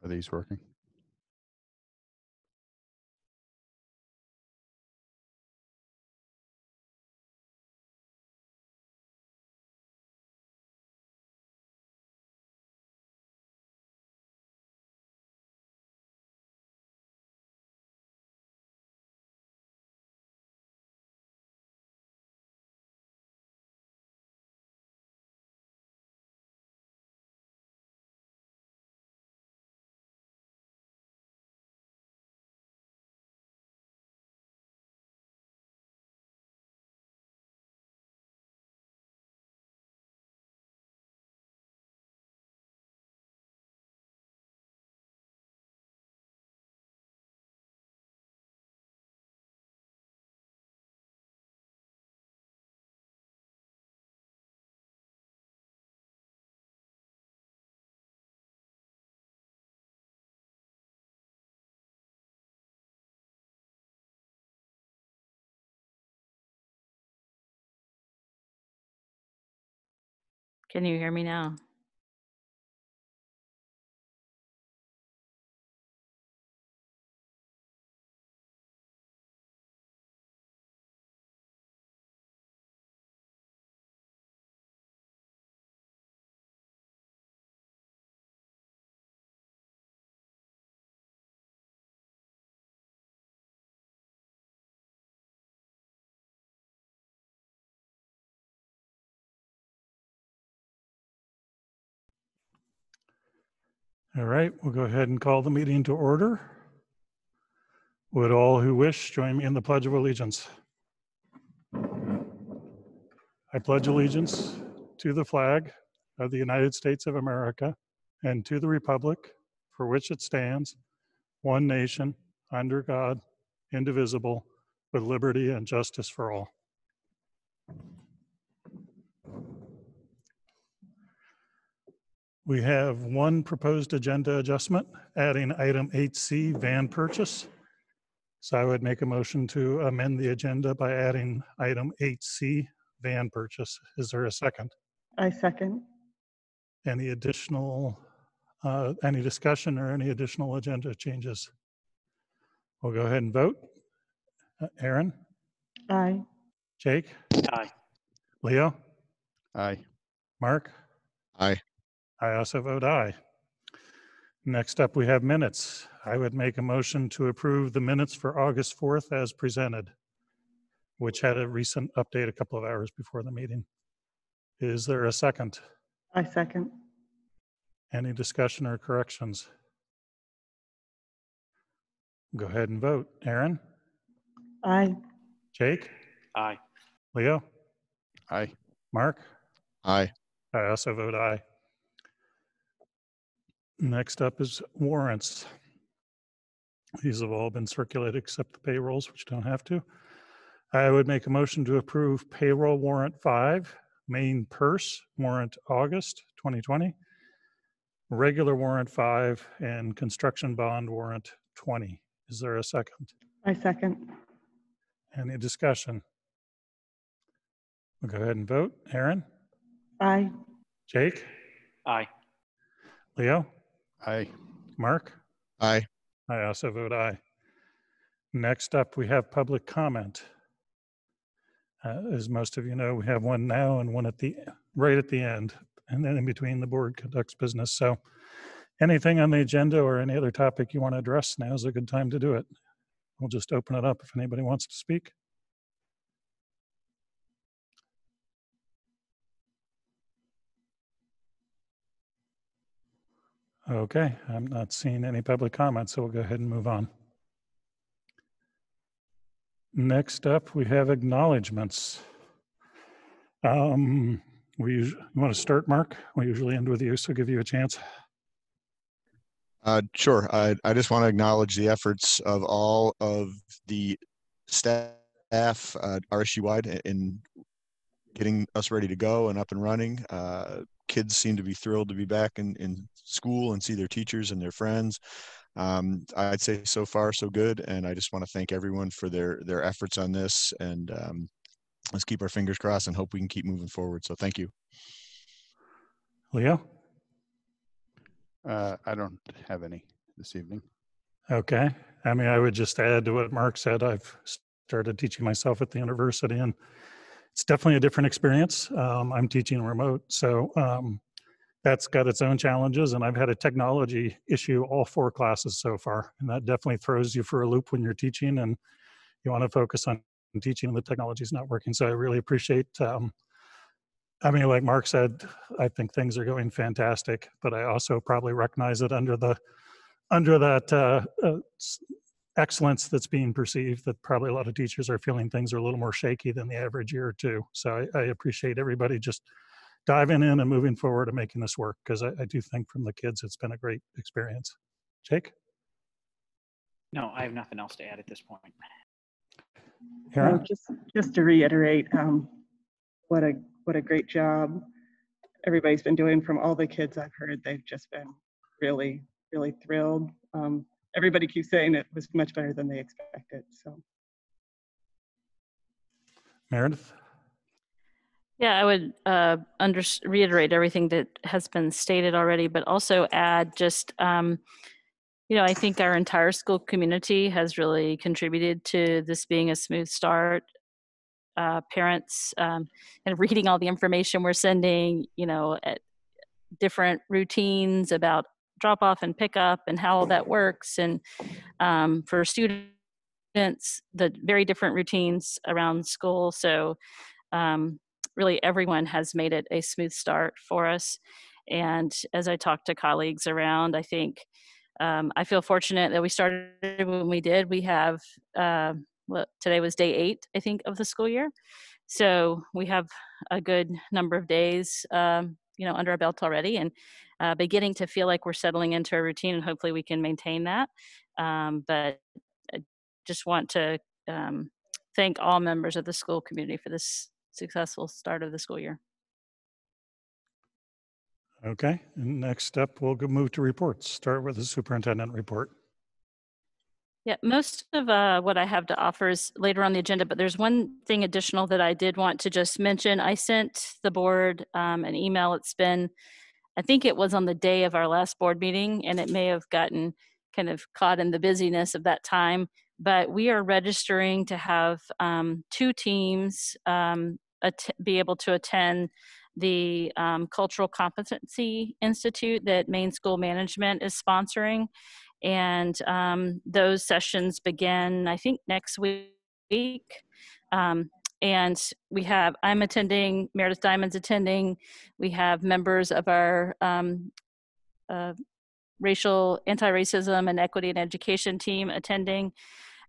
Are these working? Can you hear me now? All right, we'll go ahead and call the meeting to order. Would all who wish join me in the Pledge of Allegiance? I pledge allegiance to the flag of the United States of America and to the republic for which it stands, one nation, under God, indivisible, with liberty and justice for all. We have one proposed agenda adjustment, adding item 8C, van purchase. So I would make a motion to amend the agenda by adding item 8C, van purchase. Is there a second? I second. Any additional, any discussion or any additional agenda changes? We'll go ahead and vote. Aaron? Aye. Jake? Aye. Leo? Aye. Mark? Aye. I also vote aye. Next up, we have minutes. I would make a motion to approve the minutes for August 4th as presented, which had a recent update a couple of hours before the meeting. Is there a second? I second. Any discussion or corrections? Go ahead and vote. Aaron? Aye. Jake? Aye. Leo? Aye. Mark? Aye. I also vote aye. Next up is warrants. These have all been circulated except the payrolls, which don't have to. I would make a motion to approve payroll warrant 5, main purse warrant August 2020, regular warrant 5, and construction bond warrant 20. Is there a second? I second. Any discussion? We'll go ahead and vote. Aaron? Aye. Jake? Aye. Leo? Aye. Mark? Aye. I also vote aye. Next up, we have public comment. As most of you know, we have one now and one right at the end, and then in between the board conducts business. So anything on the agenda or any other topic you want to address, now is a good time to do it. We'll just open it up if anybody wants to speak. Okay, I'm not seeing any public comments, so we'll go ahead and move on. Next up, we have acknowledgements. You want to start, Mark? We usually end with you, so give you a chance. Sure. I just want to acknowledge the efforts of all of the staff, RSU-wide, in getting us ready to go and up and running. Kids seem to be thrilled to be back in school and see their teachers and their friends. I'd say so far so good, and I just want to thank everyone for their efforts on this, and let's keep our fingers crossed and hope we can keep moving forward. So thank you. Leo? I don't have any. this evening. Okay. I mean, I would just add to what Mark said. I've started teaching myself at the university, and it's definitely a different experience. I'm teaching remote, so that's got its own challenges. And I've had a technology issue all 4 classes so far, and that definitely throws you for a loop when you're teaching, and you want to focus on teaching and the technology is not working. So I really appreciate. I mean, like Mark said, I think things are going fantastic, but I also probably recognize that under that excellence that's being perceived, that probably a lot of teachers are feeling things are a little more shaky than the average year or two. So I appreciate everybody just diving in and moving forward and making this work, because I do think from the kids it's been a great experience. Jake? No, I have nothing else to add at this point. Aaron? Just to reiterate, what a great job everybody's been doing. From all the kids I've heard, they've just been really, really thrilled. Everybody keeps saying it was much better than they expected. So, Meredith? Yeah, I would reiterate everything that has been stated already, but also add just, I think our entire school community has really contributed to this being a smooth start. Parents and reading all the information we're sending, at different routines about drop off and pick up and how all that works. And for students, the very different routines around school. So really everyone has made it a smooth start for us. And as I talk to colleagues around, I think I feel fortunate that we started when we did. We have, today was day 8, I think, of the school year. So we have a good number of days, under our belt already, and beginning to feel like we're settling into a routine, and hopefully we can maintain that. But I just want to thank all members of the school community for this successful start of the school year. Okay, and next up, we'll move to reports. Start with the superintendent report. Yeah, most of what I have to offer is later on the agenda, but there's one thing additional that I did want to just mention. I sent the board an email. It's been, I think it was on the day of our last board meeting, and it may have gotten kind of caught in the busyness of that time, but we are registering to have 2 teams be able to attend the Cultural Competency Institute that Maine School Management is sponsoring. And those sessions begin, I think, next week. And we have, I'm attending, Meredith Diamond's attending. We have members of our racial, anti-racism and equity and education team attending.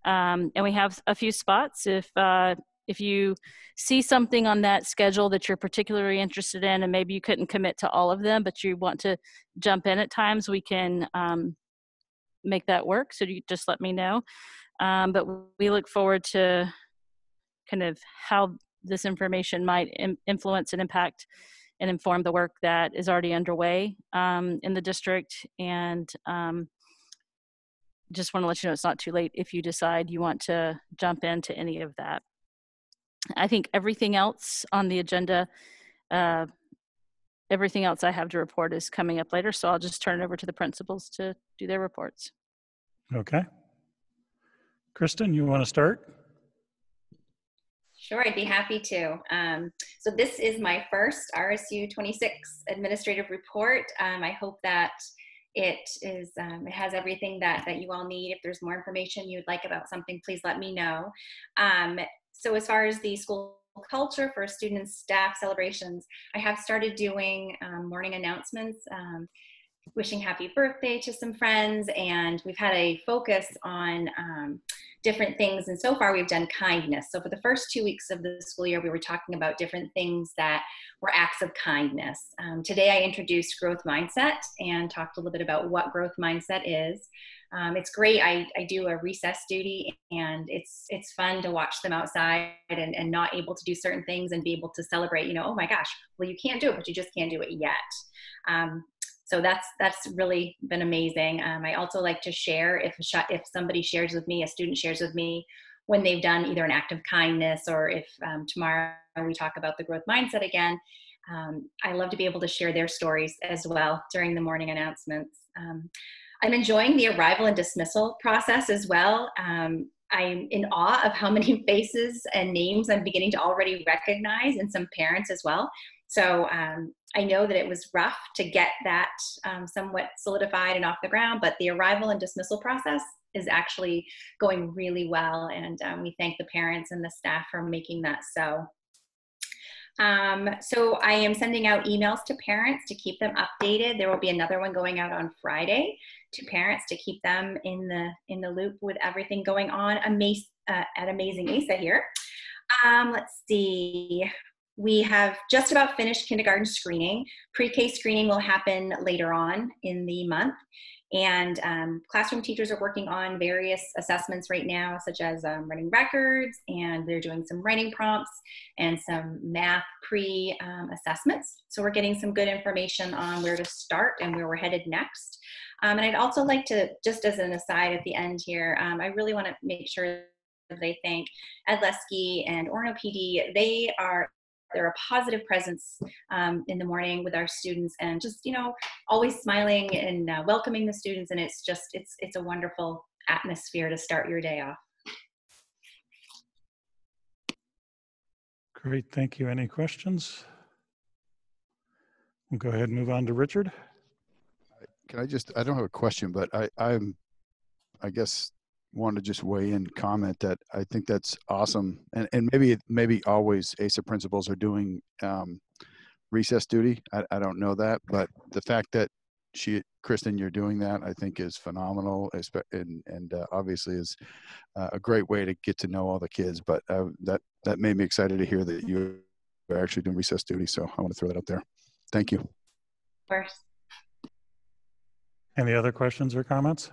And we have a few spots. If you see something on that schedule that you're particularly interested in, and maybe you couldn't commit to all of them, but you want to jump in at times, we can make that work. So you just let me know. But we look forward to kind of how this information might influence and impact and inform the work that is already underway in the district. And just want to let you know it's not too late if you decide you want to jump into any of that. I think everything else on the agenda, everything else I have to report is coming up later. So I'll just turn it over to the principals to do their reports. Okay. Kristen, you want to start? Sure, I'd be happy to. So this is my first RSU 26 administrative report. I hope that it has everything that you all need. If there's more information you'd like about something, please let me know. So as far as the school culture for student and staff celebrations, I have started doing morning announcements, wishing happy birthday to some friends, and we've had a focus on different things, and so far we've done kindness. So for the first 2 weeks of the school year, we were talking about different things that were acts of kindness. Today I introduced growth mindset and talked a little bit about what growth mindset is. It's great. I do a recess duty, and it's fun to watch them outside and not able to do certain things and be able to celebrate, oh my gosh, well, you can't do it, but you just can't do it yet. So that's really been amazing. I also like to share if somebody shares with me, a student shares with me when they've done either an act of kindness, or if tomorrow we talk about the growth mindset again. I love to be able to share their stories as well during the morning announcements. I'm enjoying the arrival and dismissal process as well. I'm in awe of how many faces and names I'm beginning to already recognize, and some parents as well. So I know that it was rough to get that somewhat solidified and off the ground, but the arrival and dismissal process is actually going really well. And we thank the parents and the staff for making that so. So I am sending out emails to parents to keep them updated. There will be another one going out on Friday to parents to keep them in the loop with everything going on at Amazing ASA here. Let's see. We have just about finished kindergarten screening. Pre-K screening will happen later on in the month. And classroom teachers are working on various assessments right now, such as running records, and they're doing some writing prompts and some math pre-assessments. So we're getting some good information on where to start and where we're headed next. And I'd also like to, just as an aside at the end here, I really want to make sure that I thank Ed Lesky and Orono PD. They're a positive presence in the morning with our students, and just, you know, always smiling and welcoming the students. And it's just, it's a wonderful atmosphere to start your day off. Great, thank you. Any questions? We'll go ahead and move on to Richard. Can I don't have a question, but I guess want to just weigh in, comment that I think that's awesome. And maybe always ASA principals are doing recess duty. I don't know that, but the fact that Kristen, you're doing that, I think is phenomenal, and obviously is a great way to get to know all the kids. But that made me excited to hear that you are actually doing recess duty. So I want to throw that out there. Thank you. Of course. Any other questions or comments?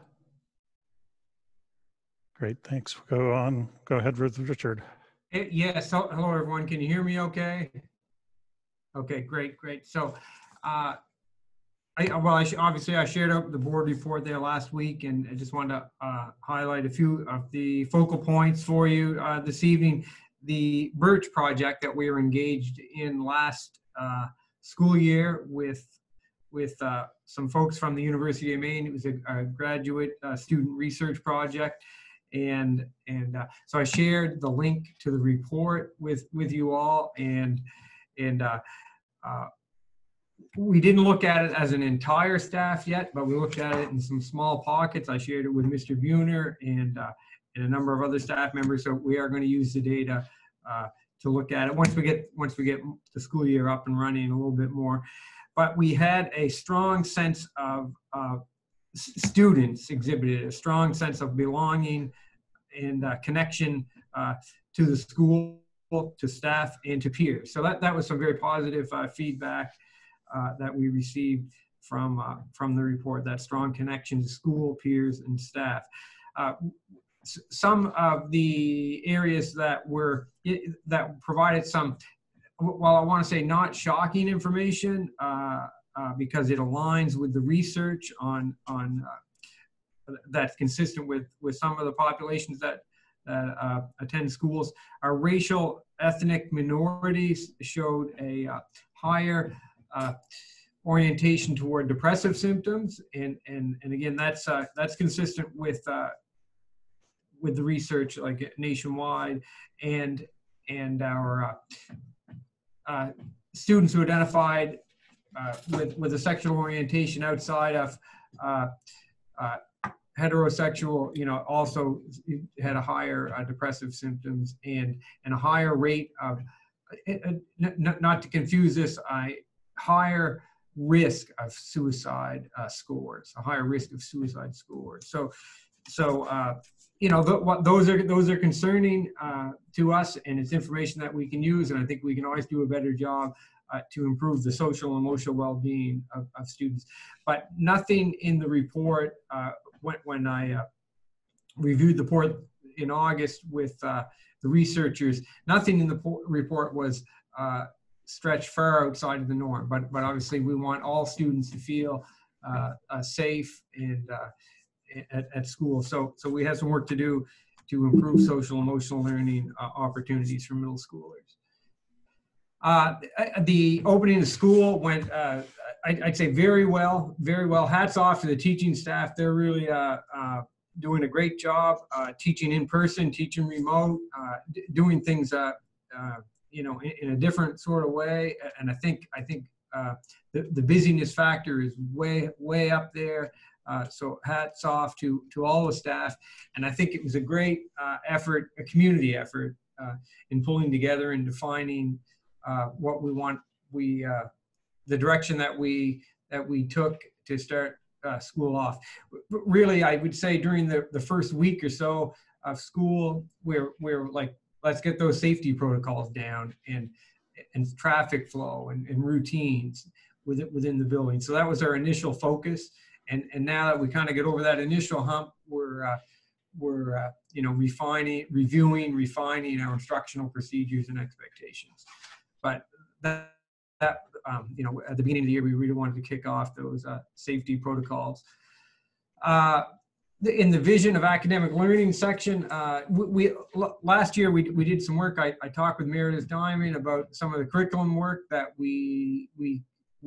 Great, thanks. Go ahead with Richard. Yes, hello everyone. Can you hear me okay? Okay, great. So, obviously I shared up the board report there last week, and I just wanted to highlight a few of the focal points for you this evening. The Birch project that we were engaged in last school year with some folks from the University of Maine. It was a graduate student research project. And so I shared the link to the report with you all, and we didn't look at it as an entire staff yet, but we looked at it in some small pockets. I shared it with Mr. Buhner and a number of other staff members. So we are going to use the data to look at it once we get the school year up and running a little bit more. But we had a strong sense of students exhibited a strong sense of belonging and connection to the school, to staff, and to peers. So that was some very positive feedback that we received from the report, that strong connection to school, peers, and staff. Some of the areas that provided some, well, I want to say not shocking information, because it aligns with the research on that's consistent with some of the populations that attend schools. Our racial ethnic minorities showed a higher orientation toward depressive symptoms, and again that's consistent with the research like nationwide, and our students who identified with a sexual orientation outside of heterosexual, also had a higher depressive symptoms and a higher rate of, not to confuse this, higher risk of suicide scores, a higher risk of suicide scores. So those are concerning to us, and it's information that we can use, and I think we can always do a better job to improve the social and emotional well-being of students. But nothing in the report, when I reviewed the report in August with the researchers, nothing in the report was stretched far outside of the norm. But obviously we want all students to feel safe and at school. So we have some work to do to improve social emotional learning opportunities for middle schoolers. The opening of school went I'd say very well, very well. Hats off to the teaching staff. They're really doing a great job teaching in person, teaching remote, doing things you know, in a different sort of way. And I think the busyness factor is way up there. So hats off to all the staff. And I think it was a great effort, a community effort in pulling together and defining what we want. The direction that we took to start school off. Really, I would say during the first week or so of school, we're like, let's get those safety protocols down and traffic flow and routines within the building. So that was our initial focus. And now that we kind of get over that initial hump, we're you know, refining our instructional procedures and expectations. But that you know, at the beginning of the year, we really wanted to kick off those safety protocols. In the vision of academic learning section, last year we did some work. I talked with Meredith Diamond about some of the curriculum work that we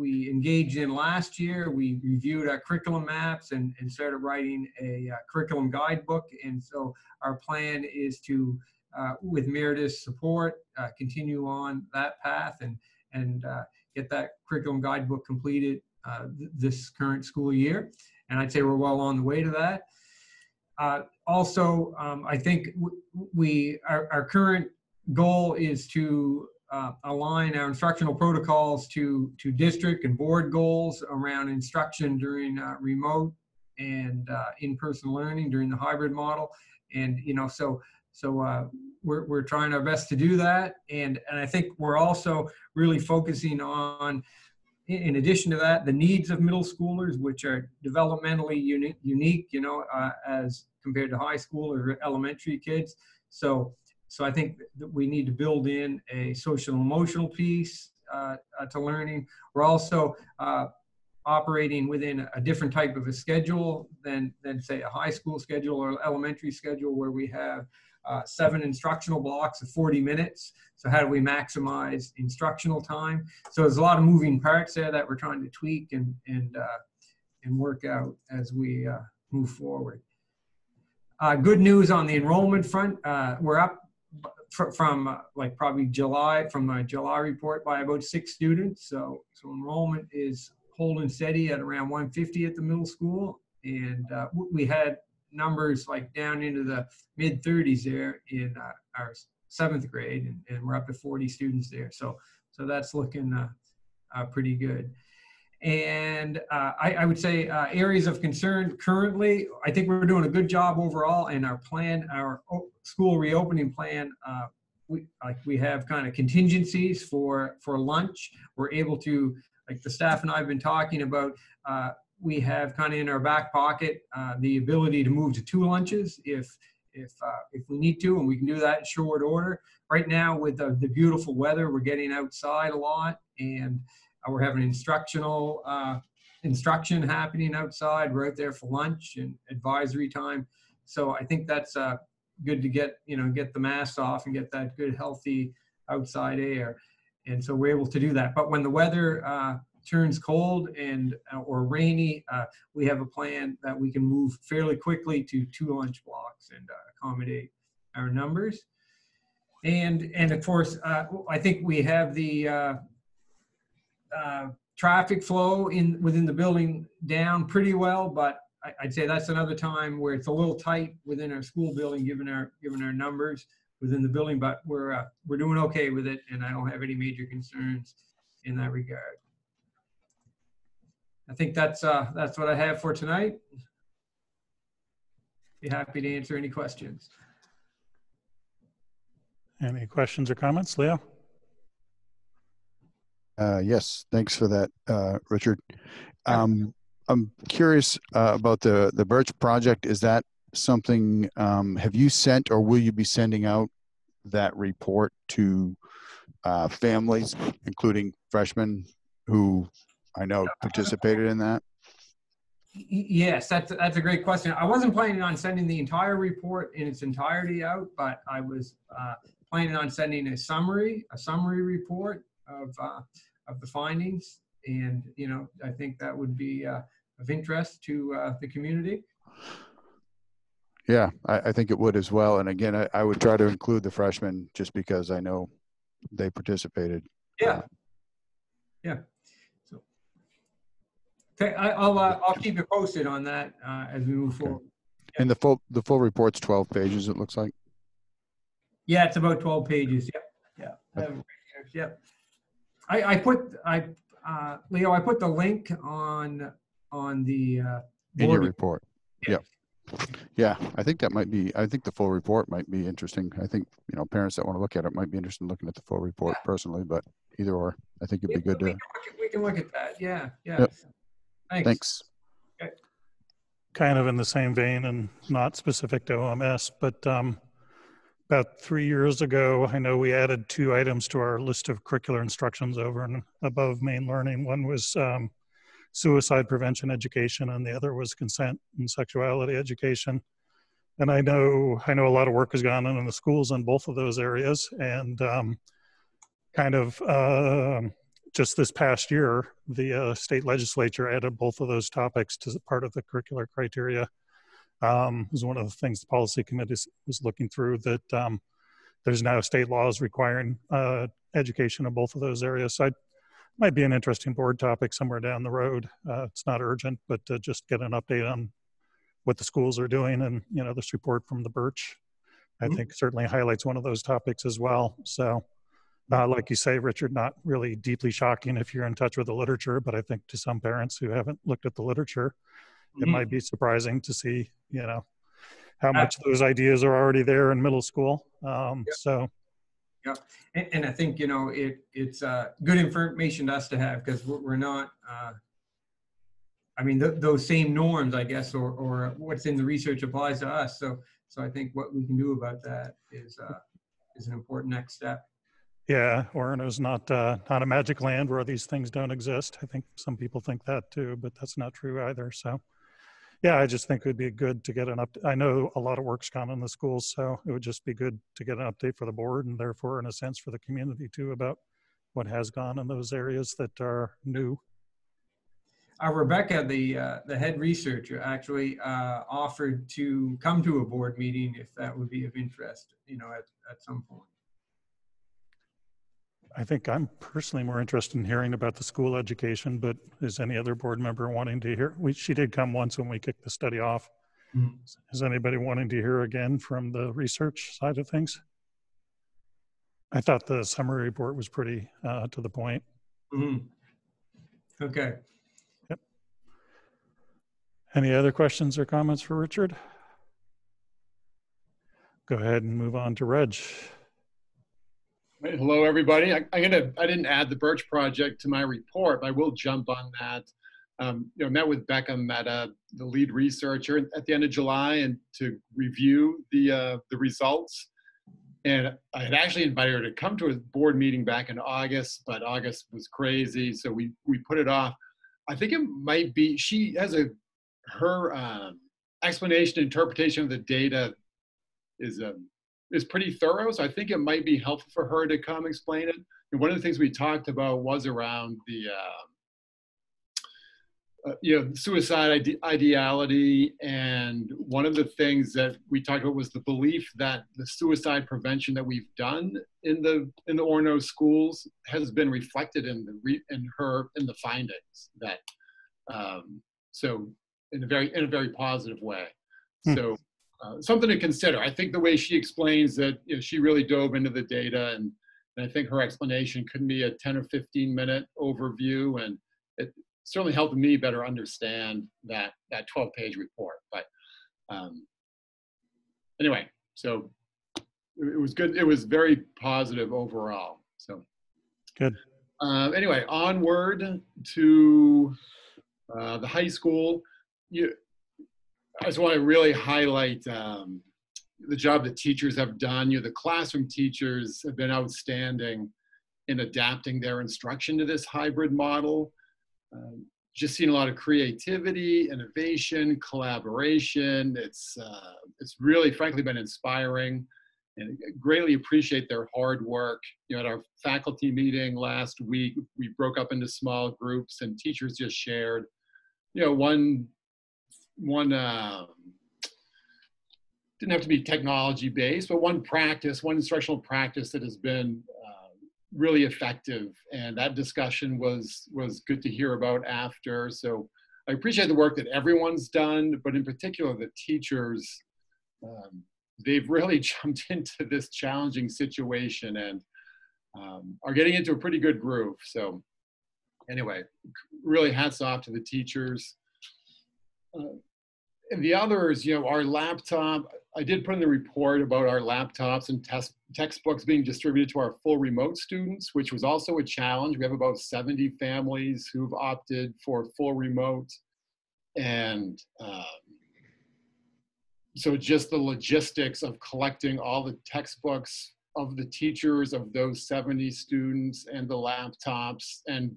engaged in last year. We reviewed our curriculum maps and started writing a curriculum guidebook. And so our plan is to, with Meredith's support, continue on that path and get that curriculum guidebook completed this current school year. And I'd say we're well on the way to that. Also, I think our current goal is to align our instructional protocols to district and board goals around instruction during remote and in-person learning during the hybrid model. And, you know, so we're trying our best to do that. And I think we're also really focusing on, in addition to that, the needs of middle schoolers, which are developmentally unique, you know, as compared to high school or elementary kids. So I think that we need to build in a social and emotional piece to learning. We're also operating within a different type of a schedule than say a high school schedule or elementary schedule, where we have 7 instructional blocks of 40 minutes. So how do we maximize instructional time? So there's a lot of moving parts there that we're trying to tweak and work out as we move forward. Good news on the enrollment front. We're up from like probably July, from my July report, by about 6 students. So enrollment is holding steady at around 150 at the middle school. And we had numbers like down into the mid 30s there in our 7th grade, and we're up to 40 students there. So that's looking pretty good. And I would say areas of concern currently, I think we're doing a good job overall in our plan, our school reopening plan. We have kind of contingencies for lunch. We're able to, like the staff and I have been talking about, we have kind of in our back pocket the ability to move to 2 lunches if we need to, and we can do that in short order. Right now with the beautiful weather, we're getting outside a lot, and we're having instruction happening outside. We're out there for lunch and advisory time. So I think that's good to get the masks off and get that good, healthy outside air. And so we're able to do that. But when the weather turns cold or rainy, we have a plan that we can move fairly quickly to 2 lunch blocks and accommodate our numbers. And of course, I think we have the traffic flow within the building down pretty well, but I'd say that's another time where it's a little tight within our school building, given our numbers within the building. But we're doing okay with it, and I don't have any major concerns in that regard. I think that's what I have for tonight. Be happy to answer any questions. Any questions or comments, Leo? Yes, thanks for that, Richard. I'm curious about the Birch project. Is that something, have you sent or will you be sending out that report to families, including freshmen who I know participated in that? Yes, that's a great question. I wasn't planning on sending the entire report in its entirety out, but I was planning on sending a summary report of the findings. And, you know, I think that would be of interest to the community. Yeah, I think it would as well. And again, I would try to include the freshmen just because I know they participated. Yeah. Yeah. So, okay, I'll keep you posted on that as we move forward. And the full report's 12 pages, it looks like. Yeah, it's about 12 pages. Yep. Yeah. I have it right here. Yep. Leo, I put the link on the In your board. report. Yep. Yeah, I think the full report might be interesting. I think, you know, parents that want to look at it might be interested in looking at the full report personally, but either or, I think it'd be good to. We can look at that. Yeah. Yeah. Yep. Thanks. Thanks. Kind of in the same vein and not specific to OMS, but about 3 years ago, I know we added 2 items to our list of curricular instructions over and above main learning. One was suicide prevention education, and the other was consent and sexuality education. And I know a lot of work has gone on in the schools in both of those areas. And just this past year, the state legislature added both of those topics to part of the curricular criteria. It was one of the things the policy committee was looking through, that there's now state laws requiring education in both of those areas. So it might be an interesting board topic somewhere down the road. It's not urgent, but to just get an update on what the schools are doing. And, you know, this report from the Birch, I think certainly highlights one of those topics as well. So like you say, Richard, not really deeply shocking if you're in touch with the literature, but I think to some parents who haven't looked at the literature, it might be surprising to see, you know, how much those ideas are already there in middle school. So. Yeah, and I think, you know, it's good information to us to have, because we're not, I mean, those same norms, I guess, or what's in the research applies to us. So I think what we can do about that is an important next step. Yeah, Orono's not a magic land where these things don't exist. I think some people think that too, but that's not true either. So yeah, I just think it would be good to get an update. I know a lot of work's gone in the schools, so it would just be good to get an update for the board, and therefore, in a sense, for the community too, about what has gone in those areas that are new. Rebecca, the head researcher, actually offered to come to a board meeting if that would be of interest, you know, at some point. I think I'm personally more interested in hearing about the school education, but is any other board member wanting to hear? She did come once when we kicked the study off. Mm-hmm. Is anybody wanting to hear again from the research side of things? I thought the summary report was pretty to the point. Mm-hmm. Okay. Yep. Any other questions or comments for Richard? Go ahead and move on to Reg. Right, hello, everybody. I didn't add the Birch project to my report, but I will jump on that. You know, met with Beckham at the lead researcher at the end of July, and to review the results. And I had actually invited her to come to a board meeting back in August, but August was crazy, so we put it off. I think it might be, she has her explanation, interpretation of the data is pretty thorough, so I think it might be helpful for her to come explain it. And one of the things we talked about was around the you know, suicide ideality, and one of the things that we talked about was the belief that the suicide prevention that we've done in the Orono schools has been reflected in the findings, that so in a very positive way. So something to consider. I think the way she explains that, you know, she really dove into the data, and I think her explanation could be a 10 or 15 minute overview, and it certainly helped me better understand that 12-page report. But anyway, so it was good. It was very positive overall. So good. Anyway, onward to the high school. I just want to really highlight the job that teachers have done. You know, the classroom teachers have been outstanding in adapting their instruction to this hybrid model. Just seen a lot of creativity, innovation, collaboration. It's really, frankly, been inspiring. and greatly appreciate their hard work. You know, at our faculty meeting last week, we broke up into small groups, and teachers just shared, you know, one didn't have to be technology based, but one instructional practice that has been really effective. And that discussion was good to hear about after. So I appreciate the work that everyone's done, but in particular the teachers. They've really jumped into this challenging situation and are getting into a pretty good groove. So anyway, really hats off to the teachers. And the others, you know, our laptop, I did put in the report about our laptops and textbooks being distributed to our full remote students, which was also a challenge. We have about 70 families who've opted for full remote. And so just the logistics of collecting all the textbooks of the teachers of those 70 students and the laptops and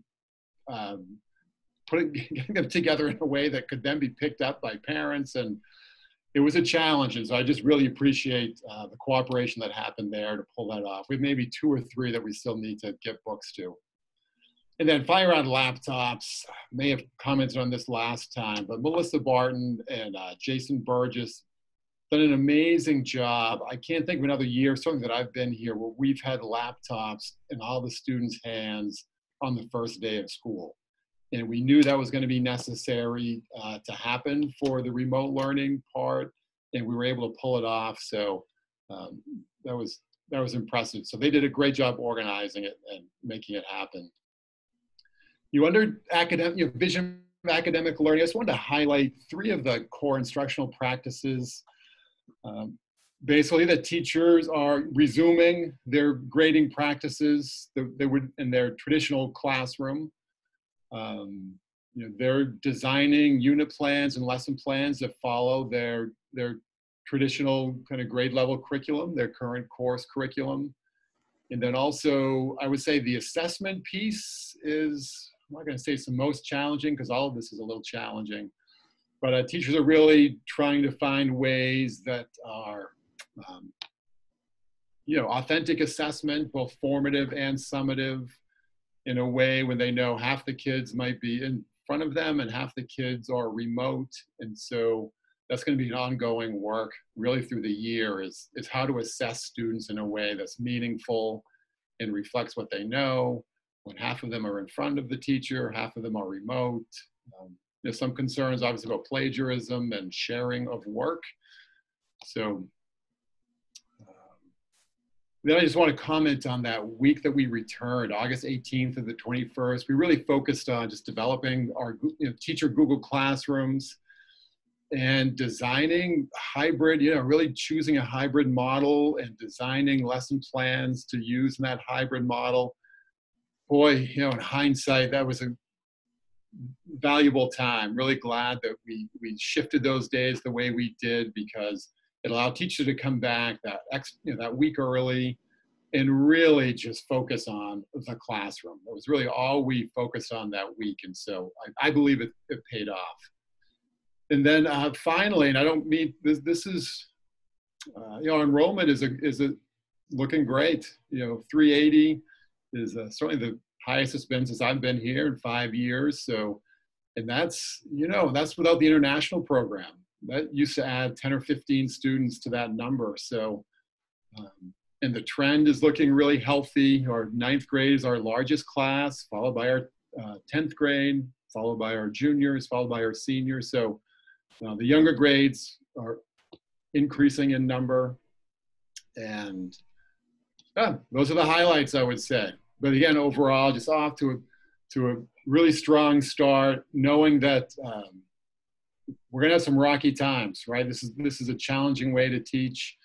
getting them together in a way that could then be picked up by parents. And it was a challenge. And so I just really appreciate the cooperation that happened there to pull that off. We have maybe 2 or 3 that we still need to get books to. And then finally around laptops, may have commented on this last time, but Melissa Barton and Jason Burgess done an amazing job. I can't think of another year, certainly that I've been here, where we've had laptops in all the students' hands on the first day of school. And we knew that was going to be necessary to happen for the remote learning part, and we were able to pull it off. So that was impressive. So they did a great job organizing it and making it happen. Under academic, vision of academic learning, I just wanted to highlight 3 of the core instructional practices. Basically, the teachers are resuming their grading practices that they would in their traditional classroom. They're designing unit plans and lesson plans that follow their traditional kind of grade level curriculum, their current course curriculum. And then also, I would say the assessment piece is, I'm not going to say it's the most challenging because all of this is a little challenging, but teachers are really trying to find ways that are, authentic assessment, both formative and summative, in a way when they know half the kids might be in front of them and half the kids are remote. And so that's going to be an ongoing work really through the year is how to assess students in a way that's meaningful and reflects what they know when half of them are in front of the teacher, half of them are remote. There's some concerns obviously about plagiarism and sharing of work. So then I just want to comment on that week that we returned, August 18th to the 21st. We really focused on just developing our teacher Google Classrooms and designing hybrid, really choosing a hybrid model and designing lesson plans to use in that hybrid model. Boy, in hindsight, that was a valuable time. Really glad that we shifted those days the way we did, because it allowed teachers to come back that week early and really just focus on the classroom. It was really all we focused on that week. And so I believe it paid off. And then finally, and I don't mean, this is, enrollment is looking great. 380 is certainly the highest it's been since I've been here in 5 years. So, and that's without the international program. That used to add 10 or 15 students to that number. So, and the trend is looking really healthy. Our 9th grade is our largest class, followed by our 10th grade, followed by our juniors, followed by our seniors. So the younger grades are increasing in number. And those are the highlights, I would say. But again, overall, just off to a really strong start, knowing that we're going to have some rocky times, right? This is a challenging way to teach,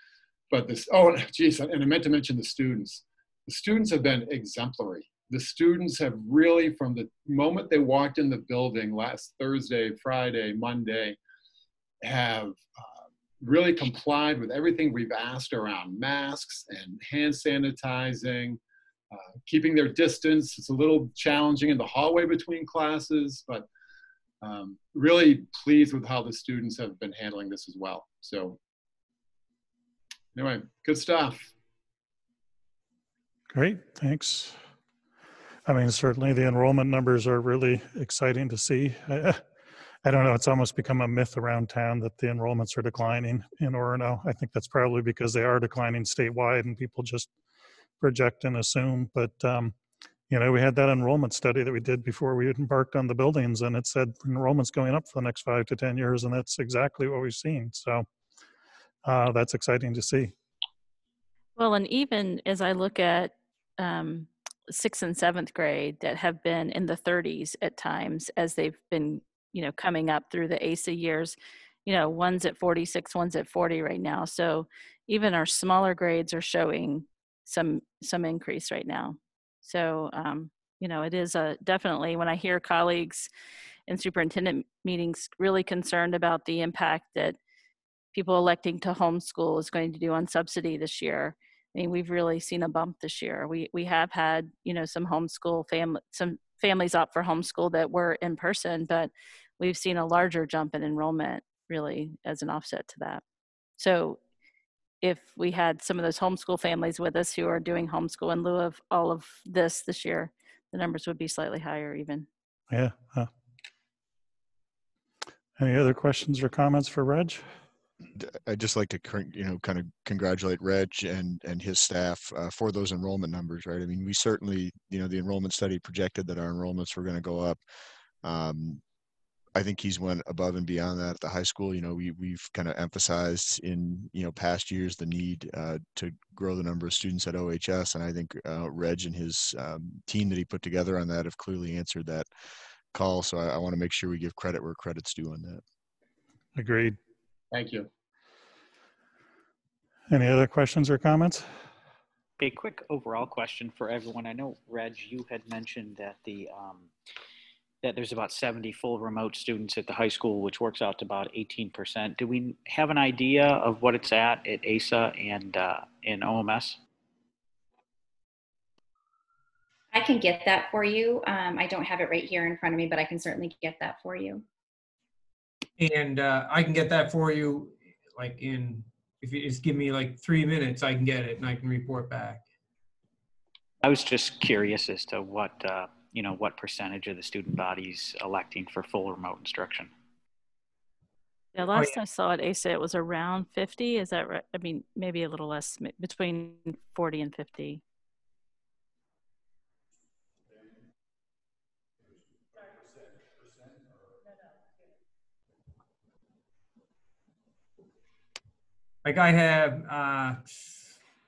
but and I meant to mention the students. The students have been exemplary. The students have really, from the moment they walked in the building last Thursday, Friday, Monday, have really complied with everything we've asked around masks and hand sanitizing, keeping their distance. It's a little challenging in the hallway between classes, but really pleased with how the students have been handling this as well. So Anyway, good stuff. Great, thanks. I mean, certainly the enrollment numbers are really exciting to see. I don't know, it's almost become a myth around town that the enrollments are declining in Orono. I think that's probably because they are declining statewide and people just project and assume. But, you know, we had that enrollment study that we did before we embarked on the buildings, and it said enrollment's going up for the next 5 to 10 years, and that's exactly what we've seen. So that's exciting to see. Well, and even as I look at 6th and 7th grade that have been in the 30s at times as they've been, you know, coming up through the ASA years, you know, one's at 46, one's at 40 right now. So even our smaller grades are showing some increase right now. So, you know, it is definitely, when I hear colleagues in superintendent meetings really concerned about the impact that people electing to homeschool is going to do on subsidy this year. I mean, we've really seen a bump this year. We have had, you know, some families opt for homeschool that were in person, but we've seen a larger jump in enrollment really as an offset to that. So if we had some of those homeschool families with us who are doing homeschool in lieu of all of this year, the numbers would be slightly higher even. Yeah. Any other questions or comments for Reg? I'd just like to, kind of congratulate Reg and his staff for those enrollment numbers, right? I mean, we certainly, the enrollment study projected that our enrollments were going to go up. I think he's went above and beyond that at the high school. We've kind of emphasized in, past years the need to grow the number of students at OHS. And I think Reg and his team that he put together on that have clearly answered that call. So I want to make sure we give credit where credit's due on that. Agreed. Thank you. Any other questions or comments? A quick overall question for everyone. I know, Reg, you had mentioned that that there's about 70 full remote students at the high school, which works out to about 18%. Do we have an idea of what it's at ASA and in OMS? I can get that for you. I don't have it right here in front of me, but I can certainly get that for you. And I can get that for you, like if you just give me like 3 minutes, I can get it and I can report back. I was just curious as to what, what percentage of the student body's electing for full remote instruction. Yeah, last I saw at ASA, it was around 50. Is that right? I mean, maybe a little less, between 40 and 50. Like I have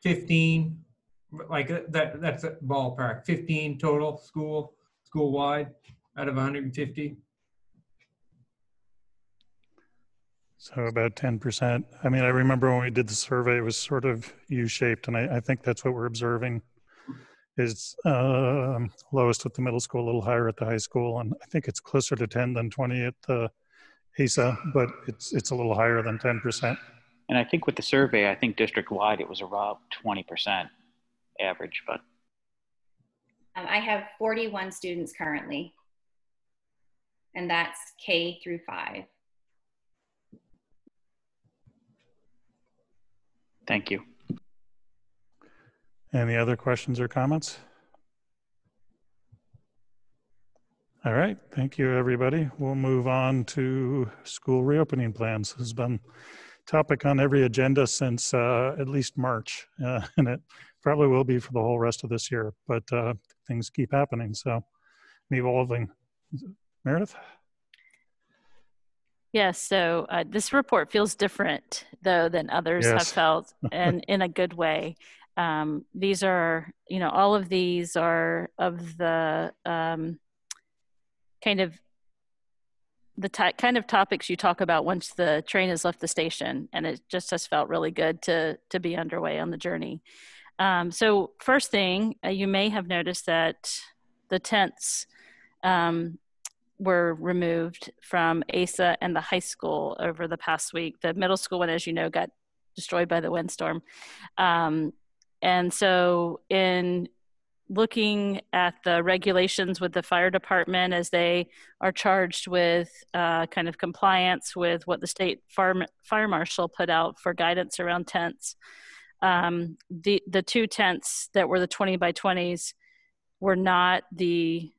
15, like that's a ballpark, 15 total school-wide out of 150. So about 10%. I mean, I remember when we did the survey, it was sort of U-shaped, and I think that's what we're observing is lowest at the middle school, a little higher at the high school, and I think it's closer to 10 than 20 at the ASA, but it's a little higher than 10%. And I think with the survey, I think district-wide, it was around 20% average, but. I have 41 students currently, and that's K through 5. Thank you. Any other questions or comments? All right, thank you, everybody. We'll move on to school reopening plans. This has been topic on every agenda since at least March, and it probably will be for the whole rest of this year, but things keep happening, so evolving. Meredith? Yes, so this report feels different, though, than others have felt, and in a good way. These are, all of these are of the kind of topics you talk about once the train has left the station, and it just has felt really good to be underway on the journey. So first thing, you may have noticed that the tents were removed from ASA and the high school over the past week. The middle school one, as you know, got destroyed by the windstorm. And so in looking at the regulations with the fire department as they are charged with kind of compliance with what the state fire marshal put out for guidance around tents, The two tents that were the 20 by 20s were not the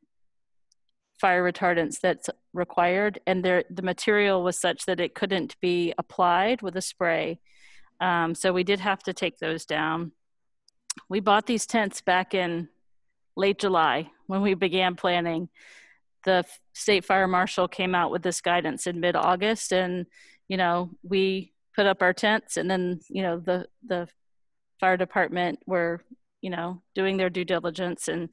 fire retardants that's required, and the material was such that it couldn't be applied with a spray. So we did have to take those down. We bought these tents back in late July when we began planning. The state fire marshal came out with this guidance in mid-August, and we put up our tents, and then the fire department were doing their due diligence and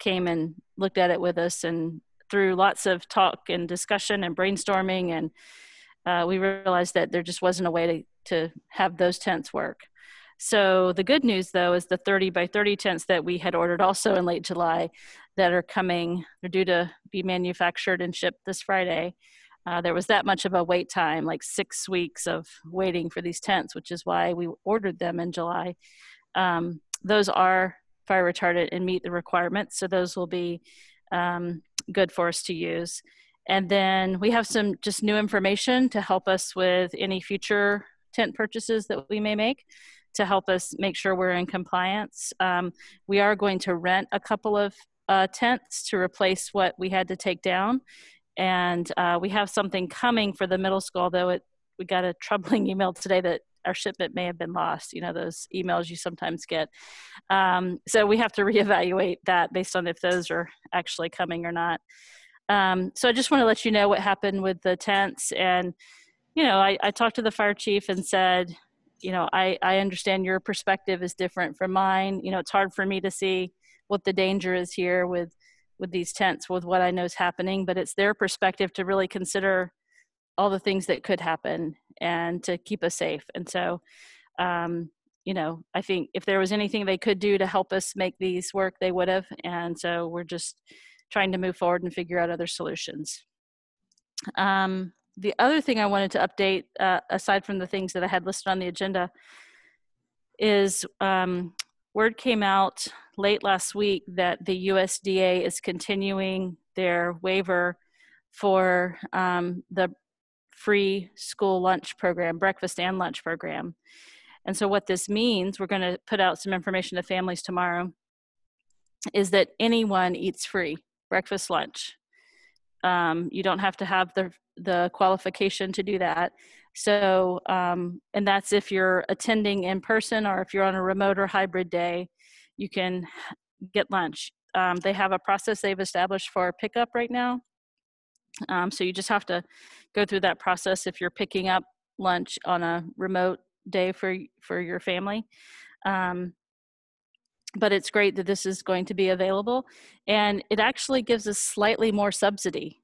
came and looked at it with us, and through lots of talk and discussion and brainstorming, and we realized that there just wasn't a way to have those tents work. So the good news, though, is the 30 by 30 tents that we had ordered also in late July that are coming. They're due to be manufactured and shipped this Friday. There was that much of a wait time, like 6 weeks of waiting for these tents, which is why we ordered them in July. Those are fire retardant and meet the requirements, so those will be good for us to use. And then we have some just new information to help us with any future tent purchases that we may make, to help us make sure we're in compliance. We are going to rent a couple of tents to replace what we had to take down. And we have something coming for the middle school, though we got a troubling email today that our shipment may have been lost. Those emails you sometimes get. So we have to reevaluate that based on if those are actually coming or not. So I just want to let you know what happened with the tents. And, I talked to the fire chief and said, I understand your perspective is different from mine. It's hard for me to see what the danger is here with these tents, with what I know is happening, but it's their perspective to really consider all the things that could happen and to keep us safe. And so, I think if there was anything they could do to help us make these work, they would have. And so we're just trying to move forward and figure out other solutions. The other thing I wanted to update, aside from the things that I had listed on the agenda, is word came out late last week that the USDA is continuing their waiver for the free school lunch program, breakfast and lunch program. And so what this means, we're going to put out some information to families tomorrow, is that anyone eats free, breakfast, lunch. You don't have to have the qualification to do that. So, and that's if you're attending in person, or if you're on a remote or hybrid day, you can get lunch. They have a process they've established for pickup right now. So you just have to go through that process if you're picking up lunch on a remote day for your family. But it's great that this is going to be available, and it actually gives us slightly more subsidy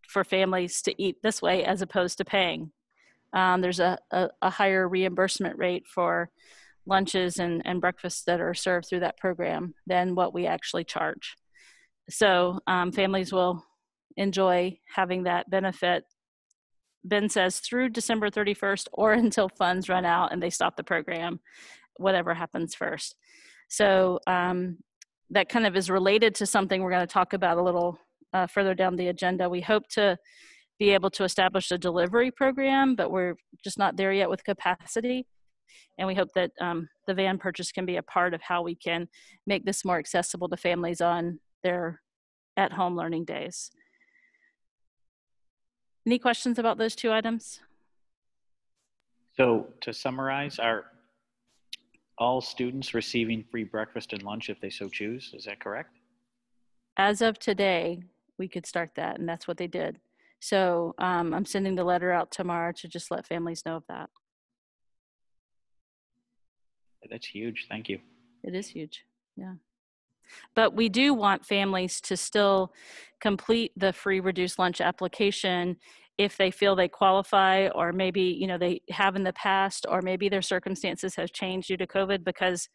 for families to eat this way as opposed to paying. There's a higher reimbursement rate for lunches and breakfasts that are served through that program than what we actually charge. So families will enjoy having that benefit, Ben says, through December 31st or until funds run out and they stop the program, whatever happens first. So that kind of is related to something we're going to talk about a little further down the agenda. We hope to be able to establish a delivery program, but we're just not there yet with capacity. And we hope that the van purchase can be a part of how we can make this more accessible to families on their at-home learning days. Any questions about those two items? So to summarize, are all students receiving free breakfast and lunch if they so choose? Is that correct? As of today, we could start that, and that's what they did. So I'm sending the letter out tomorrow to just let families know of that. That's huge. Thank you. It is huge. Yeah. But we do want families to still complete the free reduced lunch application if they feel they qualify, or maybe, they have in the past, or maybe their circumstances have changed due to COVID, because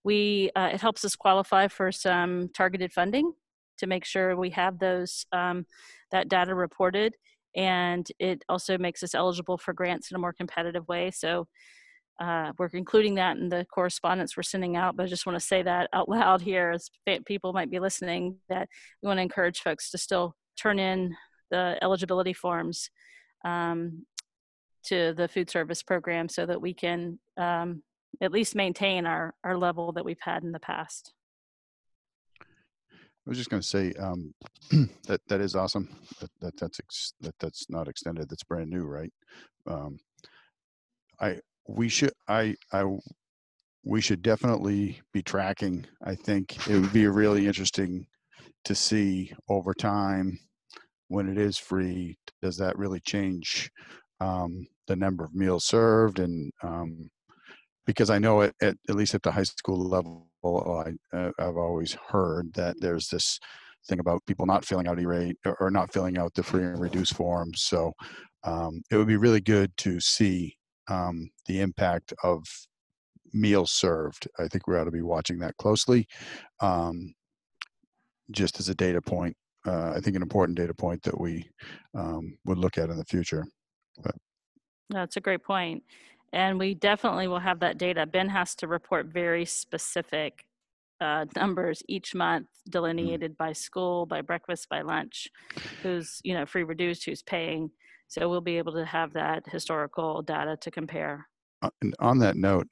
it helps us qualify for some targeted funding to make sure we have those, that data reported. And it also makes us eligible for grants in a more competitive way. So we're including that in the correspondence we're sending out, but I just want to say that out loud here, as people might be listening, that we want to encourage folks to still turn in the eligibility forms to the food service program so that we can at least maintain our level that we've had in the past. I was just going to say that is awesome. That's not extended. That's brand new, right? Um, we should we should definitely be tracking. I think it would be really interesting to see over time when it is free. Does that really change the number of meals served? And because I know at least at the high school level, I've always heard that there's this thing about people not filling out E-rate or not filling out the free and reduced forms. So it would be really good to see the impact of meals served. I think we ought to be watching that closely, just as a data point. I think an important data point that we would look at in the future. But That's a great point. And we definitely will have that data. Ben has to report very specific numbers each month, delineated by school, by breakfast, by lunch, who's, free reduced, who's paying. So we'll be able to have that historical data to compare. and on that note,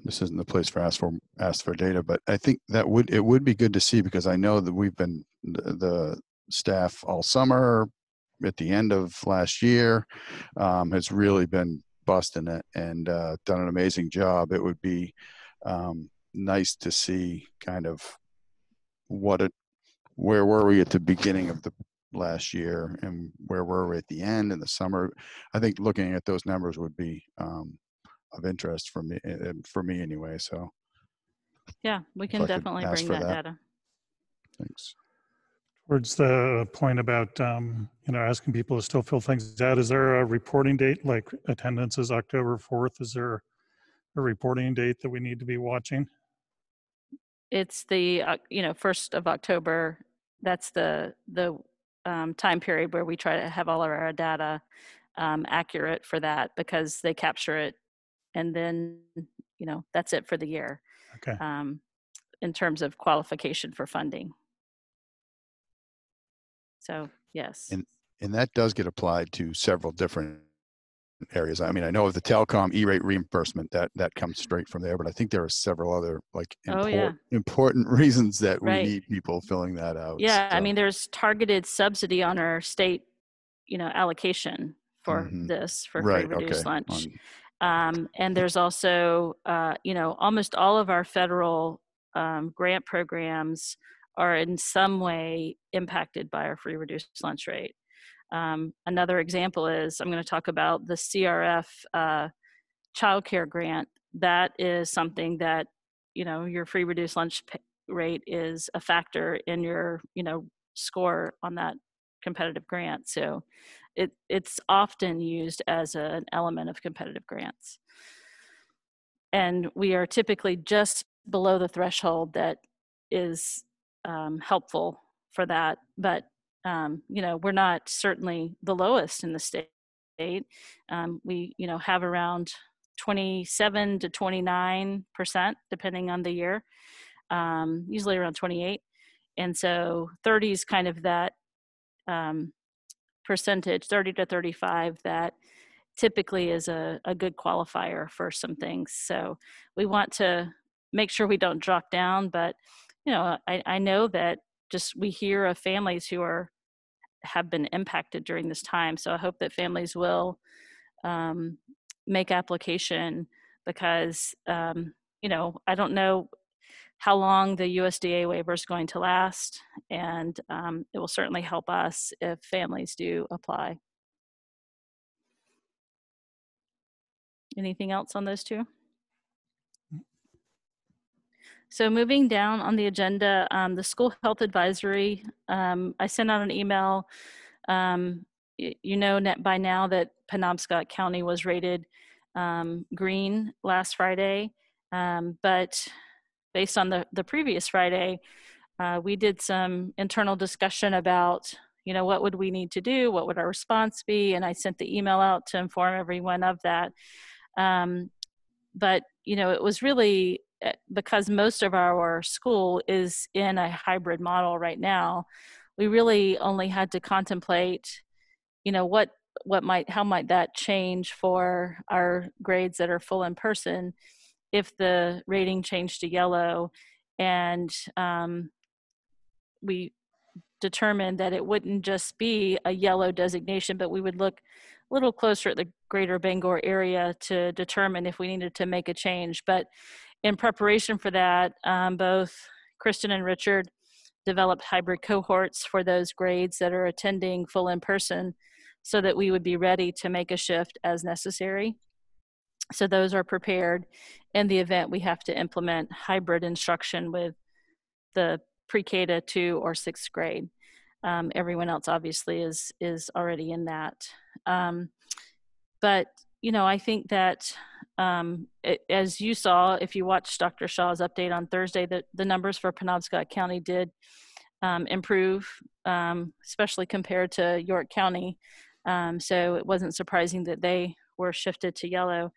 this isn't the place for ask for data, but I think that it would be good to see, because I know that we've been the staff all summer at the end of last year has really been busting it and done an amazing job. It would be nice to see kind of where were we at the beginning of the last year and where were we at the end in the summer. I think looking at those numbers would be of interest for me anyway. So yeah, we if can I could definitely ask bring for that data. Thanks. Towards the point about, asking people to still fill things out, is there a reporting date, like attendance is October 4th? Is there a reporting date that we need to be watching? It's the 1st of October. That's the time period where we try to have all of our data accurate for that, because they capture it, and then that's it for the year. Okay. In terms of qualification for funding. So yes. And that does get applied to several different areas. I mean, I know of the telecom E-rate reimbursement that comes straight from there, but I think there are several other important reasons that we need people filling that out. Yeah, so. I mean, there's targeted subsidy on our state, allocation for this, for free reduced lunch. And there's also, almost all of our federal grant programs are in some way impacted by our free reduced lunch rate. Another example is, I'm going to talk about the CRF childcare grant. That is something that, your free reduced lunch rate is a factor in your, score on that competitive grant. So it's often used as an element of competitive grants. And we are typically just below the threshold that is helpful for that. But, we're not certainly the lowest in the state. We, have around 27 to 29%, depending on the year, usually around 28. And so 30 is kind of that percentage, 30 to 35, that typically is a good qualifier for some things. So we want to make sure we don't drop down, but I know that just we hear of families who have been impacted during this time. So I hope that families will make application, because I don't know how long the USDA waiver is going to last, and it will certainly help us if families do apply. Anything else on those two? So moving down on the agenda, the school health advisory, I sent out an email. You know by now that Penobscot County was rated green last Friday, but based on the previous Friday, we did some internal discussion about, what would we need to do? What would our response be? And I sent the email out to inform everyone of that. But, it was really because most of our school is in a hybrid model right now. We really only had to contemplate, how might that change for our grades that are full in person. if the rating changed to yellow and we determined that it wouldn't just be a yellow designation, but we would look a little closer at the greater Bangor area to determine if we needed to make a change. But in preparation for that, both Kristen and Richard developed hybrid cohorts for those grades that are attending full in person so that we would be ready to make a shift as necessary. So those are prepared in the event we have to implement hybrid instruction with the pre-K to 2 or 6th grade. Everyone else obviously is already in that. But, I think that as you saw, if you watched Dr. Shaw's update on Thursday, that the numbers for Penobscot County did improve, especially compared to York County. So it wasn't surprising that they were shifted to yellow.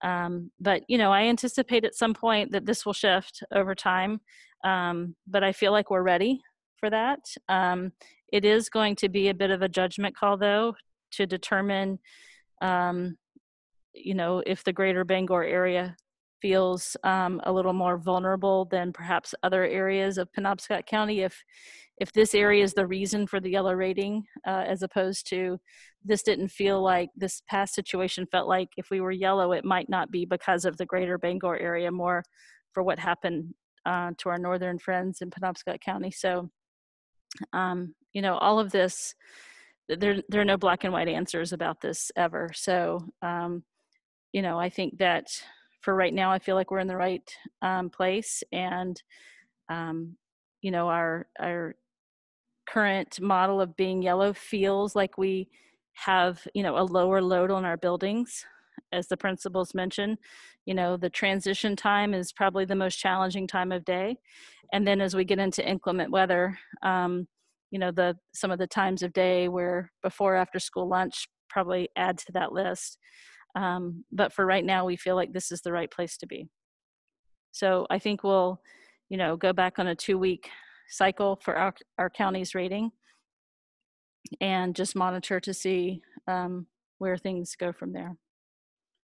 But, I anticipate at some point that this will shift over time. But I feel like we're ready for that. It is going to be a bit of a judgment call, though, to determine, if the greater Bangor area feels a little more vulnerable than perhaps other areas of Penobscot County. If this area is the reason for the yellow rating, as opposed to this didn't feel like, this past situation felt like if we were yellow, it might not be because of the greater Bangor area, more for what happened to our northern friends in Penobscot County. So, all of this, there are no black and white answers about this ever. So, I think that for right now, I feel like we're in the right place. And, our current model of being yellow feels like we have, a lower load on our buildings. As the principals mentioned, the transition time is probably the most challenging time of day. And then as we get into inclement weather, some of the times of day where before, after school lunch probably add to that list. But for right now, we feel like this is the right place to be. So I think we'll, go back on a 2-week cycle for our county's rating and just monitor to see where things go from there.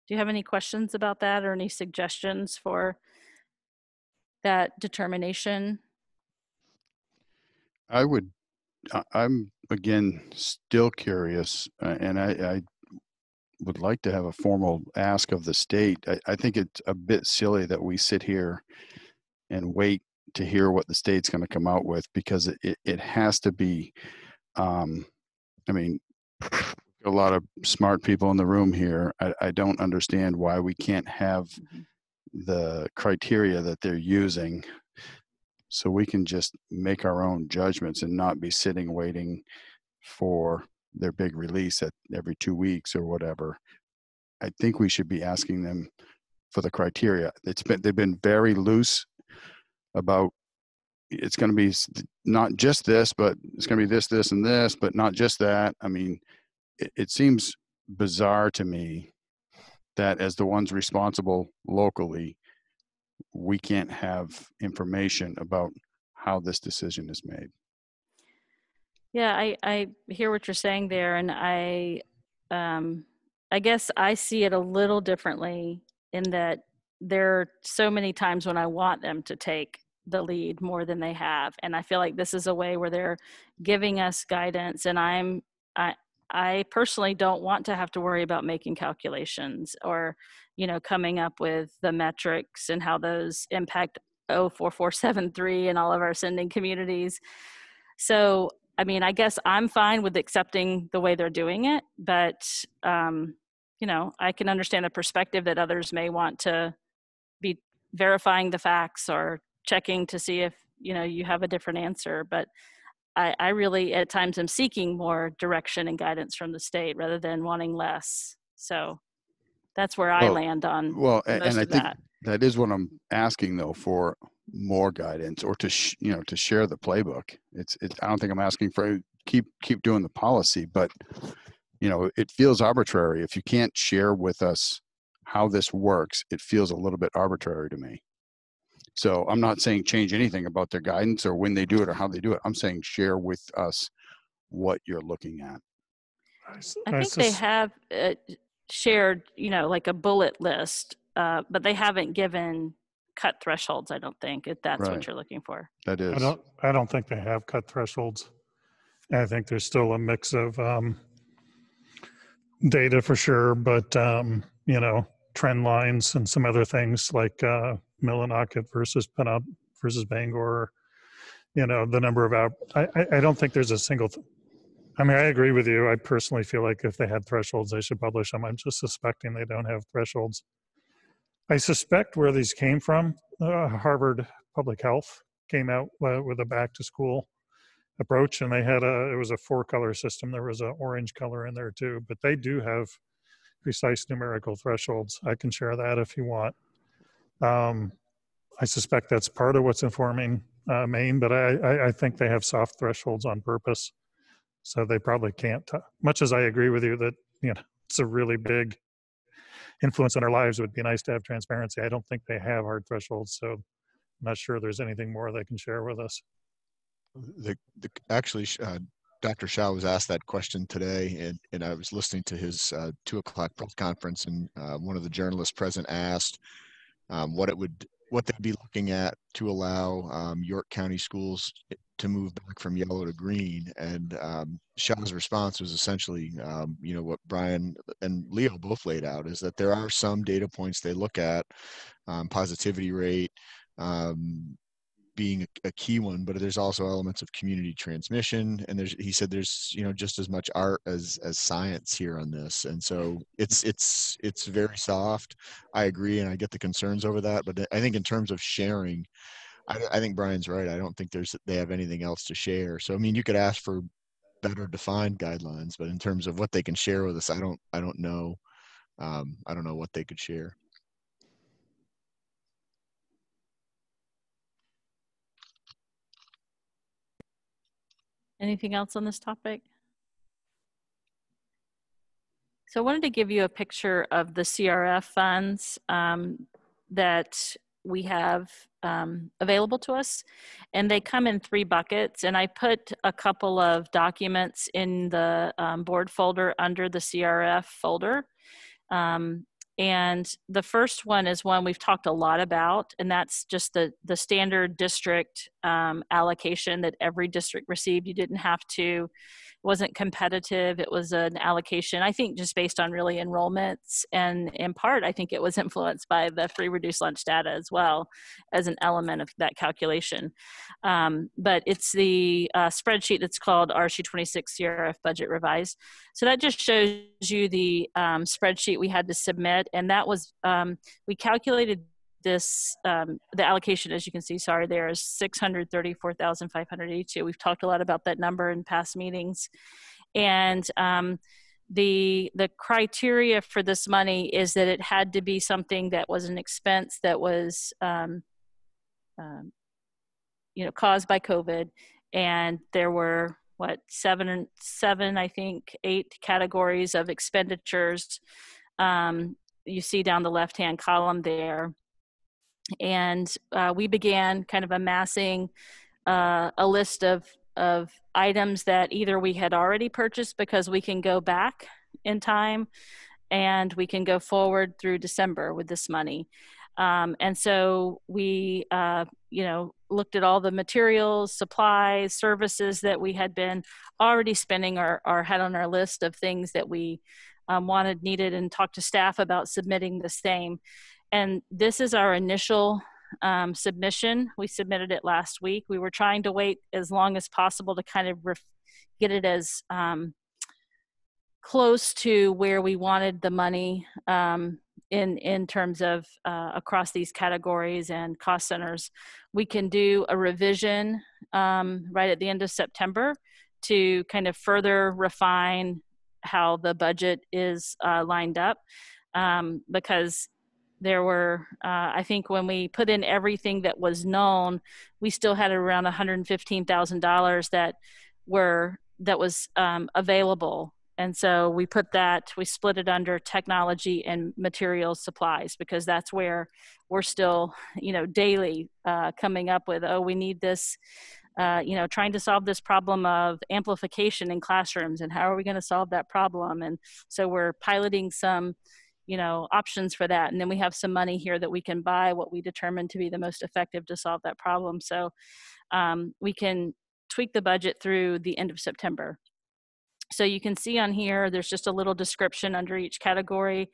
Do you have any questions about that or any suggestions for that determination? I'm again still curious, and I would like to have a formal ask of the state. I think it's a bit silly that we sit here and wait to hear what the state's going to come out with, because it has to be, a lot of smart people in the room here. I don't understand why we can't have the criteria that they're using so we can just make our own judgments and not be sitting waiting for their big release at every 2 weeks or whatever. I think we should be asking them for the criteria. They've been very loose about, it's going to be not just this, but it's going to be this, this, and this, but not just that. I mean, it seems bizarre to me that as the ones responsible locally, we can't have information about how this decision is made. Yeah, I hear what you're saying there, and I guess I see it a little differently in that there are so many times when I want them to take the lead more than they have, and I feel like this is a way where they're giving us guidance, and I personally don't want to have to worry about making calculations or, coming up with the metrics and how those impact 04473 and all of our sending communities. So, I guess I'm fine with accepting the way they're doing it, but, I can understand a perspective that others may want to be verifying the facts or checking to see if, you have a different answer. But I really, at times, am seeking more direction and guidance from the state rather than wanting less. So that's where I land on most and I of think that. that is what I'm asking, though, for more guidance or to to share the playbook. I don't think I'm asking for keep doing the policy, but it feels arbitrary if you can't share with us how this works. It feels a little bit arbitrary to me. So I'm not saying change anything about their guidance or when they do it or how they do it. I'm saying share with us what you're looking at. I think they have shared, like a bullet list but they haven't given cut thresholds, I don't think, if that's Right. what you're looking for. That is. I don't think they have cut thresholds. I think there's still a mix of data for sure, but you know, trend lines and some other things like Millinocket versus Pinup versus Bangor. You know, the number of I don't think there's a single. I mean, I agree with you. I personally feel like if they had thresholds, they should publish them. I'm just suspecting they don't have thresholds. I suspect where these came from. Harvard Public Health came out with a back to school approach, and they had it was a 4-color system. There was an orange color in there too, but they do have precise numerical thresholds. I can share that if you want. I suspect that's part of what's informing Maine, but I think they have soft thresholds on purpose. So they probably can't, much as I agree with you that, you know, it's a really big influence on our lives. It would be nice to have transparency. I don't think they have hard thresholds, so I'm not sure there's anything more they can share with us. Actually, Dr. Shaw was asked that question today, and I was listening to his 2 o'clock press conference, and one of the journalists present asked what they'd be looking at to allow York County schools to move back from yellow to green. And Shaw's response was essentially, you know, what Brian and Leo both laid out, is that there are some data points they look at, positivity rate being a key one, but there's also elements of community transmission. And he said there's, you know, just as much art as science here on this. And so it's very soft. I agree. And I get the concerns over that, but I think in terms of sharing, I think Brian's right. I don't think they have anything else to share. So, I mean, you could ask for better defined guidelines, but in terms of what they can share with us, I don't know. I don't know what they could share. Anything else on this topic? So I wanted to give you a picture of the CRF funds that we have available to us, and they come in 3 buckets. And I put a couple of documents in the board folder under the CRF folder. And the first one is one we've talked a lot about, and that's just the standard district allocation that every district received. You didn't have to, it wasn't competitive. It was an allocation, I think, just based on really enrollments. And in part, I think it was influenced by the free reduced lunch data as well as an element of that calculation. But it's the spreadsheet that's called RSU 26 CRF Budget Revised. So that just shows you the spreadsheet we had to submit. And that was, we calculated this, the allocation, as you can see, sorry, there is 634,582. We've talked a lot about that number in past meetings. And the criteria for this money is that it had to be something that was an expense that was, you know, caused by COVID. And there were, what, seven, I think, 8 categories of expenditures. You see down the left-hand column there. And we began kind of amassing a list of items that either we had already purchased because we can go back in time and we can go forward through December with this money. And so we, you know, looked at all the materials, supplies, services that we had been already spending or had on our list of things that we wanted, needed, and talked to staff about submitting the same. And this is our initial submission. We submitted it last week. We were trying to wait as long as possible to kind of get it as close to where we wanted the money in terms of across these categories and cost centers. We can do a revision right at the end of September to kind of further refine how the budget is lined up, because there were, I think when we put in everything that was known, we still had around $115,000 that was available. And so we split it under technology and materials supplies, because that's where we're still, you know, daily coming up with, oh, we need this, you know, trying to solve this problem of amplification in classrooms, and how are we going to solve that problem? And so we're piloting some options for that. And then we have some money here that we can buy what we determine to be the most effective to solve that problem. So we can tweak the budget through the end of September. So you can see on here, there's just a little description under each category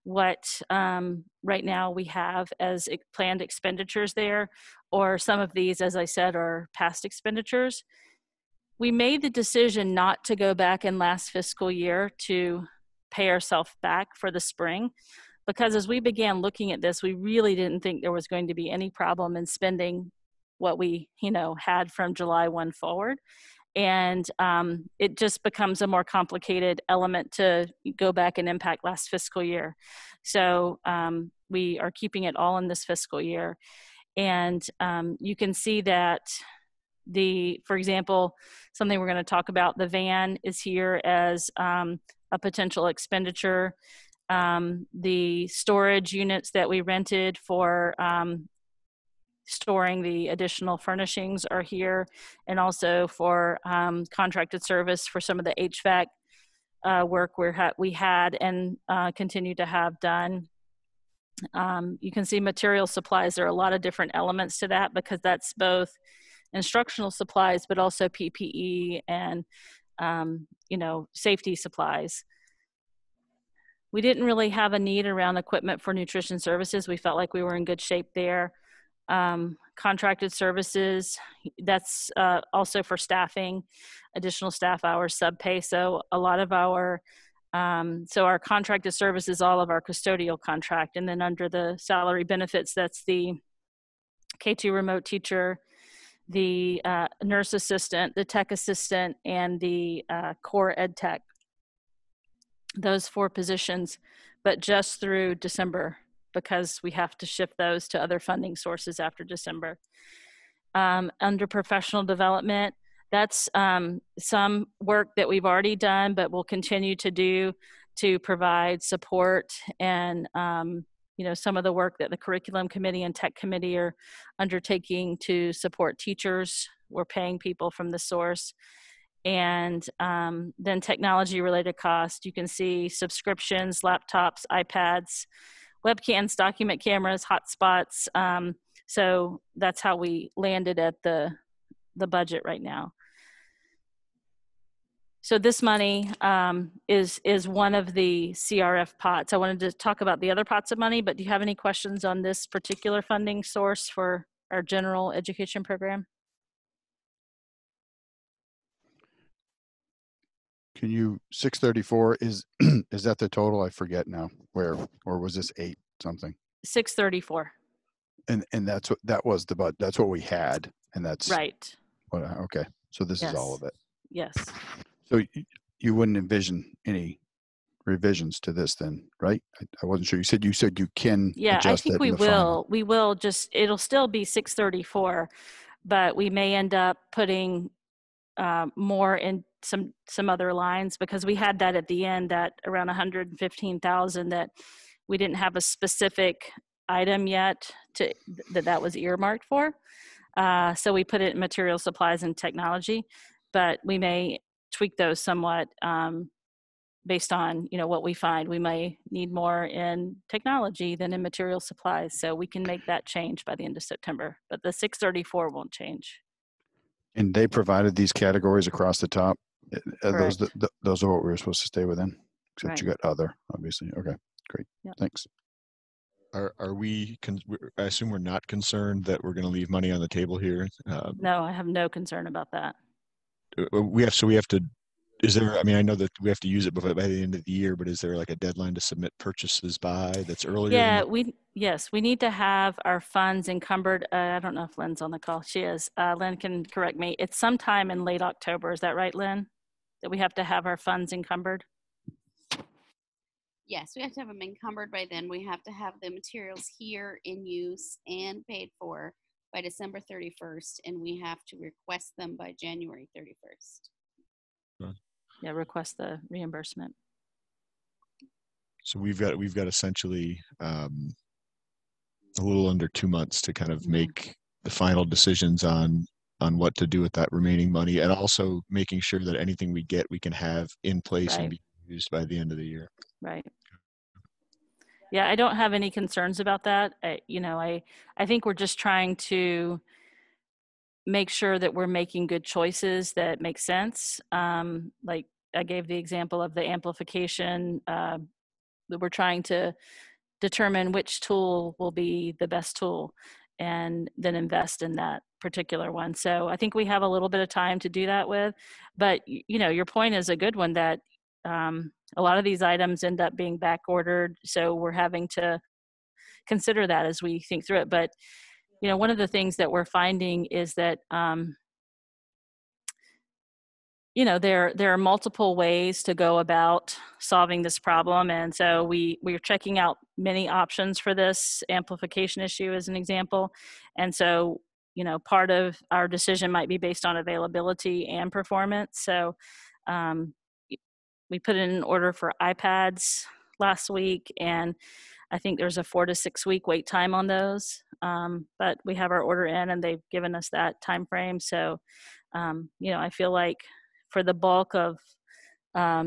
what right now we have as planned expenditures there, or some of these, as I said, are past expenditures. We made the decision not to go back in last fiscal year to pay ourselves back for the spring, because as we began looking at this, we really didn't think there was going to be any problem in spending what we had from July 1 forward. And it just becomes a more complicated element to go back and impact last fiscal year. So we are keeping it all in this fiscal year. And you can see that for example, something we're going to talk about, the van is here as a potential expenditure. The storage units that we rented for storing the additional furnishings are here, and also for contracted service for some of the HVAC work we had and continue to have done. You can see material supplies. There are a lot of different elements to that, because that's both instructional supplies, but also PPE and safety supplies. We didn't really have a need around equipment for nutrition services. We felt like we were in good shape there. Contracted services, that's also for staffing, additional staff hours, sub pay. So a lot of our contracted services, all of our custodial contract, and then under the salary benefits, that's the K2 remote teacher, the nurse assistant, the tech assistant, and the core ed tech. Those 4 positions, but just through December, because we have to shift those to other funding sources after December. Under professional development, that's some work that we've already done, but we'll continue to do to provide support and some of the work that the curriculum committee and tech committee are undertaking to support teachers. We're paying people from the source. And then technology related costs, you can see subscriptions, laptops, iPads, webcams, document cameras, hotspots. So that's how we landed at the budget right now. So this money is one of the CRF pots. I wanted to talk about the other pots of money, but do you have any questions on this particular funding source for our general education program? Can you, 634 is that the total? I forget now. Or was this 8 something? 634. And that's what we had, and that's right. Okay. So this is all of it. Yes. So you wouldn't envision any revisions to this then, right? I wasn't sure. You said you can adjust I think it we in the will. final. We will it'll still be 634, but we may end up putting more in some other lines, because we had that at the end, that around 115,000 that we didn't have a specific item yet that was earmarked for. So we put it in material supplies and technology, but we may tweak those somewhat based on what we find. We may need more in technology than in material supplies, so we can make that change by the end of September, but the 634 won't change. And they provided these categories across the top. Those are what we were supposed to stay within, except Right. You got other, obviously. Okay, great. Yep. Thanks. Are we, I assume we're not concerned that we're going to leave money on the table here? No, I have no concern about that. We have to, is there, I know that we have to use it by the end of the year, but is there like a deadline to submit purchases by that's earlier? Yeah, we need to have our funds encumbered. I don't know if Lynn's on the call. She is. Lynn can correct me. It's sometime in late October. Is that right, Lynn? That we have to have our funds encumbered? Yes, we have to have them encumbered by then. We have to have the materials here in use and paid for by December 31st, and we have to request them by January 31st. Yeah, request the reimbursement. So we've got essentially a little under 2 months to kind of make the final decisions on what to do with that remaining money, and also making sure that anything we get, we can have in place and be used by the end of the year. Right. Yeah, I don't have any concerns about that. I think we're just trying to make sure that we're making good choices that make sense. Like I gave the example of the amplification, that we're trying to determine which tool will be the best tool and then invest in that particular one. So I think we have a little bit of time to do that with, but your point is a good one, that a lot of these items end up being back ordered. So we're having to consider that as we think through it. But one of the things that we're finding is that there are multiple ways to go about solving this problem, and so we're checking out many options for this amplification issue as an example. And so part of our decision might be based on availability and performance. So we put in an order for iPads last week, and I think there's a 4 to 6 week wait time on those. But we have our order in, and they've given us that time frame. So, I feel like for the bulk of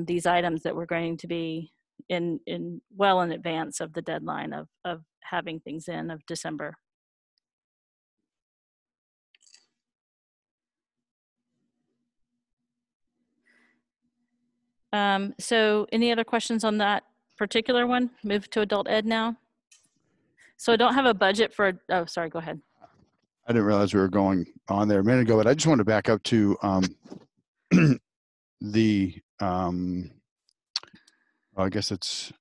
these items that we're going to be in well in advance of the deadline of having things in of December. So any other questions on that particular one? Move to adult ed now. So I don't have a budget for, oh, sorry, go ahead. I didn't realize we were going on there a minute ago, but I just wanted to back up to the, I guess it's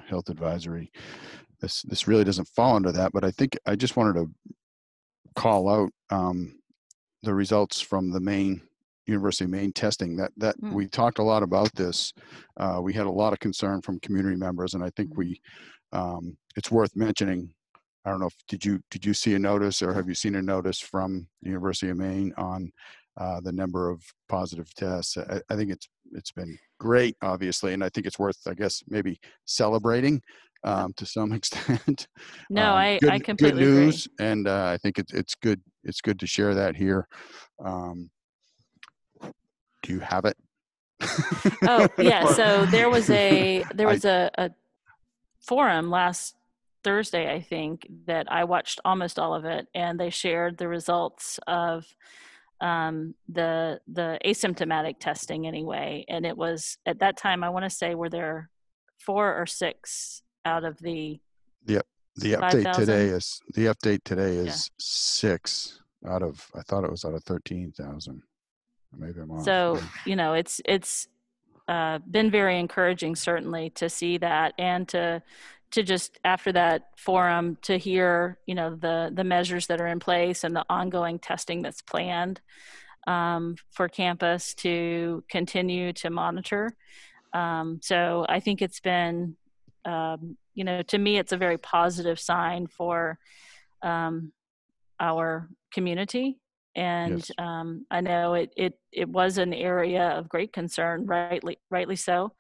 health advisory. This really doesn't fall under that, but I think I just wanted to call out the results from the University of Maine testing. That we talked a lot about this. We had a lot of concern from community members, and I think it's worth mentioning. I don't know if did you see a notice, or have you seen a notice from the University of Maine on the number of positive tests? I think it's been great, obviously, and I think it's worth, I guess, maybe celebrating to some extent. No, I completely good news, agree. and I think it's good. It's good to share that here. Do you have it? Oh yeah, so there was a forum last Thursday, I think, that I watched almost all of it, and they shared the results of the asymptomatic testing anyway. And it was at that time, I want to say, were there 4 or 6 out of the the update 5,000? today is 6 out of, I thought it was out of 13,000. Maybe I'm off. So it's been very encouraging, certainly, to see that, and to just after that forum to hear the measures that are in place and the ongoing testing that's planned for campus to continue to monitor. So I think it's been to me, it's a very positive sign for our community. And Yes. I know it was an area of great concern, rightly so.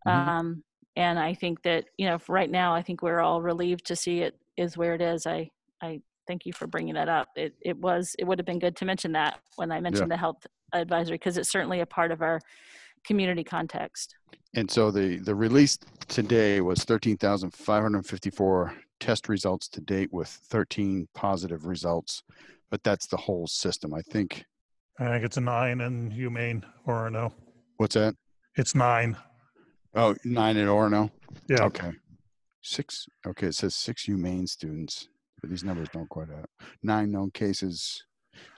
Mm-hmm. And I think that, for right now, I think we're all relieved to see it is where it is. I thank you for bringing that up. It would have been good to mention that when I mentioned the health advisory, because it's certainly a part of our community context. And so the release today was 13,554 test results to date, with 13 positive results, but that's the whole system. I think it's a 9 in Humane Orono. What's that? It's 9. Oh, 9 in Orono? Yeah. Okay. 6. Okay, it says 6 Humane students, but these numbers don't quite add up. 9 known cases.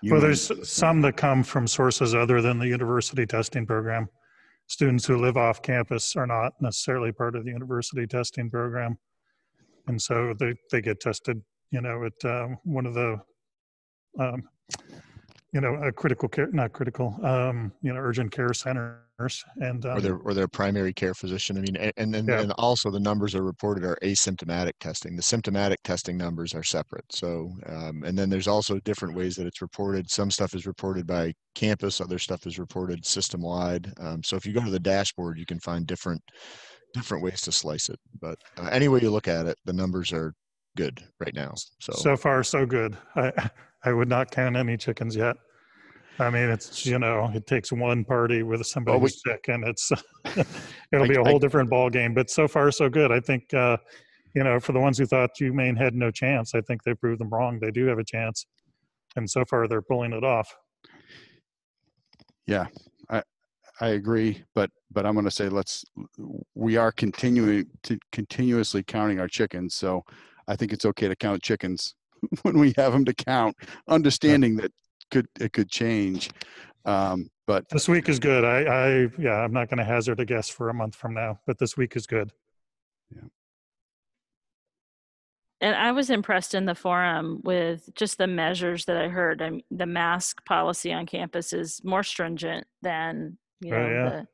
Well, there's some that come from sources other than the university testing program. Students who live off campus are not necessarily part of the university testing program. And so they get tested, at one of the, a critical care, not critical, urgent care centers. And or their primary care physician. I mean, and also the numbers are reported are asymptomatic testing. The symptomatic testing numbers are separate. So, and then there's also different ways that it's reported. Some stuff is reported by campus, other stuff is reported system-wide. So if you go to the dashboard, you can find different ways to slice it. But any way you look at it, the numbers are good right now. So far, so good. I would not count any chickens yet. I mean, it's, it takes one party with somebody Well, who's sick, and it's it'll be a I whole different ball game. But so far, so good. I think, for the ones who thought UMaine had no chance, I think they proved them wrong. They do have a chance, and so far they're pulling it off. Yeah, I agree, but I'm going to say we are continuously counting our chickens. So I think it's okay to count chickens when we have them to count, understanding that it could change. But this week is good. I'm not going to hazard a guess for a month from now, but this week is good. Yeah. And I was impressed in the forum with just the measures that I heard. The mask policy on campus is more stringent than the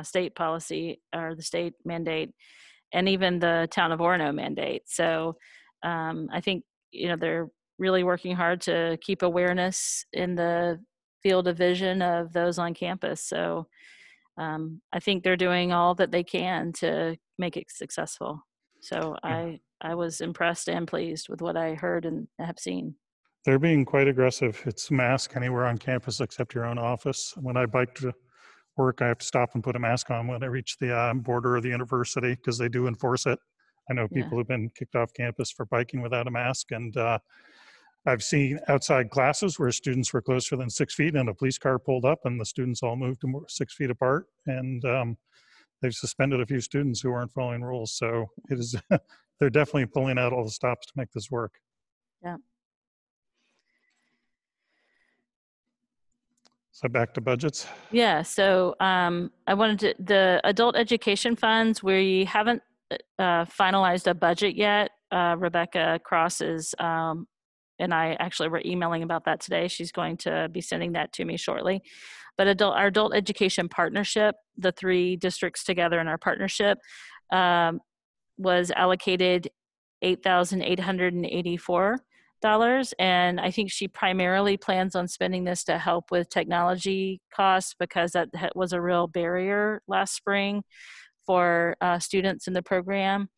state policy or the state mandate, and even the town of Orono mandate. So I think they're really working hard to keep awareness in the field of vision of those on campus. So I think they're doing all that they can to make it successful. So I was impressed and pleased with what I heard and have seen. They're being quite aggressive. It's mask anywhere on campus except your own office. When I bike to work, I have to stop and put a mask on when I reach the border of the university, because they do enforce it. I know people who've been kicked off campus for biking without a mask, and I've seen outside classes where students were closer than 6 feet and a police car pulled up and the students all moved 6 feet apart, and they've suspended a few students who weren't following rules. So it is they're definitely pulling out all the stops to make this work. Yeah. So back to budgets. Yeah. So I wanted the adult education funds, we haven't finalized a budget yet. Rebecca Cross is, and I actually were emailing about that today. She's going to be sending that to me shortly. But our adult education partnership, the 3 districts together in our partnership, was allocated $8,884. And I think she primarily plans on spending this to help with technology costs, because that was a real barrier last spring for students in the program.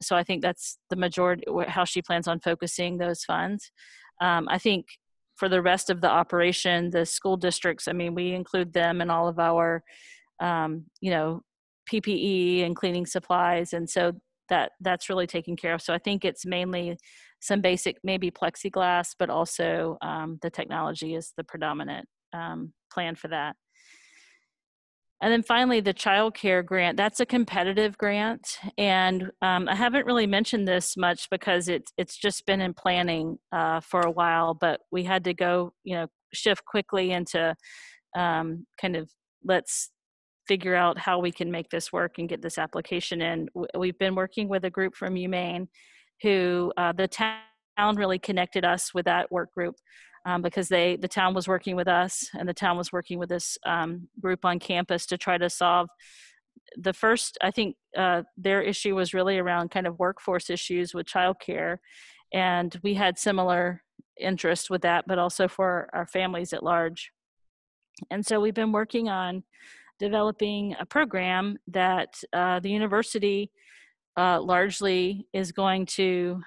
So I think that's the majority, how she plans on focusing those funds. I think for the rest of the operation, the school districts, we include them in all of our, PPE and cleaning supplies. And so that's really taken care of. So I think it's mainly some basic, maybe plexiglass, but also the technology is the predominant plan for that. And then finally, the child care grant, that's a competitive grant. And I haven't really mentioned this much because it's just been in planning for a while, but we had to go, shift quickly into kind of let's figure out how we can make this work and get this application in. We've been working with a group from UMaine who the town really connected us with that work group. Because the town was working with us and the town was working with this group on campus to try to solve the first, I think their issue was really around kind of workforce issues with childcare. And we had similar interest with that, but also for our families at large. And so we've been working on developing a program that the university largely is going to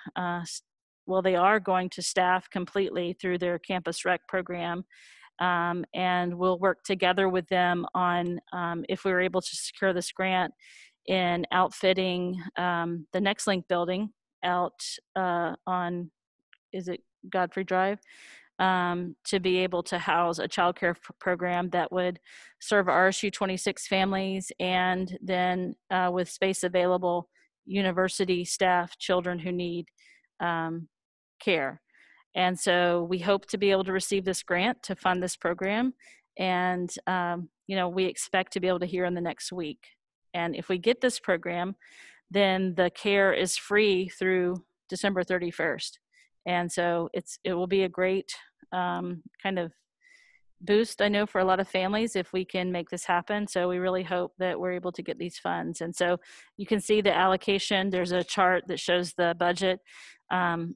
they are going to staff completely through their campus rec program. And we'll work together with them on, if we were able to secure this grant, in outfitting the Next Link building out on, is it Godfrey Drive? To be able to house a childcare program that would serve RSU 26 families, and then with space available, university staff, children who need care. And so we hope to be able to receive this grant to fund this program. And, we expect to be able to hear in the next week. And if we get this program, then the care is free through December 31st. And so it will be a great kind of boost, I know, for a lot of families if we can make this happen. So we really hope that we're able to get these funds. And so you can see the allocation. There's a chart that shows the budget. And,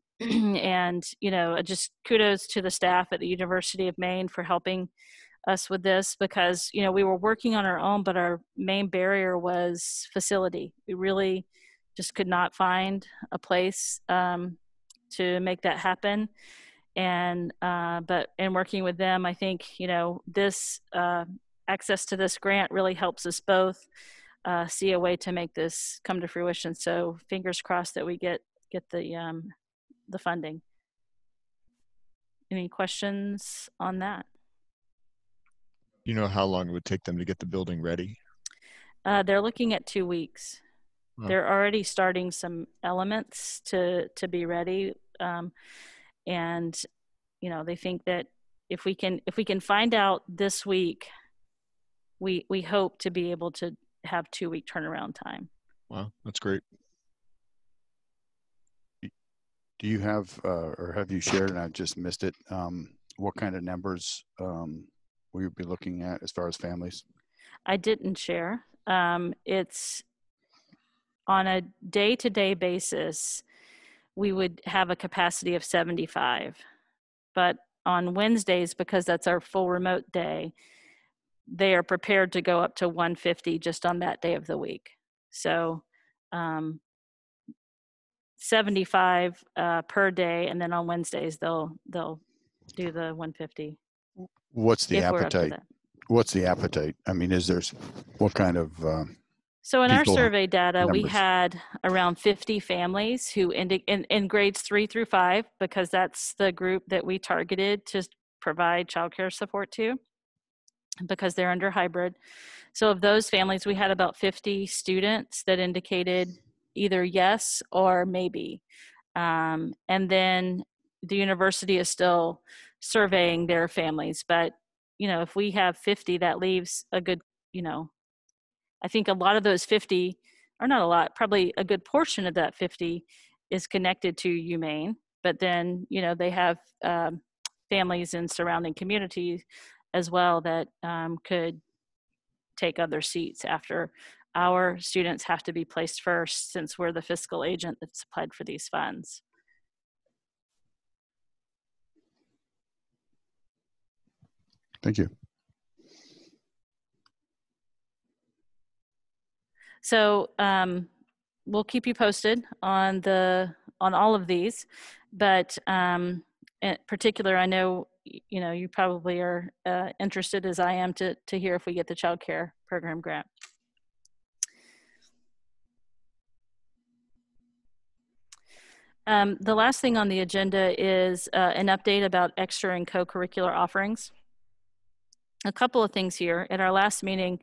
just kudos to the staff at the University of Maine for helping us with this, because, we were working on our own, but our main barrier was facility. We really just could not find a place to make that happen. And but in working with them, I think this access to this grant really helps us both see a way to make this come to fruition. So fingers crossed that we get the funding. Any questions on that? You know how long it would take them to get the building ready? They're looking at 2 weeks. Wow. They're already starting some elements to be ready, and they think that if we can find out this week, we hope to be able to have 2-week turnaround time. Wow, that's great. Do you have, or have you shared, and I just missed it, what kind of numbers will you be looking at as far as families? I didn't share. It's on a day-to-day basis, we would have a capacity of 75. But on Wednesdays, because that's our full remote day, they are prepared to go up to 150 just on that day of the week. So 75 per day, and then on Wednesdays they'll do the 150. What's the if we're up to appetite? that. What's the appetite? I mean, what kind of So in our people survey data, we numbers? had around 50 families who in grades 3 through 5, because that's the group that we targeted to provide childcare support to, because they're under hybrid. So of those families, we had about 50 students that indicated either yes or maybe. And then the university is still surveying their families. But, if we have 50, that leaves a good, I think a lot of those 50, or not a lot, probably a good portion of that 50 is connected to UMaine. But then, they have families in surrounding communities as well that could take other seats after our students have to be placed first, since we're the fiscal agent that's applied for these funds. Thank you. So we'll keep you posted on all of these, but in particular, I know you probably are interested, as I am, to hear if we get the child care program grant. The last thing on the agenda is an update about extra and co-curricular offerings. A couple of things here. At our last meeting,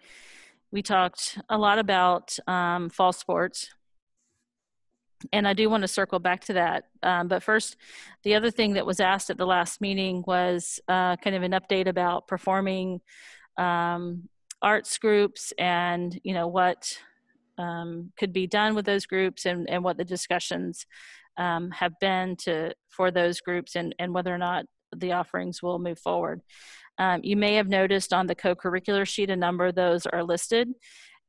we talked a lot about fall sports, and I do want to circle back to that. But first, the other thing that was asked at the last meeting was kind of an update about performing arts groups, and what could be done with those groups, and what the discussions have been for those groups, and whether or not the offerings will move forward. You may have noticed on the co-curricular sheet, a number of those are listed.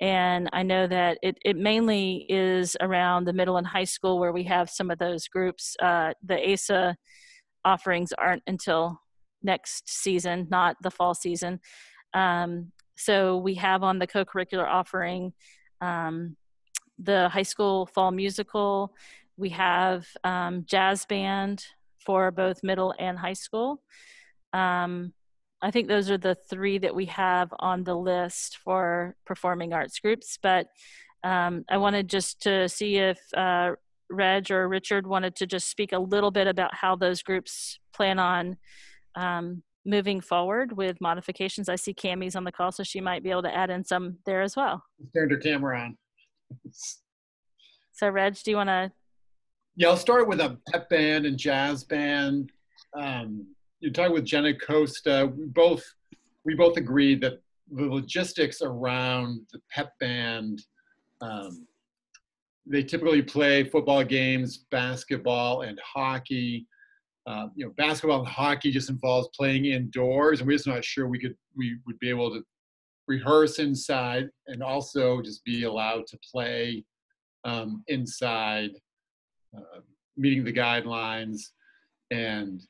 And I know that it mainly is around the middle and high school where we have some of those groups. The ASA offerings aren't until next season, not the fall season. So we have on the co-curricular offering the high school fall musical. We have jazz band for both middle and high school. I think those are the 3 that we have on the list for performing arts groups. But I wanted just to see if Reg or Richard wanted to just speak a little bit about how those groups plan on moving forward with modifications. I see Cammie's on the call, so she might be able to add in some there as well. Turned her camera on. So Reg, do you want to? Yeah, I'll start with a pep band and jazz band. You're talking with Jenna Costa. We both agreed that the logistics around the pep band, they typically play football games, basketball, and hockey. Basketball and hockey just involves playing indoors, and we're just not sure we would be able to rehearse inside and also just be allowed to play inside, meeting the guidelines. And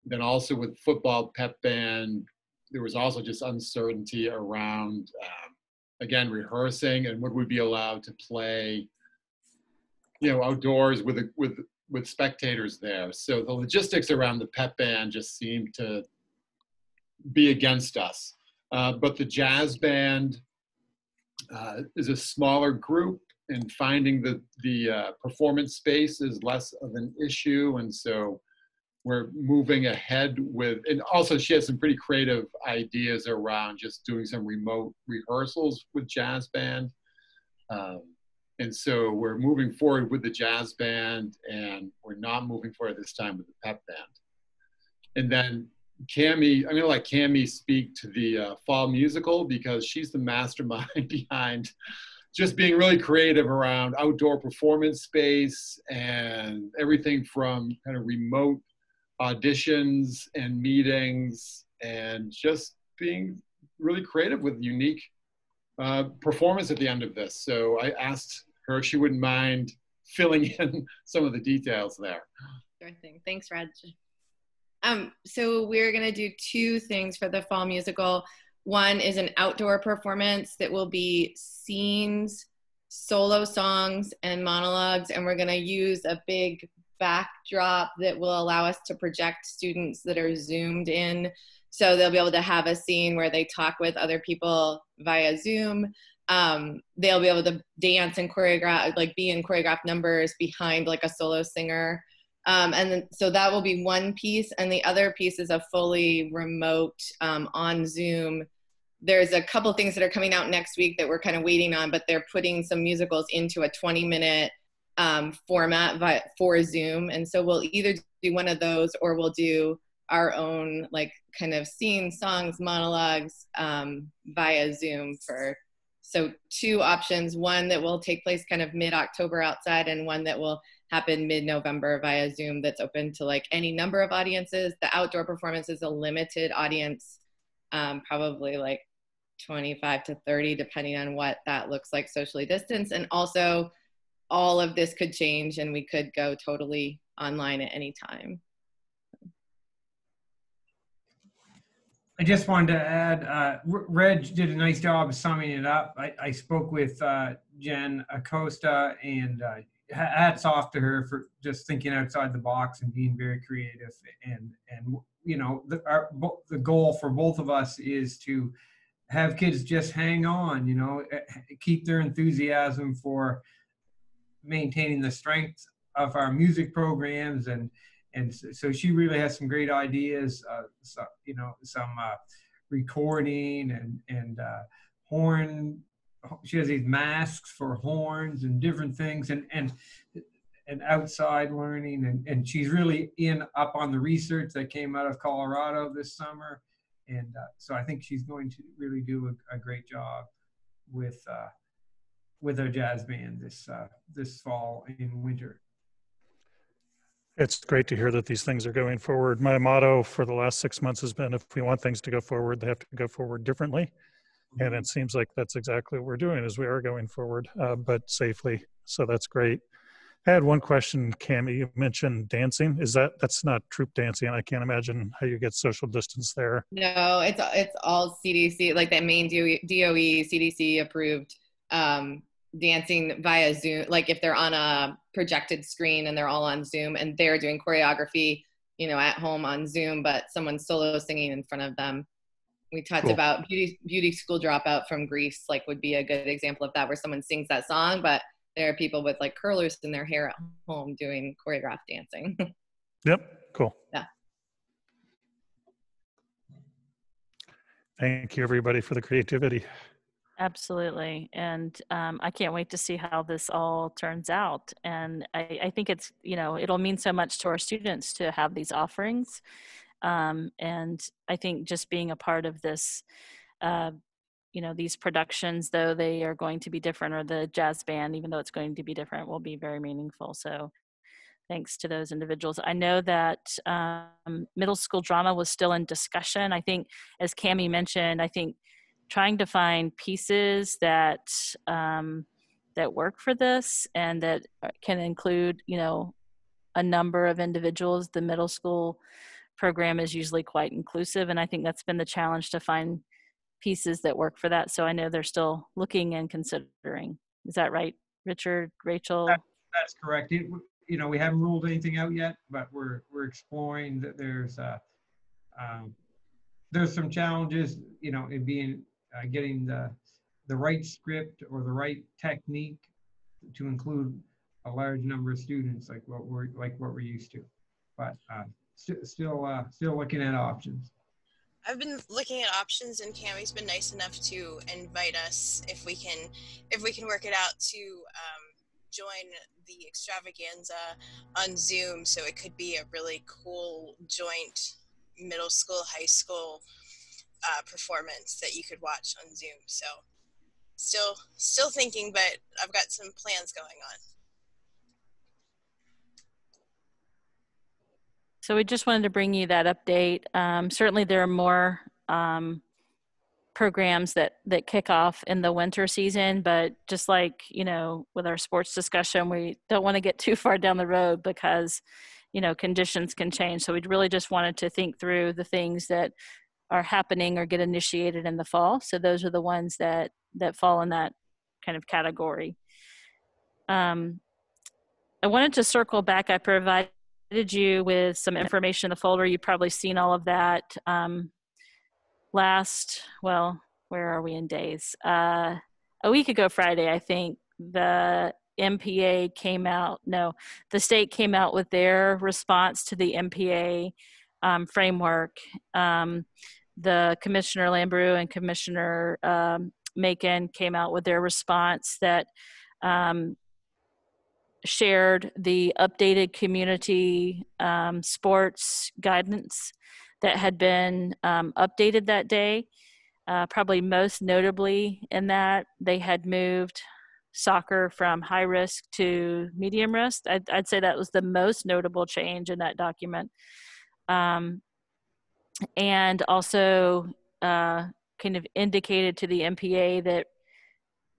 then also with football pep band, there was also just uncertainty around, again, rehearsing, and would we be allowed to play, outdoors with with spectators there. So the logistics around the pep band just seemed to be against us. But the jazz band is a smaller group, and finding the performance space is less of an issue. And so we're moving ahead with, and also she has some pretty creative ideas around just doing some remote rehearsals with jazz band. And so we're moving forward with the jazz band, and we're not moving forward this time with the pep band. And then Cammie, I'm gonna let Cammie speak to the fall musical, because she's the mastermind behind just being really creative around outdoor performance space and everything from kind of remote auditions and meetings, and just being really creative with unique performance at the end of this. So I asked her if she wouldn't mind filling in some of the details there. Sure thing. Thanks, Reg. So we're going to do two things for the fall musical. One is an outdoor performance that will be scenes, solo songs, and monologues. And we're going to use a big backdrop that will allow us to project students that are zoomed in. So they'll be able to have a scene where they talk with other people via Zoom. They'll be able to dance and choreograph, like be in choreographed numbers behind like a solo singer. And then, so that will be one piece. And the other piece is a fully remote on Zoom. There's a couple things that are coming out next week that we're kind of waiting on, but they're putting some musicals into a 20-minute format for Zoom. And so we'll either do one of those, or we'll do our own like kind of scenes, songs, monologues via Zoom so two options, one that will take place kind of mid-October outside, and one that will happen mid-November via Zoom that's open to like any number of audiences. The outdoor performance is a limited audience, probably like 25 to 30, depending on what that looks like socially distanced. And also all of this could change and we could go totally online at any time. I just wanted to add, Reg did a nice job of summing it up. I spoke with Jen Acosta, and hats off to her for just thinking outside the box and being very creative. And you know, the goal for both of us is to have kids just hang on, you know, keep their enthusiasm for maintaining the strength of our music programs. And so she really has some great ideas, you know, some recording and horn. She has these masks for horns and different things, and outside learning. And she's really up on the research that came out of Colorado this summer. And so I think she's going to really do a great job with our jazz band this fall and winter. It's great to hear that these things are going forward. My motto for the last 6 months has been, if we want things to go forward, they have to go forward differently. And it seems like that's exactly what we're doing, is we are going forward, but safely. So that's great. I had one question, Cammie. You mentioned dancing. That's not troop dancing? I can't imagine how you get social distance there. No, it's all CDC, like that main DOE CDC approved dancing via Zoom. Like if they're on a projected screen and they're all on Zoom and they're doing choreography, you know, at home on Zoom, but someone's solo singing in front of them. We talked about beauty school dropout from Greece, like would be a good example of that, where someone sings that song, but there are people with like curlers in their hair at home doing choreographed dancing. Yep, cool. Yeah. Thank you, everybody, for the creativity. Absolutely. And I can't wait to see how this all turns out. And I think it's, you know, it'll mean so much to our students to have these offerings. And I think just being a part of this, you know, these productions, though they are going to be different, or the jazz band, even though it's going to be different, will be very meaningful. So thanks to those individuals. I know that middle school drama was still in discussion. I think, as Cammie mentioned, I think trying to find pieces that that work for this and that can include, you know, a number of individuals. The middle school program is usually quite inclusive, and I think that's been the challenge, to find pieces that work for that. So I know they're still looking and considering. Is that right, Richard, Rachel? That's correct. you know, we haven't ruled anything out yet, but we're exploring that there's some challenges, you know, in being getting the right script or the right technique to include a large number of students like what we're used to, but still looking at options. I've been looking at options, and Cammy's been nice enough to invite us if we can work it out to join the extravaganza on Zoom. So it could be a really cool joint middle school, high school performance that you could watch on Zoom. So still thinking, but I've got some plans going on. So we just wanted to bring you that update. Certainly there are more programs that kick off in the winter season, but just like, you know, with our sports discussion, we don't want to get too far down the road because, you know, conditions can change. So we really just wanted to think through the things that are happening or get initiated in the fall. So those are the ones that fall in that kind of category. I wanted to circle back. I provided you with some information in the folder. You've probably seen all of that well, where are we in days? A week ago Friday, I think, the MPA came out, the state came out with their response to the MPA framework. The Commissioner Lambrou and Commissioner Macon came out with their response that shared the updated community sports guidance that had been updated that day. Probably most notably in that, they had moved soccer from high risk to medium risk. I'd say that was the most notable change in that document. And also kind of indicated to the MPA that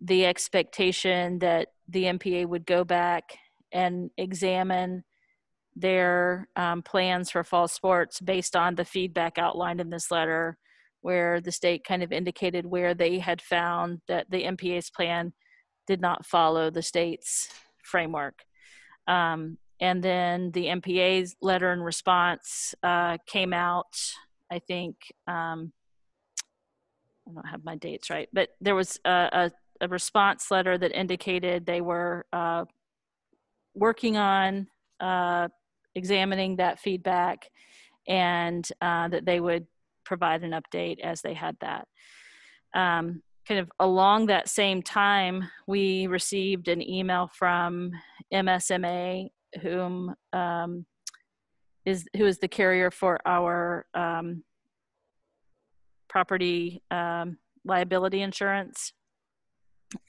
the expectation that the MPA would go back and examine their plans for fall sports based on the feedback outlined in this letter, where the state kind of indicated where they had found that the MPA's plan did not follow the state's framework. And then the MPA's letter in response came out, I think, I don't have my dates right, but there was a response letter that indicated they were working on examining that feedback, and that they would provide an update as they had that. Kind of along that same time, we received an email from MSMA, who is the carrier for our property liability insurance.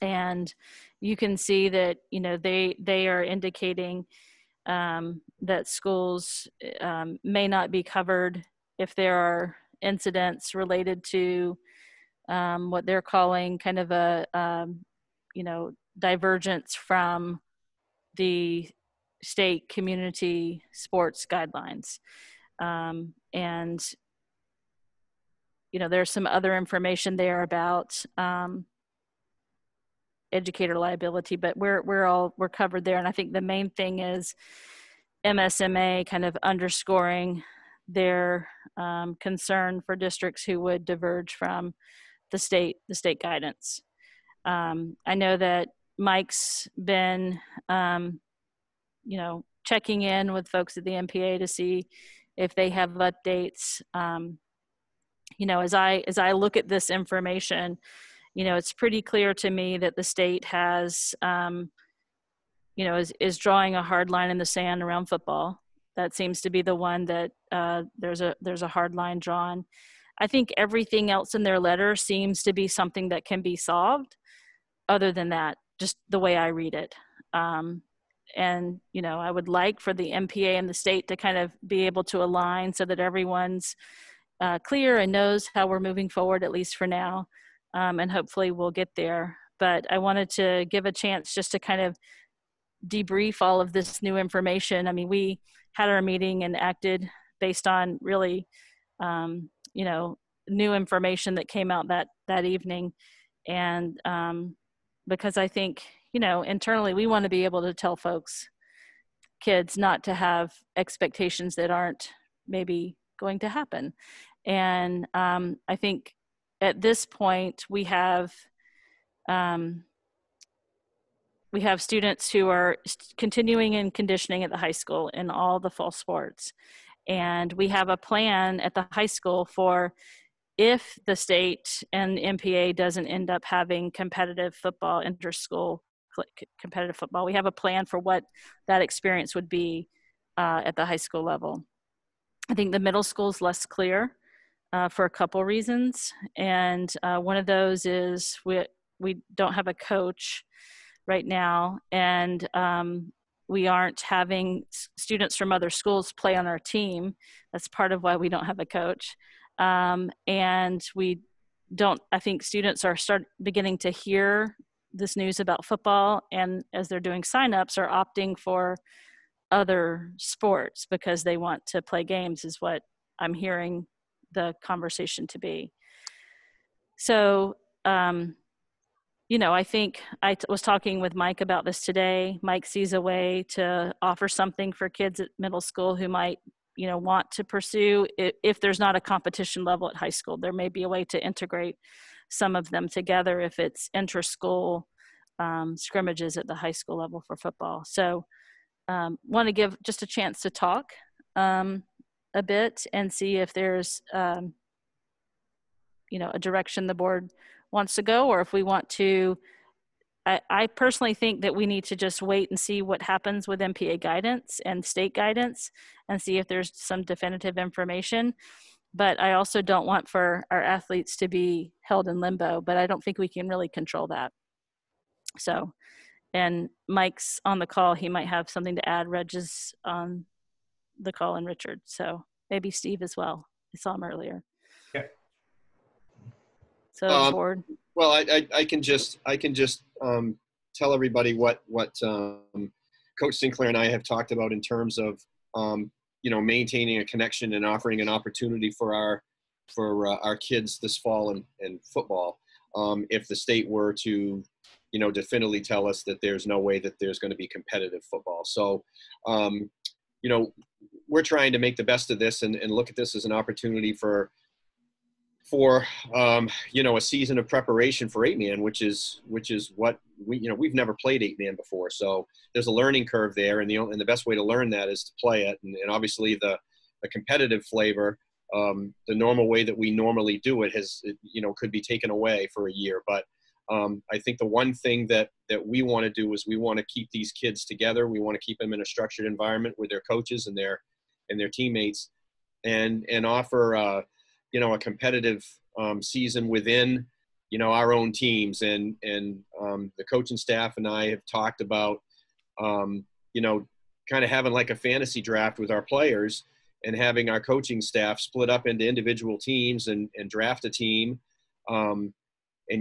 And you can see that, you know, they are indicating that schools may not be covered if there are incidents related to what they're calling kind of a, you know, divergence from the state community sports guidelines. And, you know, there's some other information there about educator liability, but we're covered there. And I think the main thing is MSMA kind of underscoring their concern for districts who would diverge from the state guidance. I know that Mike's been, you know, checking in with folks at the MPA to see if they have updates. You know, as I look at this information, you know, it's pretty clear to me that the state has, you know, is drawing a hard line in the sand around football. That seems to be the one that there's a hard line drawn. I think everything else in their letter seems to be something that can be solved. Other than that, just the way I read it. And, you know, I would like for the MPA and the state to kind of be able to align so that everyone's clear and knows how we're moving forward, at least for now. And hopefully we'll get there. But I wanted to give a chance just to kind of debrief all of this new information. I mean, we had our meeting and acted based on really, you know, new information that came out that evening. And because I think, you know, internally we want to be able to tell folks kids not to have expectations that aren't maybe going to happen. And I think at this point we have students who are continuing in conditioning at the high school in all the fall sports. And we have a plan at the high school for if the state and MPA doesn't end up having competitive football, inter-school competitive football, we have a plan for what that experience would be at the high school level. I think the middle school is less clear for a couple reasons. And one of those is we don't have a coach right now, and we aren't having students from other schools play on our team. That's part of why we don't have a coach. And we don't, I think students are beginning to hear this news about football, and as they're doing signups are opting for other sports because they want to play games, is what I'm hearing the conversation to be. So, I think I was talking with Mike about this today. Mike sees a way to offer something for kids at middle school who might, want to pursue. If there's not a competition level at high school, there may be a way to integrate some of them together if it's inter-school scrimmages at the high school level for football. So want to give just a chance to talk a bit and see if there's, a direction the board wants to go, or if we want to. I personally think that we need to just wait and see what happens with MPA guidance and state guidance and see if there's some definitive information. But I also don't want for our athletes to be held in limbo, but I don't think we can really control that. So, and Mike's on the call, he might have something to add. Reg is on the call, and Richard. So maybe Steve as well. I saw him earlier. Yeah. So board. Well, I can just tell everybody what Coach Sinclair and I have talked about in terms of maintaining a connection and offering an opportunity for our kids this fall in football. If the state were to definitively tell us that there's no way that there's going to be competitive football, so we're trying to make the best of this and look at this as an opportunity for a season of preparation for 8-man, which is what we've never played 8-man before. So there's a learning curve there, and the best way to learn that is to play it. And obviously the competitive flavor, the normal way that we normally do it could be taken away for a year. But I think the one thing that we want to do is we want to keep these kids together. We want to keep them in a structured environment with their coaches and their teammates, and offer a competitive season within our own teams. And the coaching staff and I have talked about kind of having like a fantasy draft with our players, and having our coaching staff split up into individual teams and draft a team, and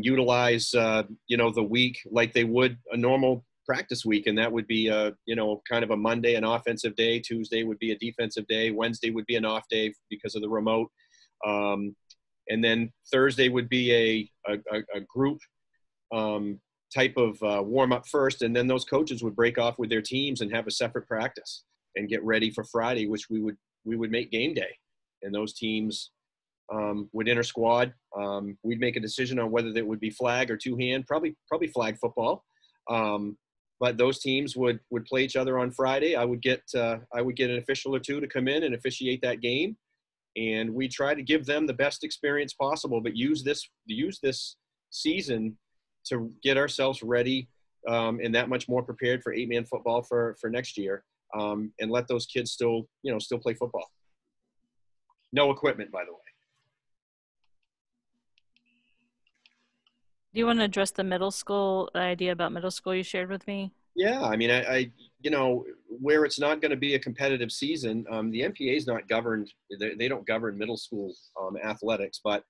utilize the week like they would a normal practice week. And that would be kind of a Monday an offensive day, Tuesday would be a defensive day, Wednesday would be an off day because of the remote, and then Thursday would be a group type of warm up first, and then those coaches would break off with their teams and have a separate practice and get ready for Friday, which we would make game day, and those teams would inter squad. We'd make a decision on whether that would be flag or two-hand, probably flag football. But those teams would play each other on Friday. I would get an official or two to come in and officiate that game, and we try to give them the best experience possible, but use this season to get ourselves ready and that much more prepared for 8-man football for next year, and let those kids still play football. No equipment, by the way. Do you want to address the middle school idea about middle school you shared with me? Yeah, I mean, I where it's not going to be a competitive season, the MPA is not governed. They don't govern middle school athletics, but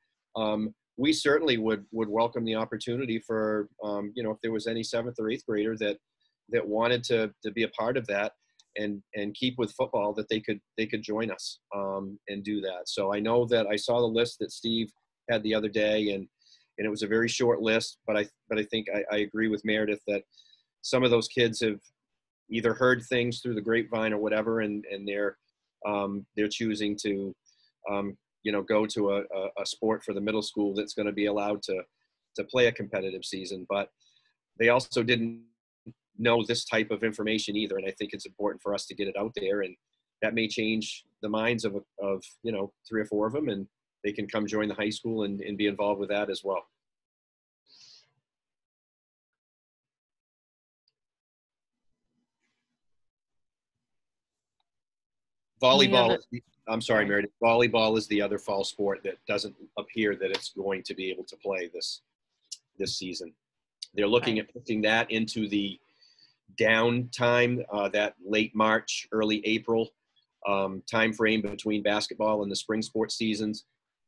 we certainly would welcome the opportunity for if there was any 7th or 8th grader that wanted to be a part of that and keep with football, that they could join us and do that. So I know that I saw the list that Steve had the other day, and it was a very short list, but I think I agree with Meredith that some of those kids have either heard things through the grapevine or whatever, and they're choosing to, go to a sport for the middle school that's going to be allowed to play a competitive season. But they also didn't know this type of information either, and I think it's important for us to get it out there, and that may change the minds of 3 or 4 of them, and they can come join the high school and be involved with that as well. Volleyball, I'm sorry, Meredith. Volleyball is the other fall sport that doesn't appear that it's going to be able to play this season. They're looking at putting that into the downtime, that late March, early April time frame between basketball and the spring sports seasons.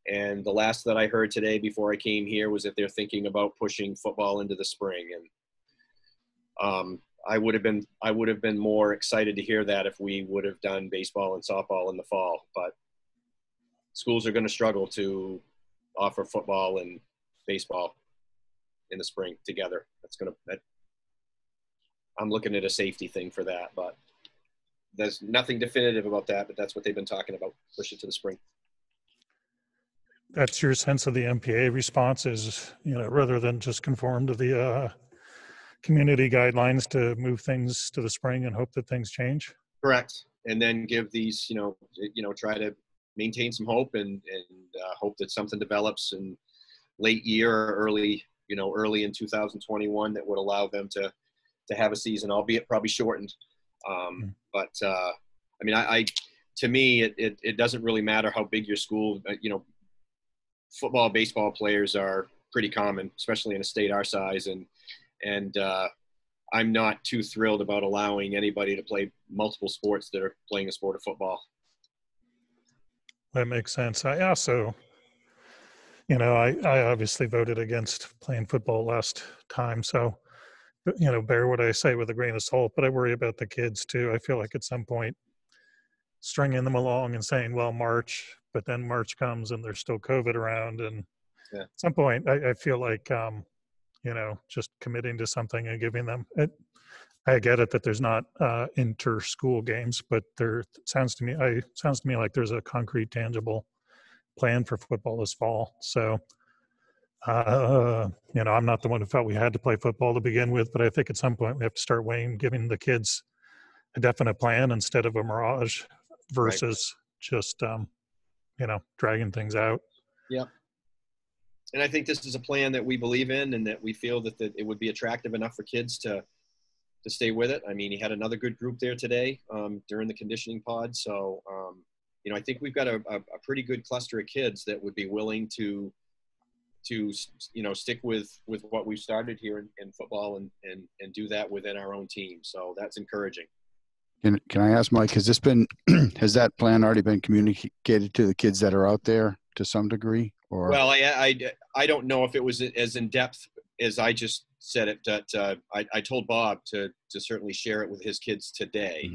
And the last that I heard today before I came here was that they're thinking about pushing football into the spring. And I would have been more excited to hear that if we would have done baseball and softball in the fall. But schools are going to struggle to offer football and baseball in the spring together. I'm looking at a safety thing for that, but there's nothing definitive about that. But that's what they've been talking about: push it to the spring. That's your sense of the MPA response is, rather than just conform to the community guidelines, to move things to the spring and hope that things change? Correct. And then give these, try to maintain some hope and hope that something develops in late year or early in 2021 that would allow them to have a season, albeit probably shortened. But to me, it doesn't really matter how big your school, football, baseball players are pretty common, especially in a state our size. And I'm not too thrilled about allowing anybody to play multiple sports that are playing the sport of football. That makes sense. I also, I obviously voted against playing football last time. So, bear what I say with a grain of salt, but I worry about the kids too. I feel like at some point stringing them along and saying, well, March, but then March comes and there's still COVID around. And at some point I feel like, just committing to something and giving them it. I get it that there's not inter-school games, but it sounds to me like there's a concrete, tangible plan for football this fall. So, I'm not the one who felt we had to play football to begin with, but I think at some point we have to start giving the kids a definite plan instead of a mirage versus just, dragging things out. Yeah. And I think this is a plan that we believe in and that we feel that it would be attractive enough for kids to stay with it. I mean, he had another good group there today during the conditioning pod. So, I think we've got a pretty good cluster of kids that would be willing to stick with what we've started here in football and do that within our own team. So that's encouraging. Can I ask, Mike, has that plan already been communicated to the kids that are out there to some degree? Or? Well, I don't know if it was as in depth as I just said it. That I told Bob to certainly share it with his kids today,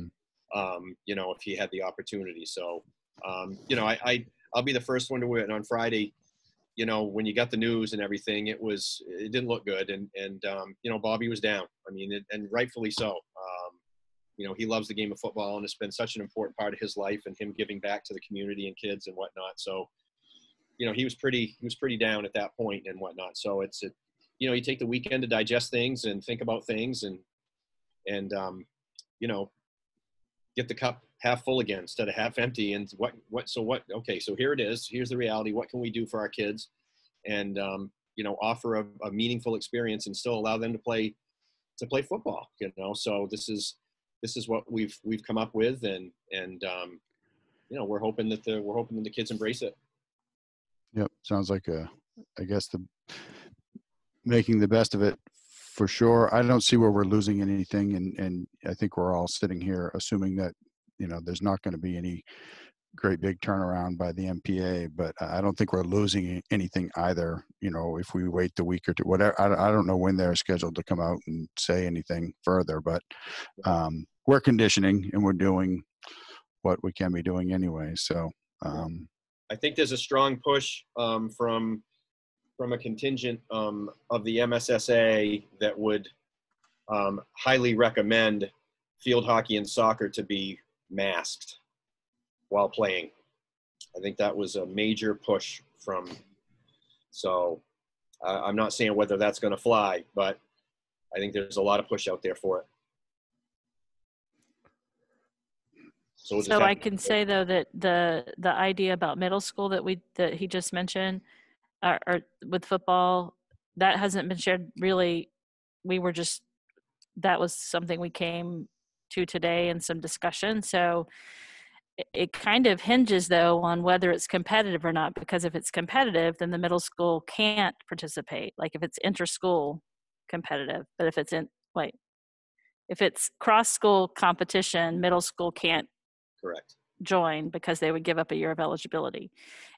if he had the opportunity. So, I'll be the first one to win on Friday. When you got the news and everything, it didn't look good. And Bobby was down. I mean, and rightfully so. He loves the game of football and it's been such an important part of his life and him giving back to the community and kids and whatnot. So, he was pretty down at that point and whatnot. So you take the weekend to digest things and think about things and get the cup half full again instead of half empty. And okay, so here it is. Here's the reality. What can we do for our kids? And, offer a meaningful experience and still allow them to play football, So this is what we've come up with. And we're hoping that the kids embrace it. Yep. Sounds like I guess making the best of it for sure. I don't see where we're losing anything. And I think we're all sitting here assuming that, there's not going to be any great big turnaround by the MPA, but I don't think we're losing anything either. If we wait the week or two, whatever, I don't know when they're scheduled to come out and say anything further, but we're conditioning and we're doing what we can be doing anyway. So, I think there's a strong push from a contingent of the MSSA that would highly recommend field hockey and soccer to be masked while playing. I think that was a major push from, so I'm not saying whether that's going to fly, but I think there's a lot of push out there for it. So, So I can say though that the idea about middle school that he just mentioned, or with football, that hasn't been shared really. That was something we came to today in some discussion. So it kind of hinges though on whether it's competitive or not, because if it's competitive, then the middle school can't participate. Like if it's inter-school competitive, but if it's cross-school competition, middle school can't correct join because they would give up a year of eligibility.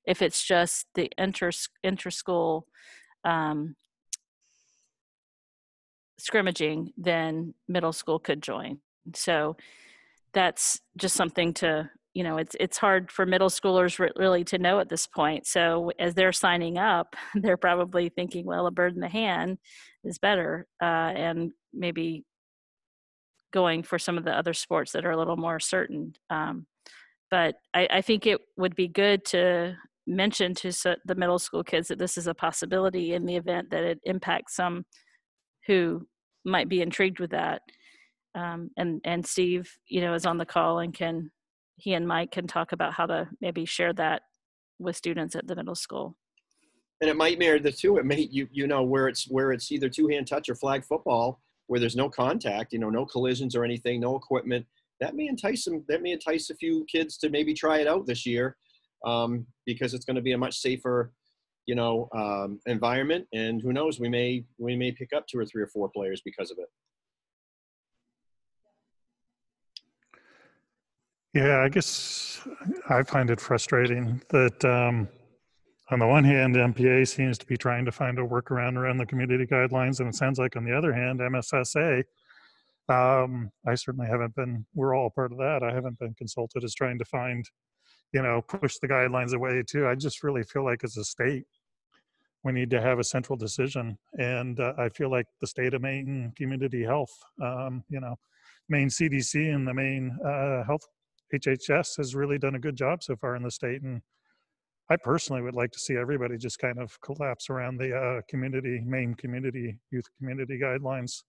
If it's just the inter-school scrimmaging, then middle school could join. So that's just something to, it's hard for middle schoolers really to know at this point. So as they're signing up, they're probably thinking, well, a bird in the hand is better, and maybe going for some of the other sports that are a little more certain. But I think it would be good to mention to the middle school kids that this is a possibility in the event that it impacts some who might be intrigued with that. And Steve, is on the call and he and Mike can talk about how to maybe share that with students at the middle school. And it might mirror the two. It may, where it's either two-hand touch or flag football, where there's no contact, no collisions or anything, no equipment. That may entice them. That may entice a few kids to maybe try it out this year, because it's going to be a much safer, environment. And who knows, we may pick up 2 or 3 or 4 players because of it. Yeah, I guess I find it frustrating that on the one hand, MPA seems to be trying to find a workaround around the community guidelines, and it sounds like on the other hand, MSSA, I certainly haven't been, we're all part of that. I haven't been consulted as trying to find, push the guidelines away too. I just really feel like as a state, we need to have a central decision. And I feel like the state of Maine Community Health, Maine CDC and the Maine Health HHS has really done a good job so far in the state. And I personally would like to see everybody just kind of collapse around the Maine community, youth community guidelines.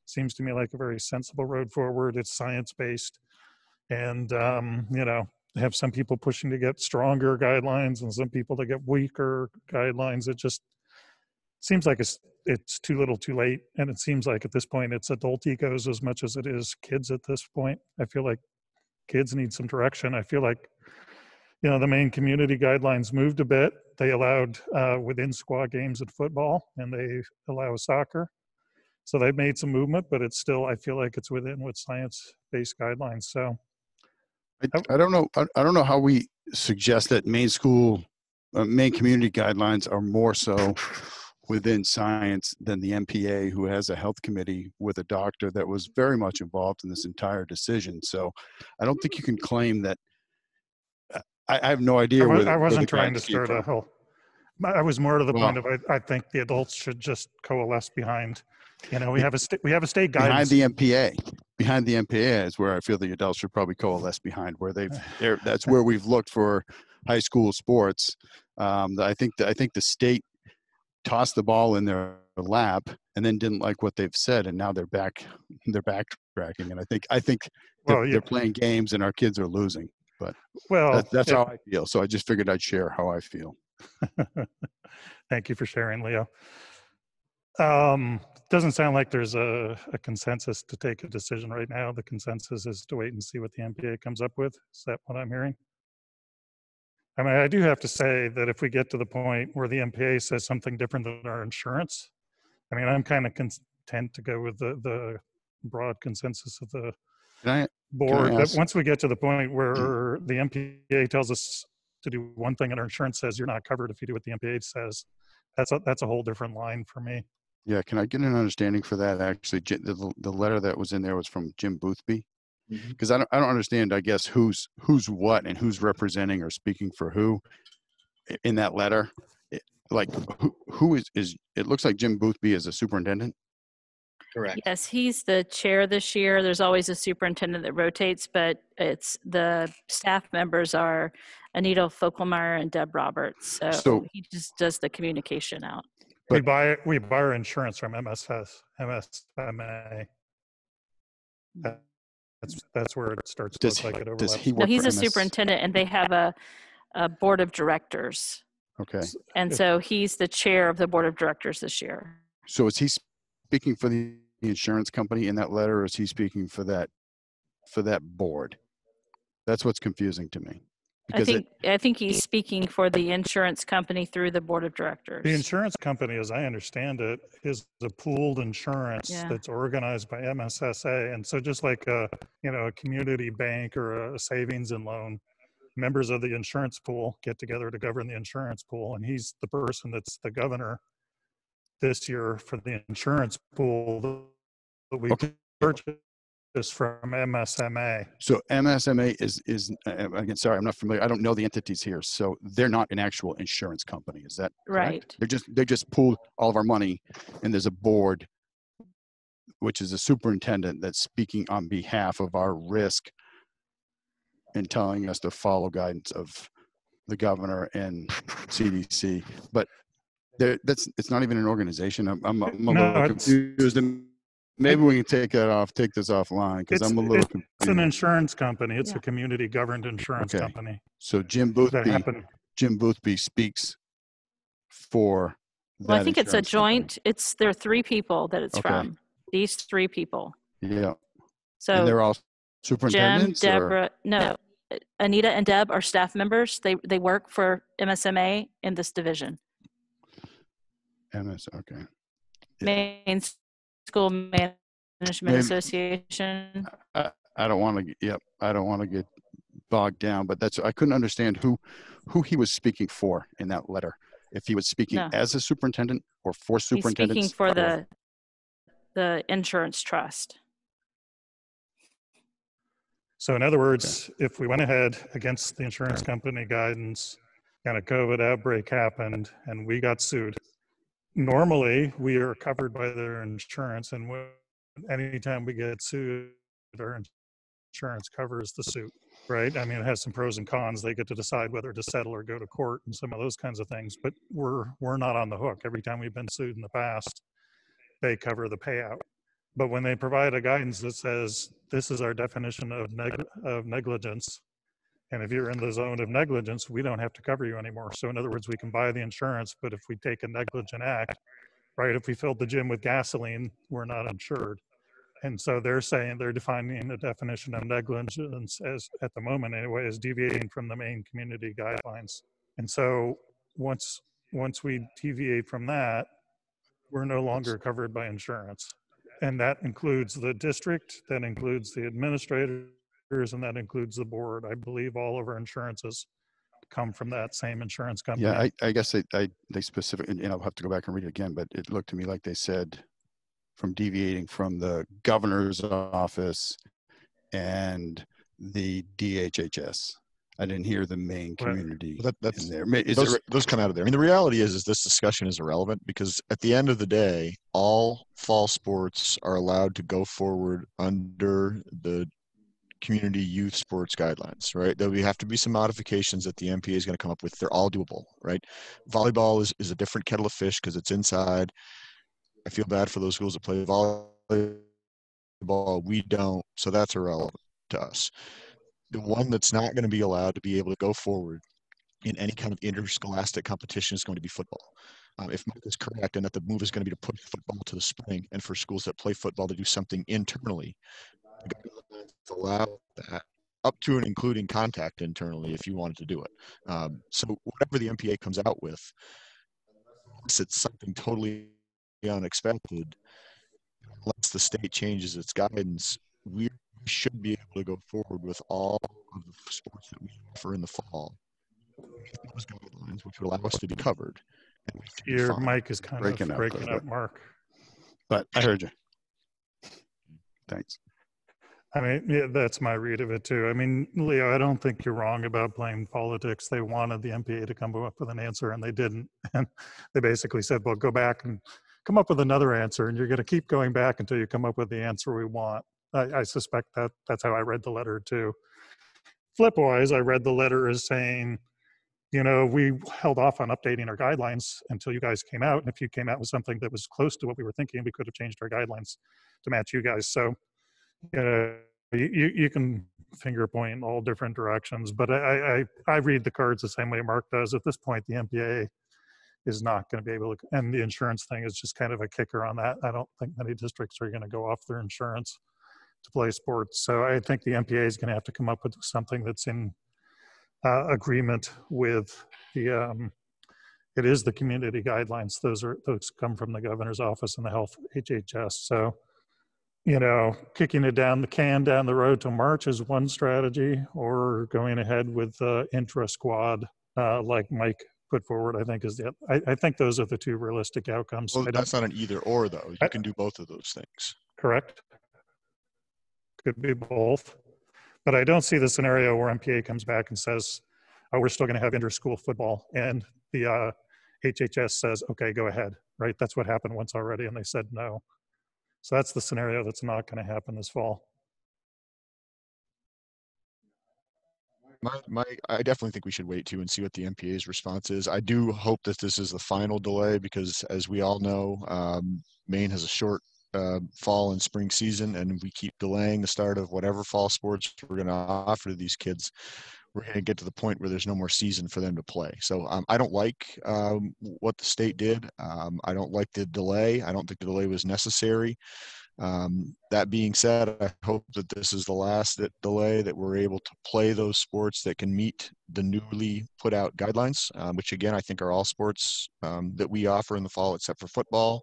Seems to me like a very sensible road forward. It's science-based, and have some people pushing to get stronger guidelines and some people to get weaker guidelines. It just seems like it's too little too late, and it seems like at this point it's adult egos as much as it is kids at this point. I feel like kids need some direction. I feel like the Maine community guidelines moved a bit. They allowed within squad games in football, and they allow soccer. So they've made some movement, but it's still, I feel like it's within with science-based guidelines. So I don't know. I don't know how we suggest that Maine community guidelines are more so within science than the MPA, who has a health committee with a doctor that was very much involved in this entire decision. So I don't think you can claim that. I have no idea. I wasn't trying to start a whole. I was more to the point of I think the adults should just coalesce behind. We have a state guidance behind the MPA is where I feel the adults should probably coalesce behind, where that's where we've looked for high school sports. I think the state tossed the ball in their lap and then didn't like what they've said, and now they're backtracking. And I think they're playing games and our kids are losing. But that's how I feel. So I just figured I'd share how I feel. Thank you for sharing, Leo. Doesn't sound like there's a consensus to take a decision right now. The consensus is to wait and see what the MPA comes up with. Is that what I'm hearing? I mean, I do have to say that if we get to the point where the MPA says something different than our insurance, I mean, I'm kind of content to go with the broad consensus of the board. But once we get to the point where the MPA tells us to do one thing and our insurance says you're not covered if you do what the MPA says, that's a whole different line for me. Yeah, can I get an understanding for that? Actually, the letter that was in there was from Jim Boothby, because I don't understand. I guess who's what and who's representing or speaking for who in that letter. Like who is? It looks like Jim Boothby is a superintendent. Correct. Yes, he's the chair this year. There's always a superintendent that rotates, but it's the staff members are Anita Fokelmeyer and Deb Roberts. So So, he just does the communication out. We But- buy our insurance from MSMA. That's where it starts to Does look like it does overlaps. he No, work he's for a MS? superintendent, and they have a board of directors. Okay. And so he's the chair of the board of directors this year. So is he speaking for the insurance company in that letter, or is he speaking for that board? That's what's confusing to me. Because I think he's speaking for the insurance company through the board of directors. The insurance company, as I understand it, is a pooled insurance Yeah. that's organized by MSSA. And so just like a community bank or a savings and loan, members of the insurance pool get together to govern the insurance pool. And he's the person that's the governor this year for the insurance pool that we purchased from MSMA. So MSMA is again, sorry, I'm not familiar. I don't know the entities here. So they're not an actual insurance company. Is that correct? Right? They just pool all of our money, and there's a board, which is a superintendent that's speaking on behalf of our risk and telling us to follow guidance of the governor and CDC. But it's not even an organization. I'm a little confused. Maybe we can take this offline, because I'm a little confused. It's an insurance company. It's a community governed insurance company. So Jim Boothby speaks for that. Well, I think it's a insurance joint. There are three people that it's Okay. from. These three people. company. Yeah. So And they're all Jim, superintendents? or- Deborah, no, Anita and Deb are staff members. They work for MSMA in this division. MS, okay. Maine School Management Maybe- Association. I don't want to get bogged down, but I couldn't understand who he was speaking for in that letter. If he was speaking No. as a superintendent or for He's superintendents. speaking for the insurance trust. So in other words, if we went ahead against the insurance company guidance and a COVID outbreak happened and we got sued, normally we are covered by their insurance, and anytime we get sued, our insurance covers the suit, right? I mean, it has some pros and cons. They get to decide whether to settle or go to court and some of those kinds of things, but we're not on the hook. Every time we've been sued in the past, they cover the payout. But when they provide a guidance that says, this is our definition of negligence, and if you're in the zone of negligence, we don't have to cover you anymore. So in other words, we can buy the insurance, but if we take a negligent act, right, if we filled the gym with gasoline, we're not insured. And so they're defining the definition of negligence as, at the moment anyway, as deviating from the Maine community guidelines. And so once we deviate from that, we're no longer covered by insurance. And that includes the district, that includes the administrators, and that includes the board. I believe all of our insurances come from that same insurance company. Yeah, I guess they specifically, and I'll have to go back and read it again, but it looked to me like they said from deviating from the governor's office and the DHHS. I didn't hear the Maine community in there. Those come out of there. I mean, the reality is this discussion is irrelevant because at the end of the day, all fall sports are allowed to go forward under the community youth sports guidelines, right? There'll have to be some modifications that the MPA is going to come up with. They're all doable, right? Volleyball is a different kettle of fish because it's inside. I feel bad for those schools that play volleyball. We don't, so that's irrelevant to us. The one that's not going to be allowed to be able to go forward in any kind of interscholastic competition is going to be football. If Mike is correct, and that the move is going to be to push football to the spring, and for schools that play football to do something internally, allow that up to and including contact internally if you wanted to do it. So whatever the MPA comes out with, unless it's something totally unexpected, unless the state changes its guidance, we should be able to go forward with all of the sports that we offer in the fall. Those guidelines, which would allow us to be covered. Your mic is kind of breaking up, Mark. But I heard you. Thanks. I mean, yeah, that's my read of it too. I mean, Leo, I don't think you're wrong about playing politics. They wanted the MPA to come up with an answer and they didn't. And they basically said, well, go back and come up with another answer, and you're going to keep going back until you come up with the answer we want. I suspect that that's how I read the letter too. Flip-wise, I read the letter as saying, we held off on updating our guidelines until you guys came out. And if you came out with something that was close to what we were thinking, we could have changed our guidelines to match you guys. So, you can finger point in all different directions, but I read the cards the same way Mark does. At this point, the MPA is not going to be able to, and the insurance thing is just kind of a kicker on that. I don't think many districts are going to go off their insurance to play sports. So I think the MPA is going to have to come up with something that's in agreement with the, it is the community guidelines. Those come from the governor's office and the health HHS. So, kicking it down the road to March is one strategy, or going ahead with the intra squad, like Mike put forward, I think is the, I think those are the two realistic outcomes. Well, that's not an either or though. You can do both of those things. Correct. Could be both. But I don't see the scenario where MPA comes back and says, oh, we're still going to have inter-school football. And the HHS says, okay, go ahead, right? That's what happened once already, and they said no. So that's the scenario that's not going to happen this fall. I definitely think we should wait too and see what the MPA's response is. I do hope that this is the final delay because, as we all know, Maine has a short fall and spring season, and we keep delaying the start of whatever fall sports we're going to offer to these kids. We're going to get to the point where there's no more season for them to play. So I don't like what the state did. I don't like the delay. I don't think the delay was necessary. That being said, I hope that this is the last delay, that we're able to play those sports that can meet the newly put out guidelines, which again, I think are all sports that we offer in the fall except for football.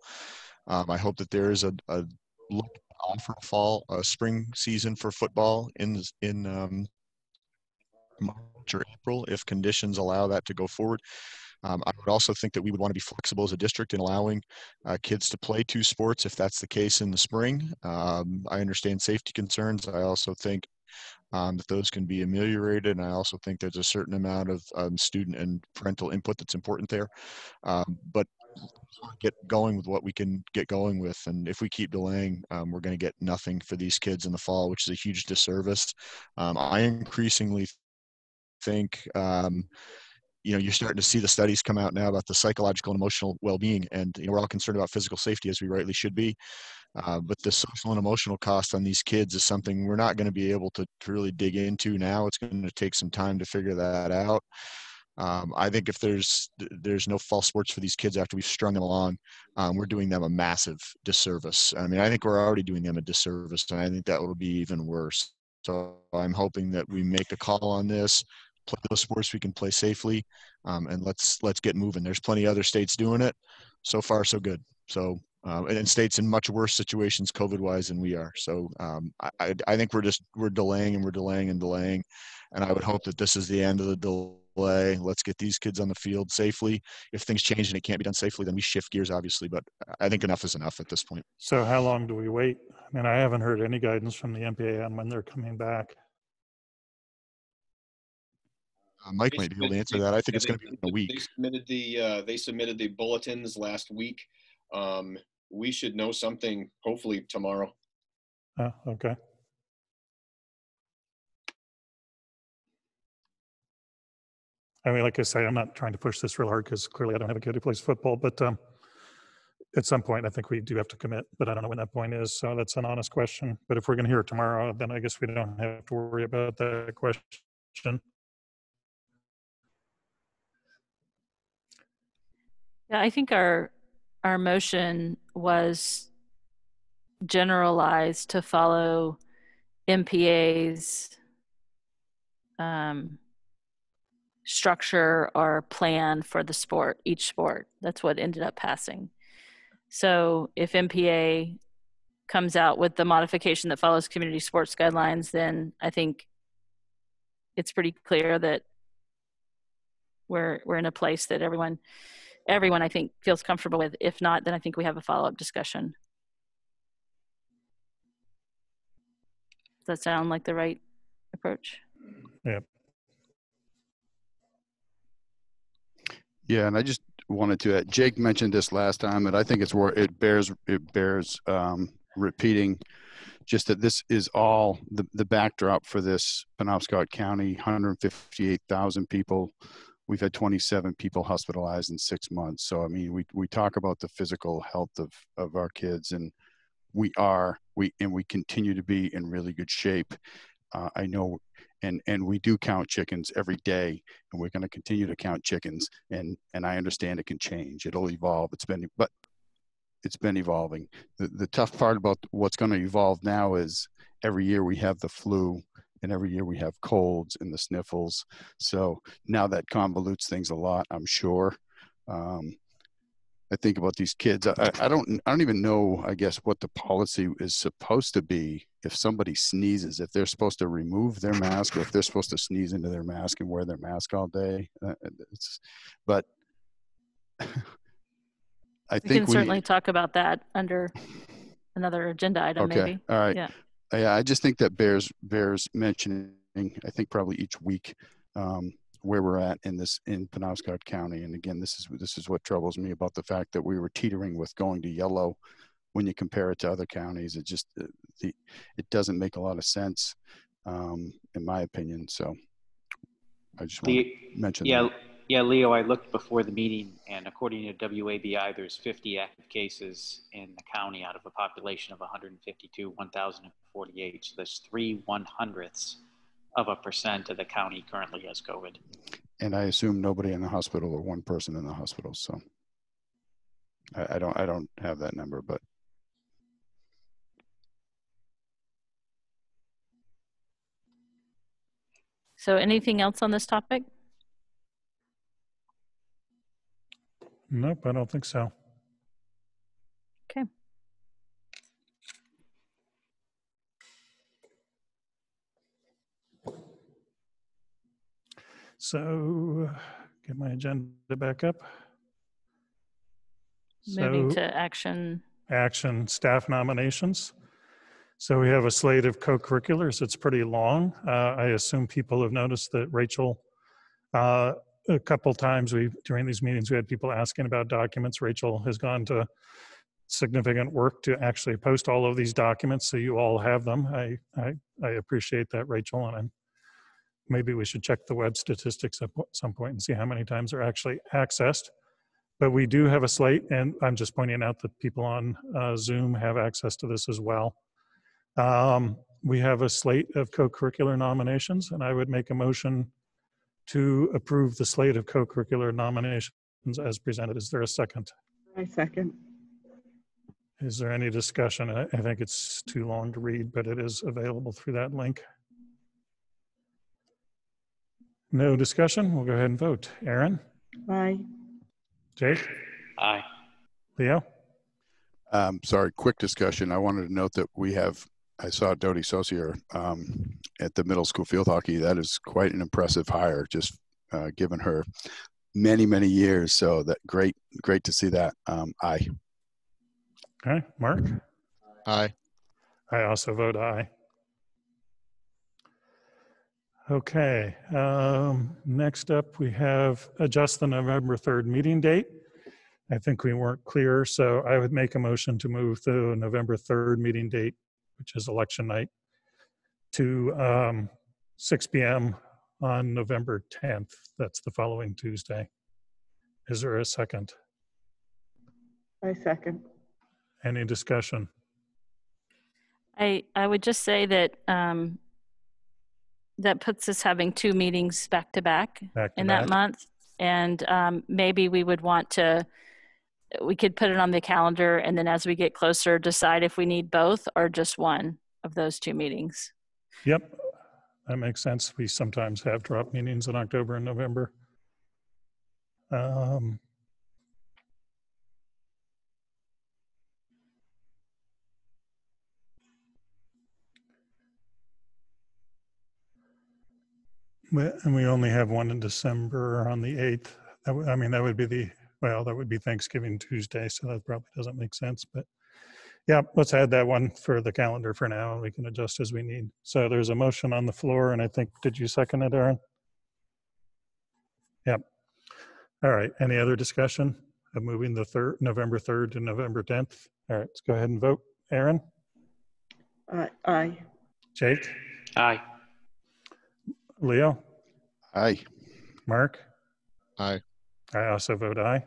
I hope that there is a look to offer spring season for football in March or April if conditions allow that to go forward. I would also think that we would want to be flexible as a district in allowing kids to play two sports if that's the case in the spring. I understand safety concerns. I also think that those can be ameliorated, and I also think there's a certain amount of student and parental input that's important there. But get going with what we can get going with, and if we keep delaying, we're going to get nothing for these kids in the fall, which is a huge disservice. I increasingly think you're starting to see the studies come out now about the psychological and emotional well-being, and we're all concerned about physical safety, as we rightly should be, but the social and emotional cost on these kids is something we're not going to be able to really dig into now. It's going to take some time to figure that out. I think if there's no fall sports for these kids after we've strung them along, we're doing them a massive disservice. I mean, I think we're already doing them a disservice, and I think that will be even worse. So I'm hoping that we make a call on this, play those sports we can play safely, and let's get moving. There's plenty of other states doing it. So far, so good. So and states in much worse situations COVID-wise than we are. So I think we're delaying and we're delaying and delaying, and I would hope that this is the end of the delay. Let's get these kids on the field safely. If things change and it can't be done safely, then we shift gears, obviously. But I think enough is enough at this point. So how long do we wait? I mean, I haven't heard any guidance from the MPA on when they're coming back. Mike might be able to answer that. I think it's going to be in a week. They submitted the bulletins last week. We should know something hopefully tomorrow. Oh, okay. I mean, like I say, I'm not trying to push this real hard because clearly I don't have a kid who plays football, but at some point I think we do have to commit, but I don't know when that point is. So that's an honest question. But if we're going to hear it tomorrow, then I guess we don't have to worry about that question. Yeah, I think our motion was generalized to follow MPA's structure or plan for the sport, each sport. That's what ended up passing. So if MPA comes out with the modification that follows community sports guidelines, then I think it's pretty clear that we're in a place that everyone I think feels comfortable with. If not, then I think we have a follow-up discussion. Does that sound like the right approach? Yeah. Yeah, and I just wanted to add, Jake mentioned this last time, and I think it bears repeating, just that this is all the backdrop for this Penobscot County, 158,000 people. We've had 27 people hospitalized in 6 months. So, I mean, we talk about the physical health of our kids, and we continue to be in really good shape. I know, and we do count chickens every day, and we're going to continue to count chickens. And I understand it can change. It'll evolve. It's been evolving. The tough part about what's going to evolve now is every year we have the flu, and every year we have colds and the sniffles. So now that convolutes things a lot, I'm sure. I think about these kids. I don't even know, I guess, what the policy is supposed to be if somebody sneezes, if they're supposed to remove their mask, or if they're supposed to sneeze into their mask and wear their mask all day. But I think we can certainly talk about that under another agenda item, okay. maybe. All right. Yeah. Yeah, I just think that bears mentioning, I think probably each week, where we're at in Penobscot County. And again, this is what troubles me about the fact that we were teetering with going to yellow when you compare it to other counties. It just, it doesn't make a lot of sense, in my opinion. So I just want to mention that. Yeah, Leo, I looked before the meeting, and according to WABI, there's 50 active cases in the county out of a population of 1,048. So there's 0.03% of the county currently has COVID. And I assume nobody in the hospital, or one person in the hospital. So I don't have that number, but. So anything else on this topic? Nope, I don't think so. Okay. So get my agenda back up. Moving So, to action staff nominations. So we have a slate of co-curriculars. It's pretty long. I assume people have noticed that Rachel, a couple times during these meetings, we had people asking about documents. Rachel has gone to significant work to actually post all of these documents, so you all have them. I appreciate that, Rachel, and maybe we should check the web statistics at some point and see how many times they're actually accessed. But we do have a slate, and I'm just pointing out that people on Zoom have access to this as well. We have a slate of co-curricular nominations, and I would make a motion to approve the slate of co-curricular nominations as presented. Is there a second? I second. Is there any discussion? I think it's too long to read, but it is available through that link. No discussion? We'll go ahead and vote. Aaron? Aye. Jake? Aye. Leo? Sorry, quick discussion. I wanted to note that I saw Dodie Saucier at the middle school field hockey. That is quite an impressive hire, just given her many, many years. So that great to see that. Aye. Okay, Mark? Aye. I also vote aye. Okay, next up we have adjust the November 3rd meeting date. I think we weren't clear, so I would make a motion to move the November 3rd meeting date, which is election night, to 6 p.m. on November 10th. That's the following Tuesday. Is there a second? I second. Any discussion? I would just say that that puts us having 2 meetings back to back in that month. And maybe we would we could put it on the calendar, and then as we get closer, decide if we need both or just one of those 2 meetings. Yep, that makes sense. We sometimes have drop meetings in October and November. And we only have one in December on the 8th. I mean, that would be Thanksgiving Tuesday, so that probably doesn't make sense. But yeah, let's add that one for the calendar for now, and we can adjust as we need. So there's a motion on the floor, and I think, did you second it, Aaron? Yep. All right, any other discussion of moving the November 3rd to November 10th? All right, let's go ahead and vote. Aaron? Aye. Jake? Aye. Leo? Aye. Mark? Aye. I also vote aye.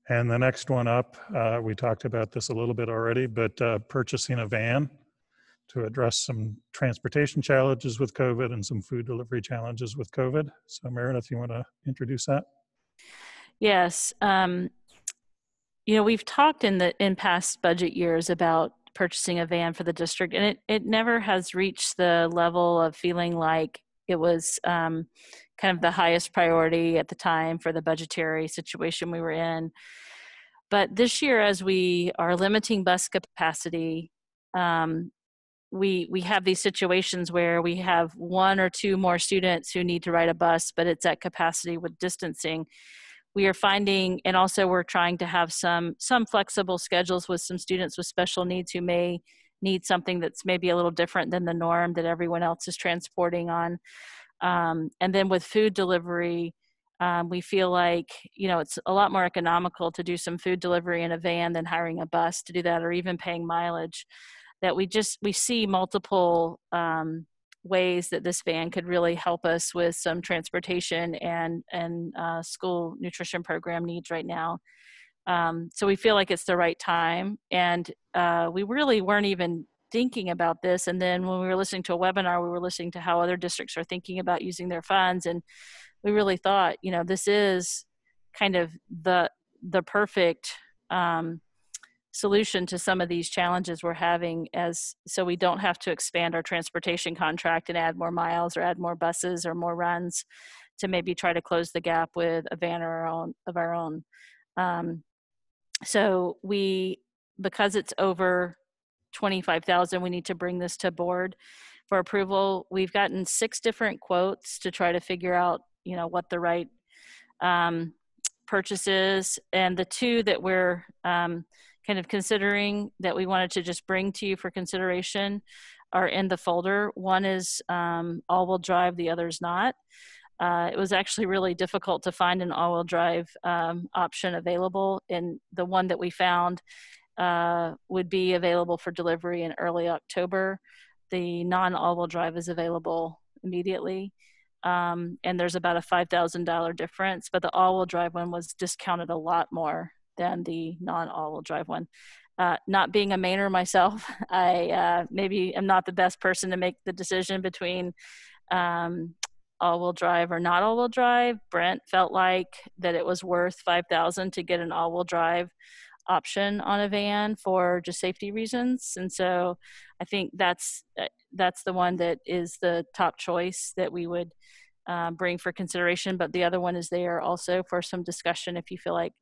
And the next one up, we talked about this a little bit already, but purchasing a van to address some transportation challenges with COVID and some food delivery challenges with COVID. So Meredith, you want to introduce that? Yes. You know, we've talked in past budget years about purchasing a van for the district, and it never has reached the level of feeling like it was kind of the highest priority at the time for the budgetary situation we were in. But this year, as we are limiting bus capacity, we have these situations where we have one or two more students who need to ride a bus, but it's at capacity with distancing. We are finding, and also we're trying to have some flexible schedules with some students with special needs who may need something that's maybe a little different than the norm that everyone else is transporting on. And then with food delivery, we feel like, you know, it's a lot more economical to do some food delivery in a van than hiring a bus to do that, or even paying mileage. That we see multiple ways that this van could really help us with some transportation and school nutrition program needs right now. So we feel like it's the right time, and we really weren't even thinking about this. And then when we were listening to a webinar, we were listening to how other districts are thinking about using their funds, and we really thought, you know, this is kind of the perfect solution to some of these challenges we're having, so we don't have to expand our transportation contract and add more miles or add more buses or more runs to maybe try to close the gap with a van of our own. So because it's over 25,000, we need to bring this to board for approval. We've gotten 6 different quotes to try to figure out, you know, what the right purchase is, and the 2 that we're kind of considering that we wanted to just bring to you for consideration are in the folder. One is all-wheel drive, the other is not. It was actually really difficult to find an all-wheel drive option available, and the one that we found would be available for delivery in early October. The non-all-wheel drive is available immediately, and there's about a $5,000 difference, but the all-wheel drive one was discounted a lot more than the non-all-wheel drive one. Not being a Mainer myself, I maybe am not the best person to make the decision between all-wheel drive or not all-wheel drive. Brent felt like that it was worth $5,000 to get an all-wheel drive option on a van for just safety reasons, and so I think that's the one that is the top choice that we would bring for consideration. But the other one is there also for some discussion if you feel like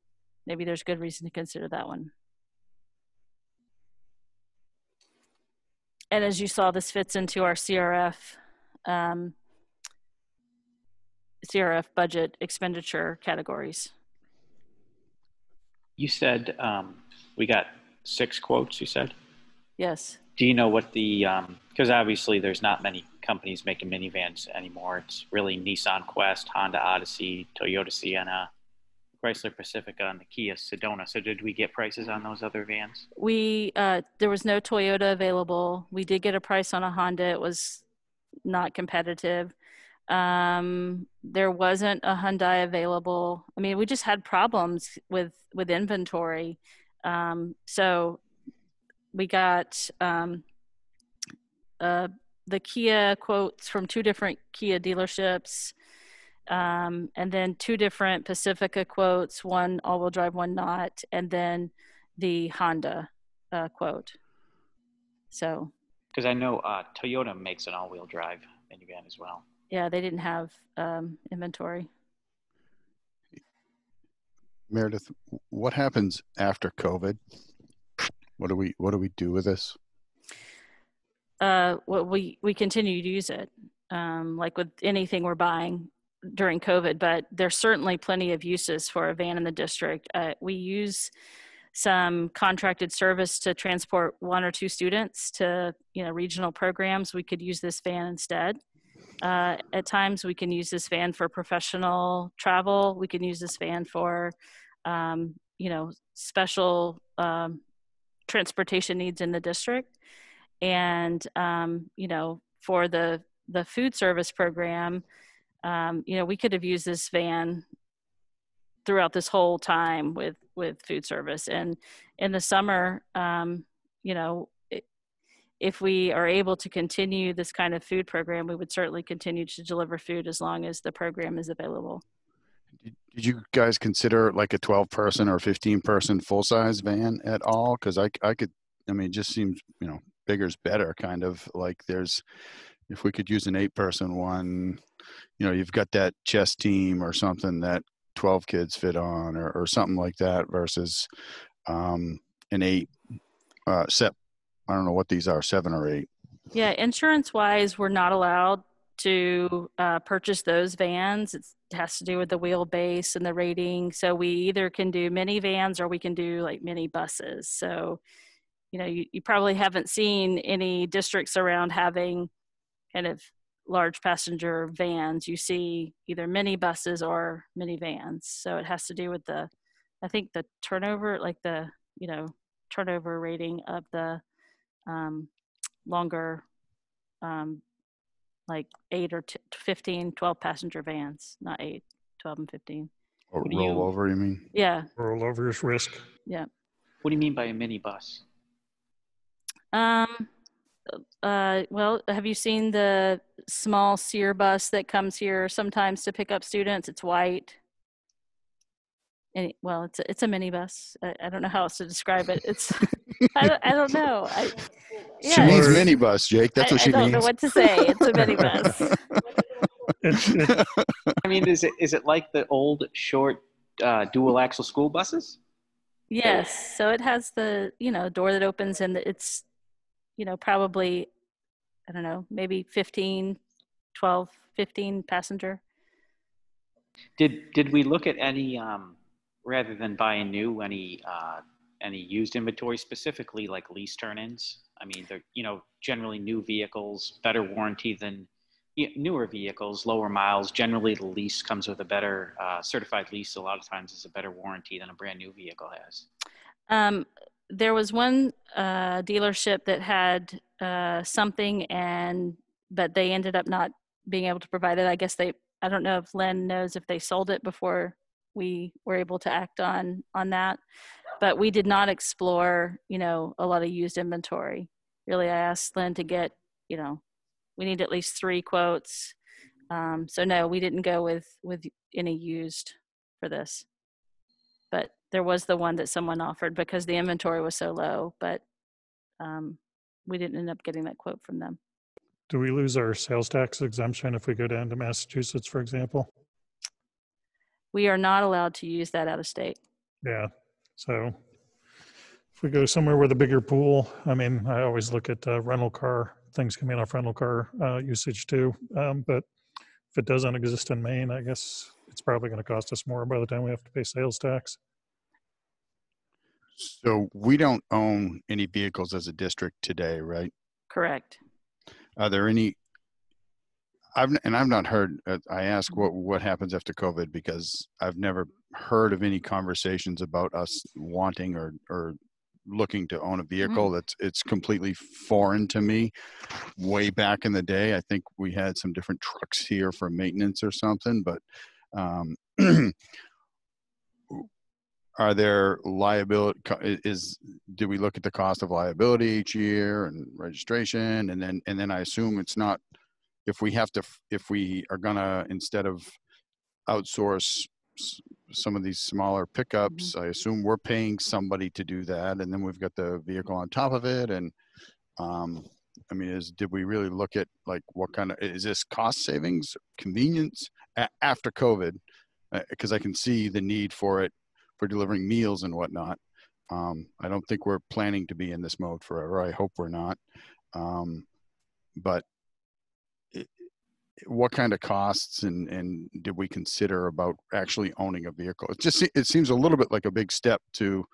maybe there's good reason to consider that one. And as you saw, this fits into our CRF budget expenditure categories. You said we got 6 quotes, you said? Yes. Do you know what the, because obviously there's not many companies making minivans anymore. It's really Nissan Quest, Honda Odyssey, Toyota Sienna, Chrysler Pacifica, and the Kia Sedona. So did we get prices on those other vans? There was no Toyota available. We did get a price on a Honda. It was not competitive. There wasn't a Hyundai available. I mean, we just had problems with inventory. So we got the Kia quotes from 2 different Kia dealerships, and then 2 different Pacifica quotes, one all-wheel drive, one not, and then the Honda quote. So. Because I know Toyota makes an all-wheel drive minivan as well. Yeah, they didn't have inventory. Meredith, what happens after COVID? What do we do with this? Well, we continue to use it, like with anything we're buying during COVID, but there's certainly plenty of uses for a van in the district. We use some contracted service to transport 1 or 2 students to, you know, regional programs. We could use this van instead. At times we can use this van for professional travel. We can use this van for, special transportation needs in the district. And, for the food service program, we could have used this van throughout this whole time with food service. And in the summer, if we are able to continue this kind of food program, we would certainly continue to deliver food as long as the program is available. Did you guys consider like a 12-person or 15-person full-size van at all? Because I could, it just seems, bigger's better, kind of like if we could use an 8-person one, you've got that chess team or something that 12 kids fit on or something like that versus an 8 set. I don't know what these are, 7 or 8. Yeah, insurance-wise, we're not allowed to purchase those vans. It has to do with the wheelbase and the rating. So we either can do minivans or we can do like mini buses. So, you probably haven't seen any districts around having kind of large passenger vans. You see either mini buses or minivans. So it has to do with the turnover, like the, turnover rating of the longer, like 8 or 15, 12 passenger vans, not 8, 12 and 15. Or rollover, you mean? Yeah. Rollover's risk. Yeah. What do you mean by a minibus? Well, have you seen the small Sear bus that comes here sometimes to pick up students? It's white. And it's a minibus. I don't know how else to describe it. It's I don't know. She means minibus, Jake. That's what she means. I don't know what to say. It's a minibus. I mean, is it like the old short dual axle school buses? Yes. So it has the door that opens and it's probably, I don't know, maybe 15 passenger. Did we look at any rather than buying new, any used inventory, specifically like lease turn-ins? I mean, they're generally new vehicles, better warranty than newer vehicles, lower miles. Generally, the lease comes with a better certified lease. A lot of times, is a better warranty than a brand new vehicle has. There was one dealership that had something, but they ended up not being able to provide it. I guess I don't know if Lynn knows if they sold it before we were able to act on that. But we did not explore, a lot of used inventory. Really, I asked Lynn to get, we need at least 3 quotes. So no, we didn't go with any used for this. But there was the one that someone offered because the inventory was so low, but we didn't end up getting that quote from them. Do we lose our sales tax exemption if we go down to Massachusetts, for example? We are not allowed to use that out of state. Yeah. So if we go somewhere with a bigger pool, I always look at rental car, things coming off rental car usage too. But if it doesn't exist in Maine, I guess it's probably going to cost us more by the time we have to pay sales tax. So we don't own any vehicles as a district today, right? Correct. Are there any? I've not heard. I ask what happens after COVID because I've never heard of any conversations about us wanting or looking to own a vehicle. It's completely foreign to me. Way back in the day, I think we had some different trucks here for maintenance or something, but are there liability? Do we look at the cost of liability each year and registration, and then I assume it's not. If we are gonna, instead of outsource some of these smaller pickups, I assume we're paying somebody to do that, and then we've got the vehicle on top of it. And did we really look at like what kind of, is this cost savings, convenience after COVID? Because I can see the need for it for delivering meals and whatnot. I don't think we're planning to be in this mode forever. I hope we're not. But what kind of costs and did we consider about actually owning a vehicle? It seems a little bit like a big step to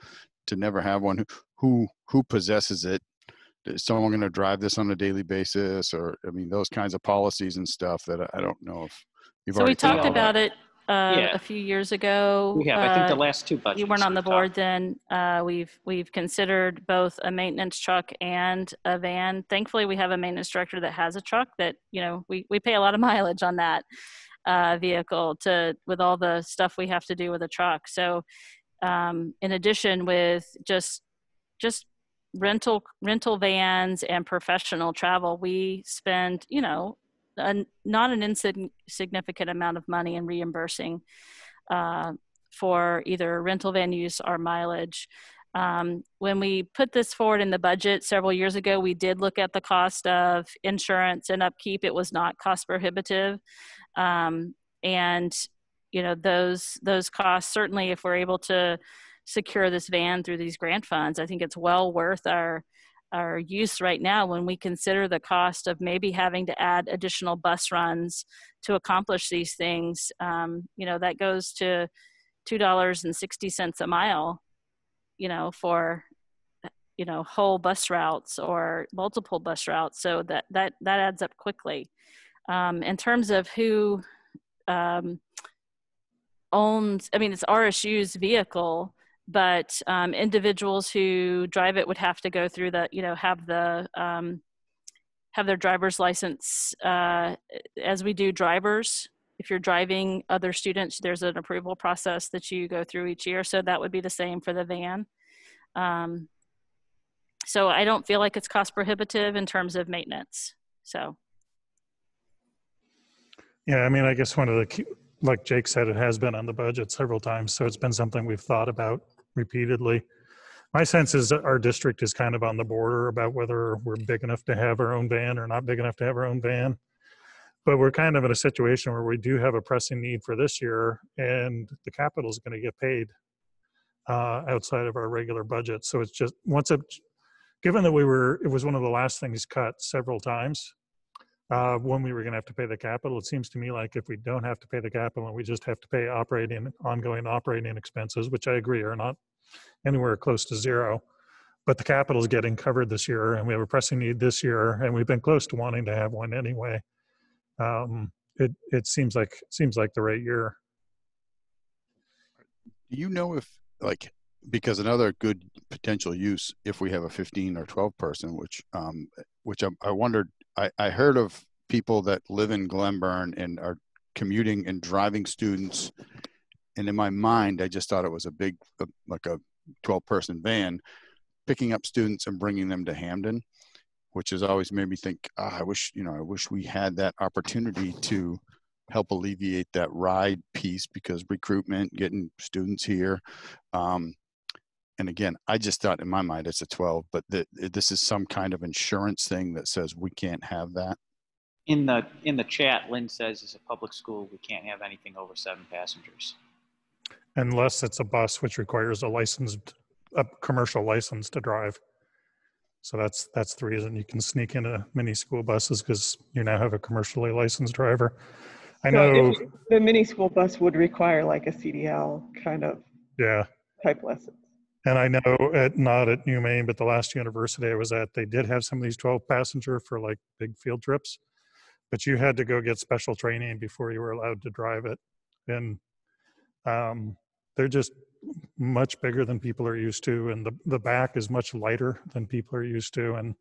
never have one. Who possesses it? is someone going to drive this on a daily basis? Or, I mean, those kinds of policies and stuff that I don't know if you've So already we talked thought about it Yeah. a few years ago. We have. I think the last two budgets. You weren't on the we've board talked. then. We've considered both a maintenance truck and a van. Thankfully, we have a maintenance director that has a truck that, you know, we pay a lot of mileage on that vehicle with all the stuff we have to do with a truck. So in addition, with just rental vans and professional travel, we spend, you know, not an insignificant amount of money in reimbursing for either rental van use or mileage. When we put this forward in the budget several years ago, we did look at the cost of insurance and upkeep. It was not cost prohibitive. And, you know, those costs, certainly if we're able to secure this van through these grant funds, I think it's well worth our use right now when we consider the cost of maybe having to add additional bus runs to accomplish these things. You know, that goes to $2.60 a mile, you know, for, you know, whole bus routes or multiple bus routes. So that adds up quickly. In terms of who owns, I mean, it's RSU's vehicle, but individuals who drive it would have to go through the, you know, have their driver's license as we do drivers. If you're driving other students, there's an approval process that you go through each year. So that would be the same for the van. So I don't feel like it's cost prohibitive in terms of maintenance. So. Yeah, I mean, I guess one of the key, like Jake said, it has been on the budget several times. So it's been something we've thought about repeatedly. My sense is that our district is kind of on the border about whether we're big enough to have our own van or not big enough to have our own van. But we're kind of in a situation where we do have a pressing need for this year, and the capital is going to get paid outside of our regular budget. So it's just given that it was one of the last things cut several times when we were going to have to pay the capital. It seems to me like if we don't have to pay the capital and we just have to pay ongoing operating expenses, which I agree are not anywhere close to zero, but the capital is getting covered this year, and we have a pressing need this year, and we've been close to wanting to have one anyway. It seems like the right year. Do you know if, like, because another good potential use, if we have a 15 or 12 person, which I wondered, I heard of people that live in Glenburn and are commuting and driving students. And in my mind, I just thought it was a big, like a 12-person van, picking up students and bringing them to Hamden, which has always made me think, I wish we had that opportunity to help alleviate that ride piece, because recruitment, getting students here. And again, I just thought in my mind it's a 12, but this is some kind of insurance thing that says we can't have that. In the chat, Lynn says as a public school, we can't have anything over 7 passengers. Unless it's a bus, which requires a commercial license to drive. So that's the reason you can sneak into mini school buses, because you now have a commercially licensed driver. I know the mini school bus would require like a CDL kind of type lessons. And I know not at New Maine, but the last university I was at, they did have some of these 12 passenger for like big field trips, but you had to go get special training before you were allowed to drive it. And they're just much bigger than people are used to, and the back is much lighter than people are used to. And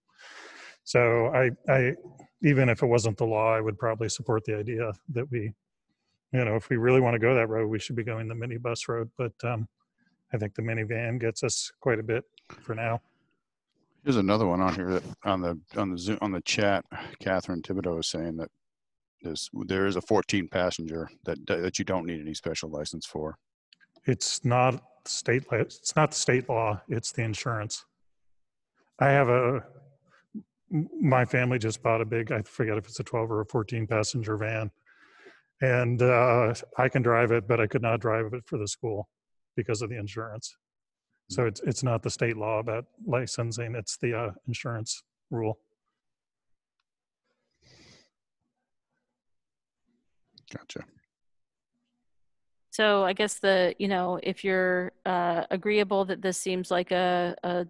so I even if it wasn't the law, I would probably support the idea that we, you know, if we really want to go that road, we should be going the minibus road. But I think the minivan gets us quite a bit for now. There's another one on here that on the Zoom, on the chat, Catherine Thibodeau is saying that there is a 14 passenger that you don't need any special license for. It's not the state law, it's the insurance. My family just bought a big, I forget if it's a 12 or a 14 passenger van, and I can drive it, but I could not drive it for the school because of the insurance. So it's not the state law about licensing, it's the insurance rule. Gotcha. So I guess if you're agreeable that this seems like a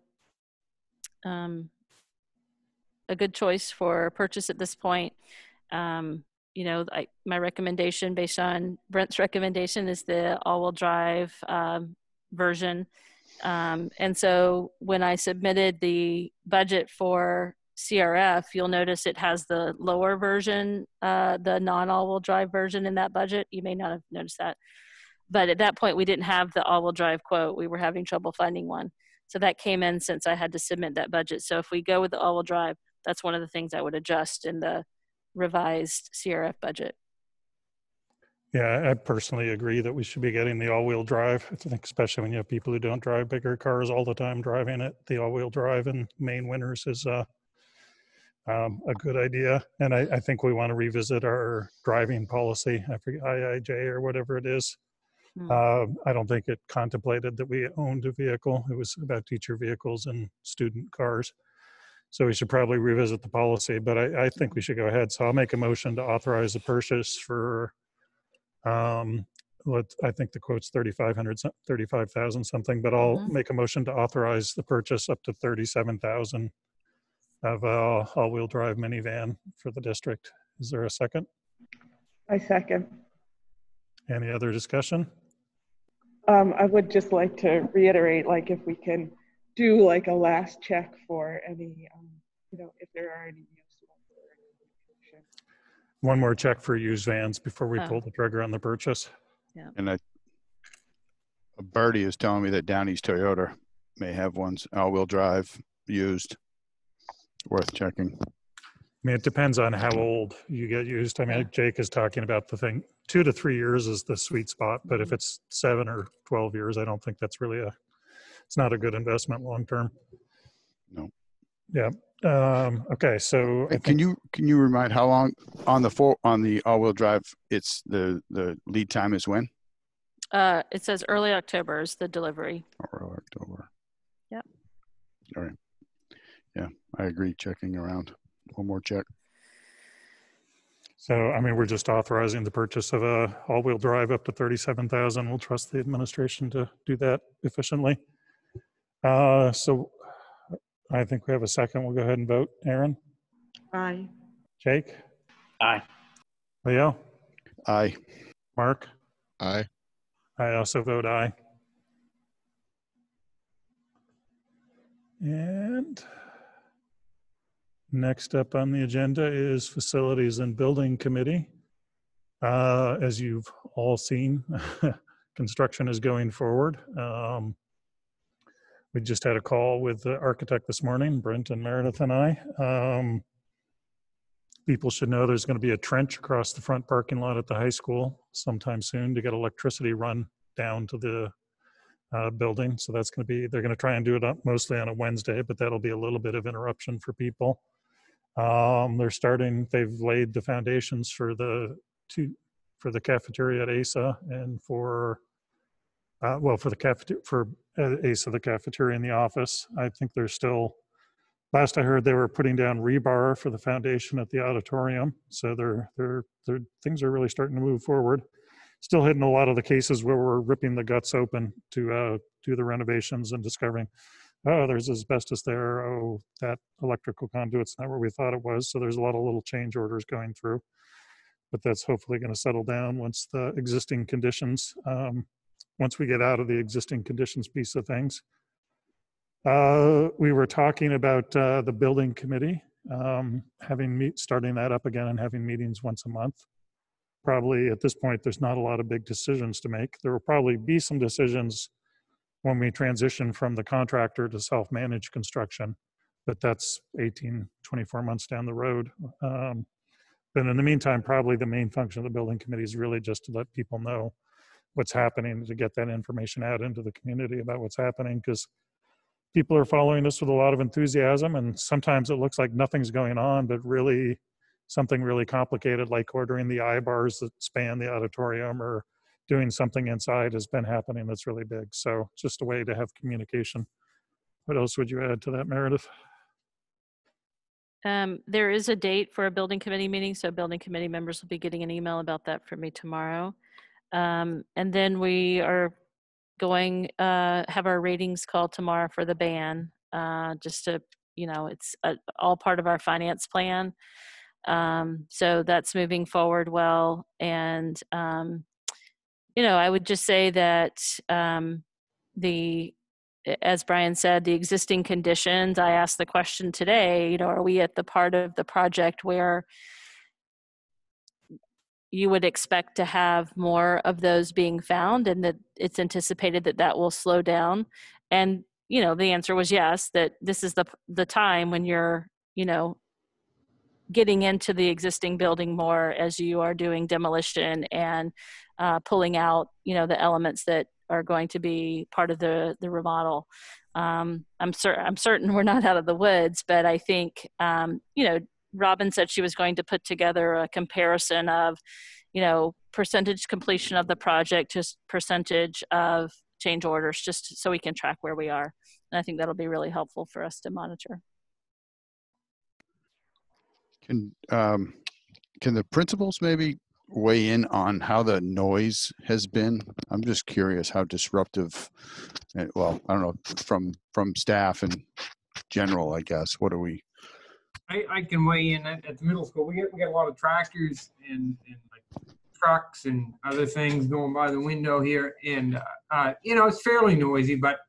a good choice for purchase at this point. You know, my recommendation based on Brent's recommendation is the all-wheel drive version. And so when I submitted the budget for CRF, you'll notice it has the lower version, the non-all-wheel drive version in that budget. You may not have noticed that. But at that point, we didn't have the all-wheel drive quote. We were having trouble finding one. So that came in since I had to submit that budget. So if we go with the all-wheel drive, that's one of the things I would adjust in the revised CRF budget. Yeah, I personally agree that we should be getting the all-wheel drive. I think especially when you have people who don't drive bigger cars all the time driving it, the all-wheel drive in main winters is a good idea. And I think we want to revisit our driving policy. I forget, IIJ or whatever it is. I don't think it contemplated that we owned a vehicle. It was about teacher vehicles and student cars. So we should probably revisit the policy, but I think we should go ahead. So I'll make a motion to authorize the purchase for, I think the quote's 35,000 something, but I'll make a motion to authorize the purchase up to 37,000 of a all-wheel drive minivan for the district. Is there a second? I second. Any other discussion? I would just like to reiterate, like, if we can do like a last check for any, you know, if there are any used ones. One more check for used vans before we pull the trigger on the purchase. Yeah. And Birdie is telling me that Downey's Toyota may have ones all-wheel drive used. Worth checking. I mean, it depends on how old you get used. I mean, Jake is talking about the thing, 2 to 3 years is the sweet spot, but if it's 7 or 12 years, I don't think that's really it's not a good investment long-term. No. Yeah. Okay. So can you remind how long on the all-wheel drive, it's the lead time is when? It says early October is the delivery. Early October. Yep. All right. Yeah, I agree. Checking around. One more check. So, I mean, we're just authorizing the purchase of a all-wheel drive up to 37,000. We'll trust the administration to do that efficiently. So I think we have a second. We'll go ahead and vote. Aaron? Aye. Jake? Aye. Leo? Aye. Mark? Aye. I also vote aye. And next up on the agenda is Facilities and Building Committee. As you've all seen, construction is going forward. We just had a call with the architect this morning, Brent and Meredith and I. People should know there's going to be a trench across the front parking lot at the high school sometime soon to get electricity run down to the building. So that's going to be, they're going to try and do it up mostly on a Wednesday, but that'll be a little bit of interruption for people. They've laid the foundations for the cafeteria at ASA and for ASA, the cafeteria in the office. I think they're still, last I heard, they were putting down rebar for the foundation at the auditorium. So things are really starting to move forward. Still hitting a lot of the cases where we're ripping the guts open to do the renovations and discovering, oh, there's asbestos there. Oh, that electrical conduit's not where we thought it was. So there's a lot of little change orders going through. But that's hopefully going to settle down once the existing conditions, once we get out of the existing conditions piece of things. We were talking about the building committee, starting that up again and having meetings once a month. Probably at this point, there's not a lot of big decisions to make. There will probably be some decisions when we transition from the contractor to self-managed construction, but that's 18, 24 months down the road. But in the meantime, probably the main function of the building committee is really just to let people know what's happening, to get that information out into the community about what's happening, because people are following this with a lot of enthusiasm, and sometimes it looks like nothing's going on, but really something really complicated like ordering the I-bars that span the auditorium or doing something inside has been happening that's really big. So just a way to have communication. What else would you add to that, Meredith? There is a date for a building committee meeting, so building committee members will be getting an email about that from me tomorrow. And then we are going have our ratings call tomorrow for the ban, just to it's all part of our finance plan. So that's moving forward well. And, I would just say that as Brian said, the existing conditions, I asked the question today, are we at the part of the project where you would expect to have more of those being found, and that it's anticipated that that will slow down? And, the answer was yes, that this is the time when you're, getting into the existing building more as you are doing demolition and pulling out, the elements that are going to be part of the remodel. I'm certain we're not out of the woods, but I think, Robin said she was going to put together a comparison of, percentage completion of the project, just percentage of change orders, just so we can track where we are. And I think that'll be really helpful for us to monitor. Can the principals maybe weigh in on how the noise has been? I'm just curious how disruptive, well, I don't know, from staff and general, I guess. What are we? I can weigh in at the middle school. We get a lot of tractors and like trucks and other things going by the window here, and it's fairly noisy, but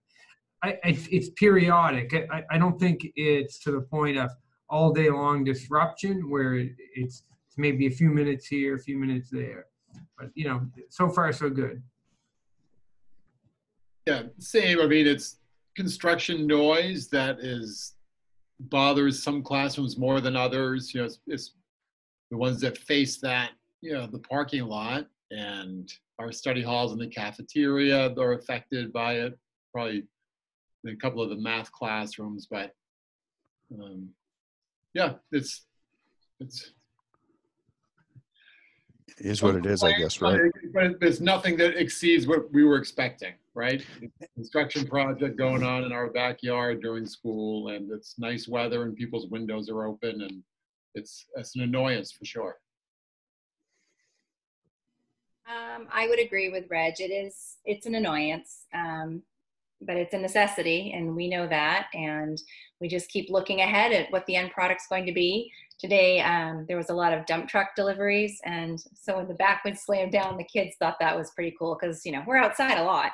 it's periodic. I don't think it's to the point of all day long disruption where it's maybe a few minutes here, a few minutes there. But so far so good. Yeah, same. I mean, it's construction noise that bothers some classrooms more than others. It's the ones that face that, the parking lot, and our study halls and the cafeteria are affected by it. Probably a couple of the math classrooms, but yeah, it's is what it is, I guess, right? But there's nothing that exceeds what we were expecting, right? Construction project going on in our backyard during school, and it's nice weather and people's windows are open, and it's an annoyance for sure. I would agree with Reg. It's an annoyance, but it's a necessity, and we know that, and we just keep looking ahead at what the end product's going to be. Today, there was a lot of dump truck deliveries, and so when the back would slam down, the kids thought that was pretty cool because we're outside a lot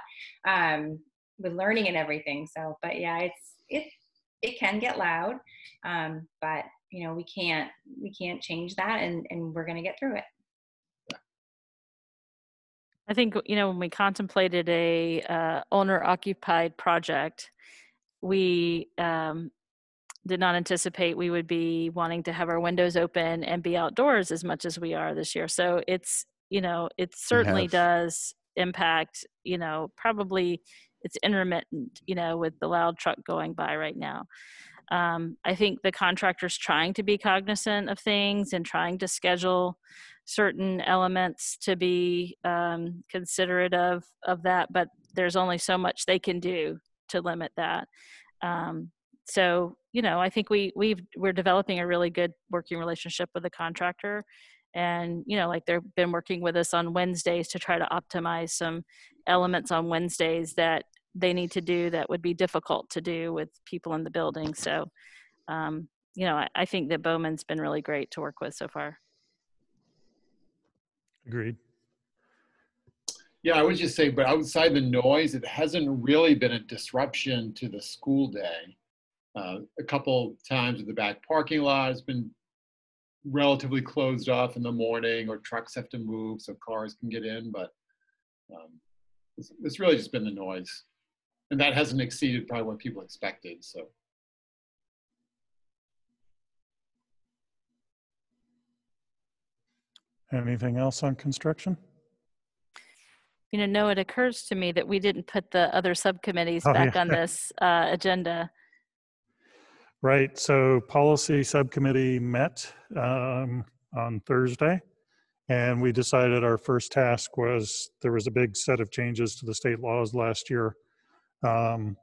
with learning and everything. So, but yeah, it can get loud, but we can't change that, and we're gonna get through it. I think, when we contemplated a owner-occupied project, we did not anticipate we would be wanting to have our windows open and be outdoors as much as we are this year. So it's, it certainly does impact, probably it's intermittent, with the loud truck going by right now. I think the contractor's trying to be cognizant of things and trying to schedule certain elements to be considerate of that, but there's only so much they can do to limit that. So, I think we're developing a really good working relationship with the contractor, and, like they've been working with us on Wednesdays to try to optimize some elements on Wednesdays that they need to do that would be difficult to do with people in the building. So, I think that Bowman's been really great to work with so far. Agreed. Yeah, I would just say, but outside the noise, it hasn't really been a disruption to the school day. A couple times with the back parking lot has been relatively closed off in the morning, or trucks have to move so cars can get in, but it's really just been the noise. And that hasn't exceeded probably what people expected, so. Anything else on construction? No, it occurs to me that we didn't put the other subcommittees back on this agenda. Right. So policy subcommittee met on Thursday, and we decided our first task was, there was a big set of changes to the state laws last year. And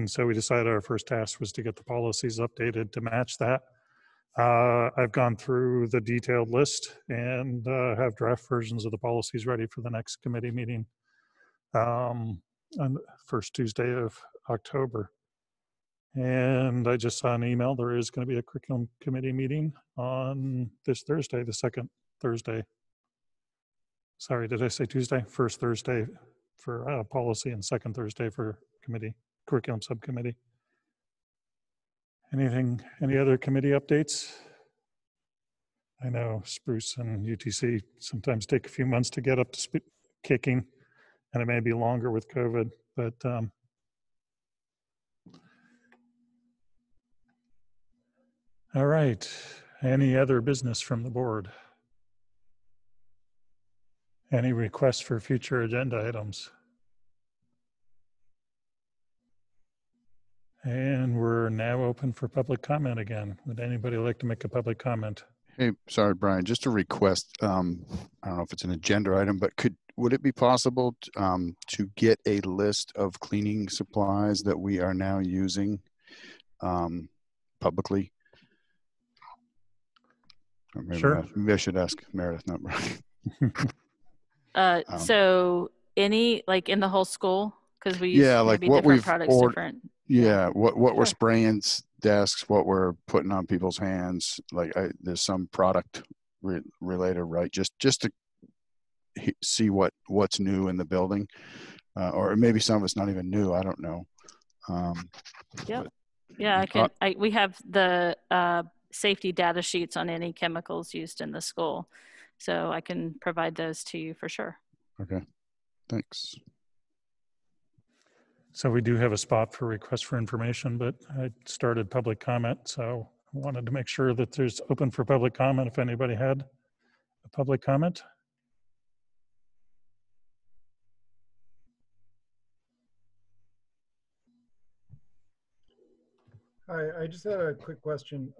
so we decided our first task was to get the policies updated to match that. I've gone through the detailed list and have draft versions of the policies ready for the next committee meeting on the first Tuesday of October. And I just saw an email. There is going to be a curriculum committee meeting on this Thursday, the second Thursday. Sorry, did I say Tuesday? First Thursday for policy and second Thursday for committee, curriculum subcommittee. Any other committee updates? I know Spruce and UTC sometimes take a few months to get up to kicking, and it may be longer with COVID, but all right. Any other business from the board? Any requests for future agenda items? And we're now open for public comment again. Would anybody like to make a public comment? Hey, sorry, Brian, just a request. I don't know if it's an agenda item, but would it be possible to get a list of cleaning supplies that we are now using publicly? Or maybe Sure. Maybe I should ask Meredith, not Brian. So any, like in the whole school? Because we use like maybe what different we've products ordered. different. Yeah, what we're Sure. spraying desks, what we're putting on people's hands. Like there's some product related, right? Just to see what's new in the building, or maybe some of it's not even new. I don't know. Yep. Yeah, we have the safety data sheets on any chemicals used in the school, so I can provide those to you for sure. Okay, thanks. So we do have a spot for requests for information, but I started public comment, so I wanted to make sure that there's open for public comment if anybody had a public comment. Hi, I just had a quick question.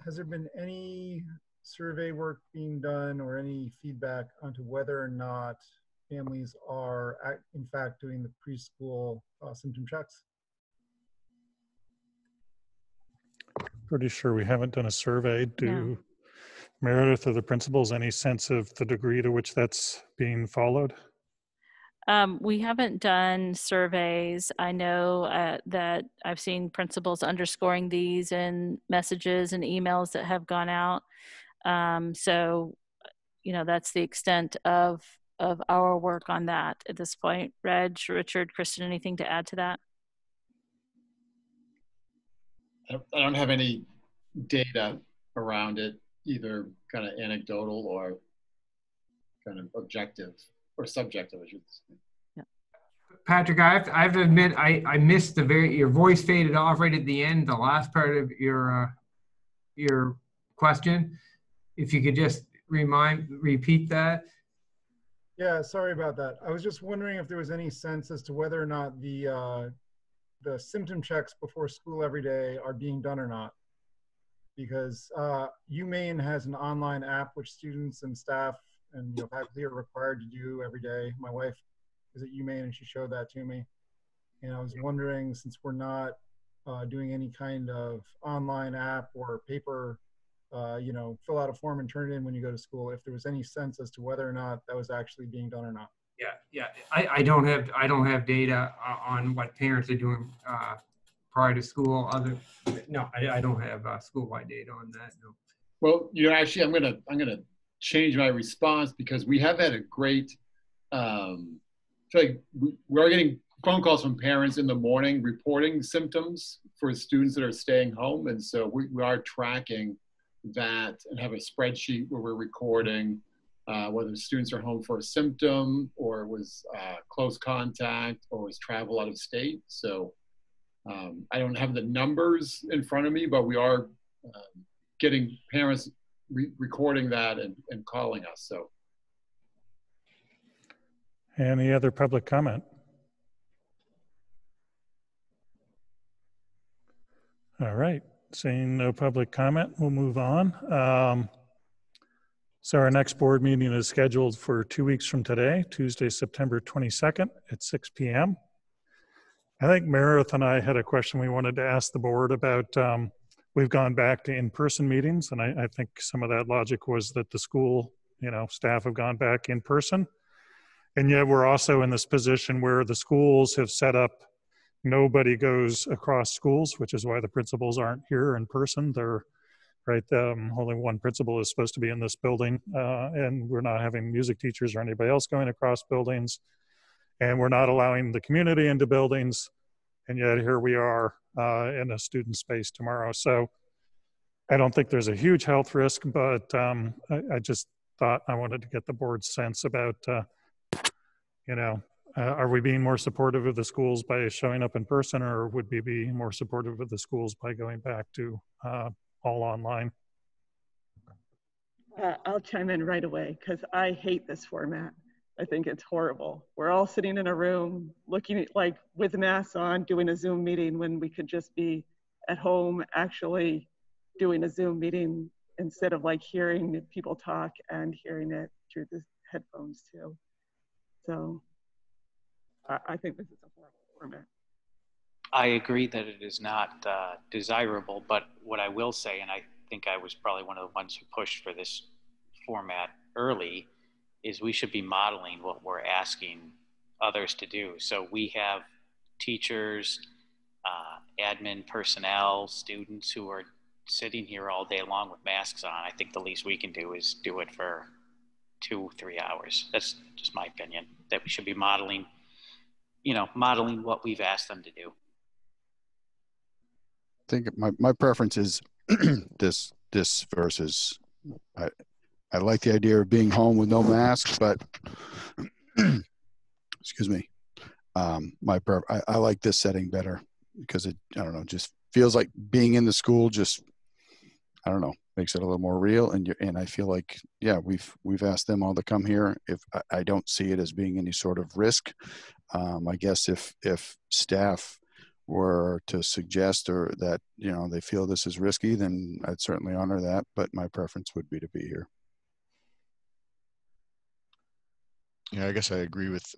Has there been any survey work being done or any feedback onto whether or not families are in fact doing the preschool symptom checks? Pretty sure we haven't done a survey. Do Meredith or the principals any sense of the degree to which that's being followed? We haven't done surveys. I know that I've seen principals underscoring these in messages and emails that have gone out. So, you know, that's the extent of our work on that at this point. Reg, Richard, Kristen, anything to add to that? I don't have any data around it, either kind of anecdotal or kind of objective or subjective, I should say. Yeah. Patrick, I have to admit, I missed your voice faded off right at the end, the last part of your question. If you could just repeat that. Yeah, sorry about that. I was just wondering if there was any sense as to whether or not the symptom checks before school every day are being done or not. Because UMaine has an online app which students and staff and faculty are required to do every day. My wife is at UMaine and she showed that to me. And I was wondering, since we're not doing any kind of online app or paper, fill out a form and turn it in when you go to school, if there was any sense as to whether or not that was actually being done or not. Yeah. I don't have data on what parents are doing prior to school. I don't have school-wide data on that. No. Well, actually, I'm gonna change my response because we have had a great. I feel like we are getting phone calls from parents in the morning reporting symptoms for students that are staying home, and so we are tracking that and have a spreadsheet where we're recording whether students are home for a symptom or was close contact or was travel out of state. So I don't have the numbers in front of me, but we are getting parents recording that and calling us. So. Any other public comment? All right, seeing no public comment, we'll move on. So our next board meeting is scheduled for 2 weeks from today, Tuesday, September 22nd at 6 p.m. I think Meredith and I had a question we wanted to ask the board about. We've gone back to in-person meetings, and I think some of that logic was that the school, staff have gone back in person. And yet we're also in this position where the schools have set up nobody goes across schools, which is why the principals aren't here in person. They're right. Only one principal is supposed to be in this building, and we're not having music teachers or anybody else going across buildings, and we're not allowing the community into buildings, and yet here we are in a student space tomorrow. So I don't think there's a huge health risk, but I just thought I wanted to get the board's sense about, are we being more supportive of the schools by showing up in person, or would we be more supportive of the schools by going back to all online? I'll chime in right away because I hate this format. I think it's horrible. We're all sitting in a room looking at, like, with masks on, doing a Zoom meeting when we could just be at home actually doing a Zoom meeting instead of like hearing people talk and hearing it through the headphones too. So I think this is a horrible format. I agree that it is not desirable, but what I will say, and I think I was probably one of the ones who pushed for this format early, is we should be modeling what we're asking others to do. So we have teachers, admin personnel, students who are sitting here all day long with masks on. I think the least we can do is do it for 2-3 hours. That's just my opinion, that we should be modeling what we've asked them to do. I think my preference is this versus I like the idea of being home with no mask, but excuse me, I like this setting better because I don't know, just feels like being in the school. Just I don't know, makes it a little more real. And I feel like, yeah, we've asked them all to come here. If I don't see it as being any sort of risk, I guess if staff were to suggest or that they feel this is risky, then I'd certainly honor that. But my preference would be to be here. Yeah, I guess I agree with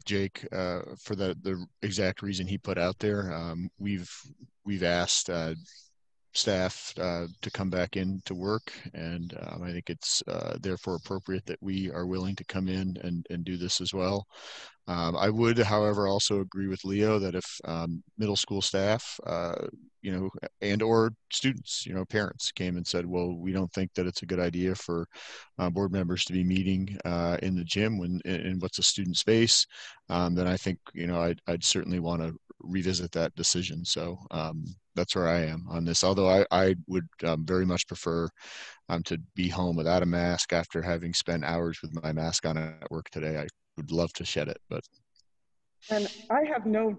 Jake for the exact reason he put out there. We've asked staff to come back in to work, and I think it's therefore appropriate that we are willing to come in and do this as well. I would, however, also agree with Leo that if middle school staff, and or students, parents came and said, well, we don't think that it's a good idea for board members to be meeting in the gym in what's a student space, then I think, I'd certainly want to revisit that decision. So that's where I am on this. Although I would very much prefer to be home without a mask after having spent hours with my mask on at work today. I would love to shed it, but. And I have no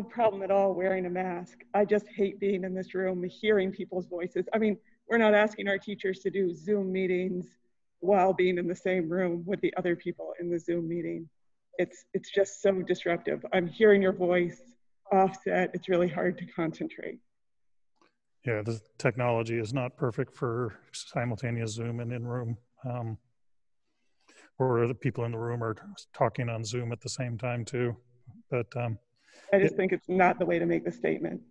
problem at all wearing a mask. I just hate being in this room, hearing people's voices. I mean, we're not asking our teachers to do Zoom meetings while being in the same room with the other people in the Zoom meeting. It's just so disruptive. I'm hearing your voice offset. It's really hard to concentrate. Yeah, the technology is not perfect for simultaneous Zoom and in-room. Or the people in the room are talking on Zoom at the same time too. But I just think it's not the way to make the statement.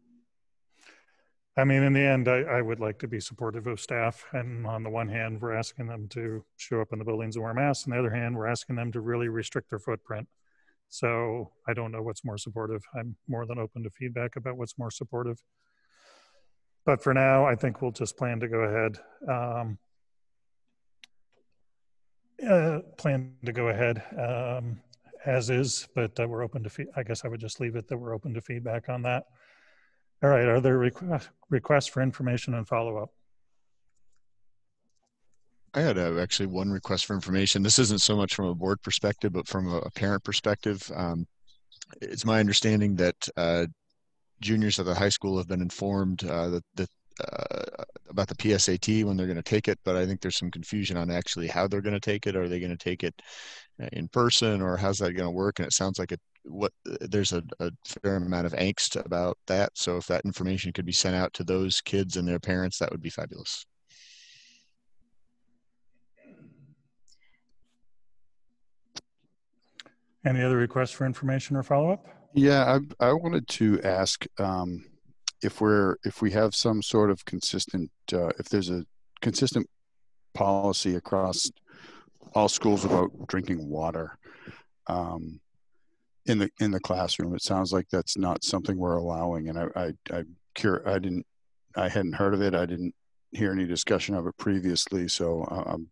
I mean, in the end, I would like to be supportive of staff. And on the one hand, we're asking them to show up in the buildings and wear masks. On the other hand, we're asking them to really restrict their footprint. So I don't know what's more supportive. I'm more than open to feedback about what's more supportive. But for now, I think we'll just plan to go ahead. As is, but we're open to I guess I would just leave it that we're open to feedback on that. All right, are there requests for information and follow-up? I had actually one request for information. This isn't so much from a board perspective, but from a parent perspective. It's my understanding that juniors at the high school have been informed about the PSAT when they're going to take it, but I think there's some confusion on actually how they're going to take it. Are they going to take it in person, or how's that going to work? And it sounds like there's a fair amount of angst about that. So if that information could be sent out to those kids and their parents, that would be fabulous. Any other requests for information or follow-up? Yeah, I wanted to ask if we have some sort of consistent, if there's a consistent policy across all schools about drinking water. in the classroom. It sounds like that's not something we're allowing, and I hadn't heard of it. I didn't hear any discussion of it previously, so I'm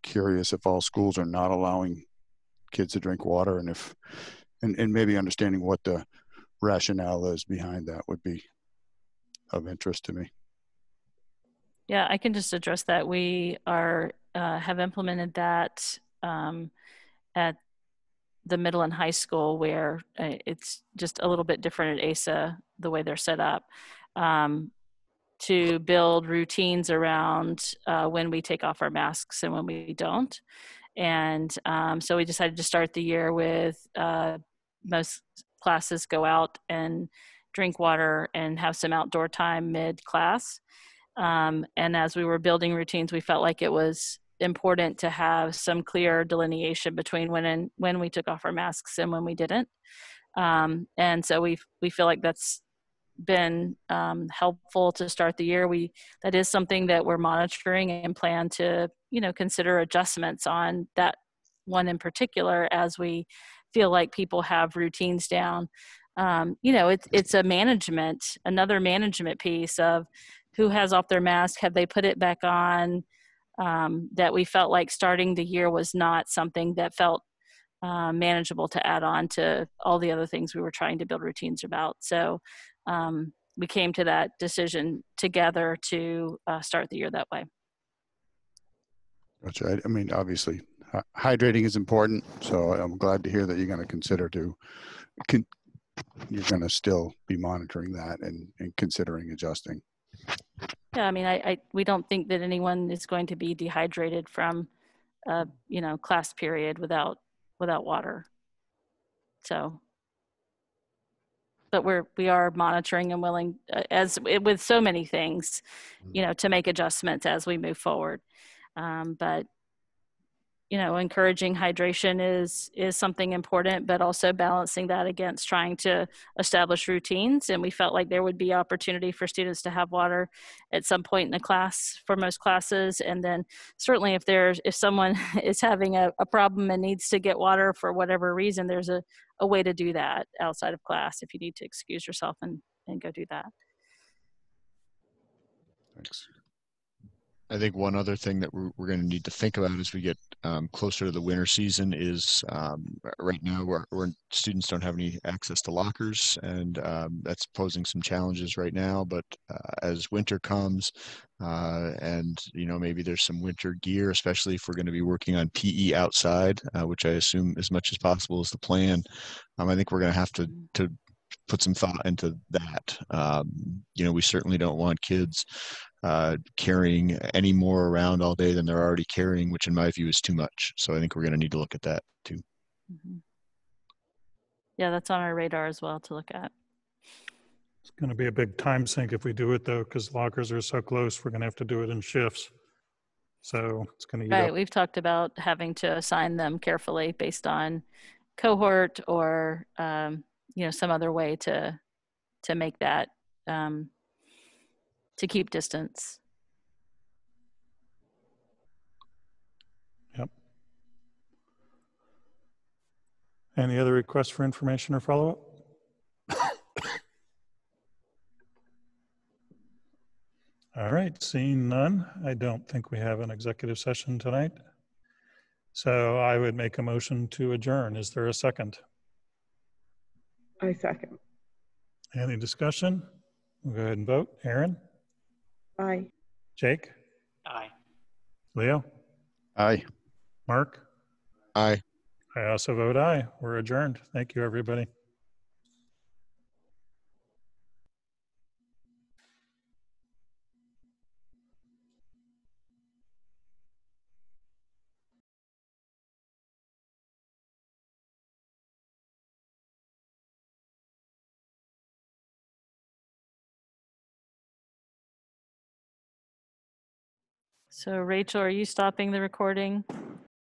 curious if all schools are not allowing kids to drink water, and if and maybe understanding what the rationale is behind that would be of interest to me. Yeah, I can just address that. We are have implemented that at the middle and high school, where it's just a little bit different at ASA, the way they're set up, to build routines around when we take off our masks and when we don't. And so we decided to start the year with most classes go out and drink water and have some outdoor time mid-class. And as we were building routines, we felt like it was important to have some clear delineation between when we took off our masks and when we didn't. And so we feel like that's been helpful to start the year. That is something that we're monitoring and plan to, consider adjustments on that one in particular as we feel like people have routines down. It's another management piece of who has off their mask, have they put it back on, that we felt like starting the year was not something that felt manageable to add on to all the other things we were trying to build routines about. So we came to that decision together to start the year that way. That's right. I mean, obviously, hydrating is important. So I'm glad to hear that you're going to you're going to still be monitoring that and considering adjusting. Yeah, I mean, we don't think that anyone is going to be dehydrated from class period without water. So, but we are monitoring and willing, as with so many things, to make adjustments as we move forward. But encouraging hydration is something important, but also balancing that against trying to establish routines. And we felt like there would be opportunity for students to have water at some point in the class for most classes. And then certainly if someone is having a problem and needs to get water for whatever reason, there's a way to do that outside of class if you need to excuse yourself and go do that. Thanks. I think one other thing that we're going to need to think about as we get closer to the winter season is right now where students don't have any access to lockers, and that's posing some challenges right now. But as winter comes, and maybe there's some winter gear, especially if we're going to be working on PE outside, which I assume as much as possible is the plan. I think we're going to have to put some thought into that. We certainly don't want kids carrying any more around all day than they're already carrying, which in my view is too much. So I think we're going to need to look at that too. Mm-hmm. Yeah, that's on our radar as well to look at. It's going to be a big time sink if we do it though, because lockers are so close. We're going to have to do it in shifts. So it's going to eat up. We've talked about having to assign them carefully based on cohort or some other way to make that to keep distance. Yep. Any other requests for information or follow-up? All right, seeing none, I don't think we have an executive session tonight. So I would make a motion to adjourn. Is there a second? I second. Any discussion? We'll go ahead and vote. Aaron? Aye. Jake? Aye. Leo? Aye. Mark? Aye. I also vote aye. We're adjourned. Thank you, everybody. So Rachel, are you stopping the recording?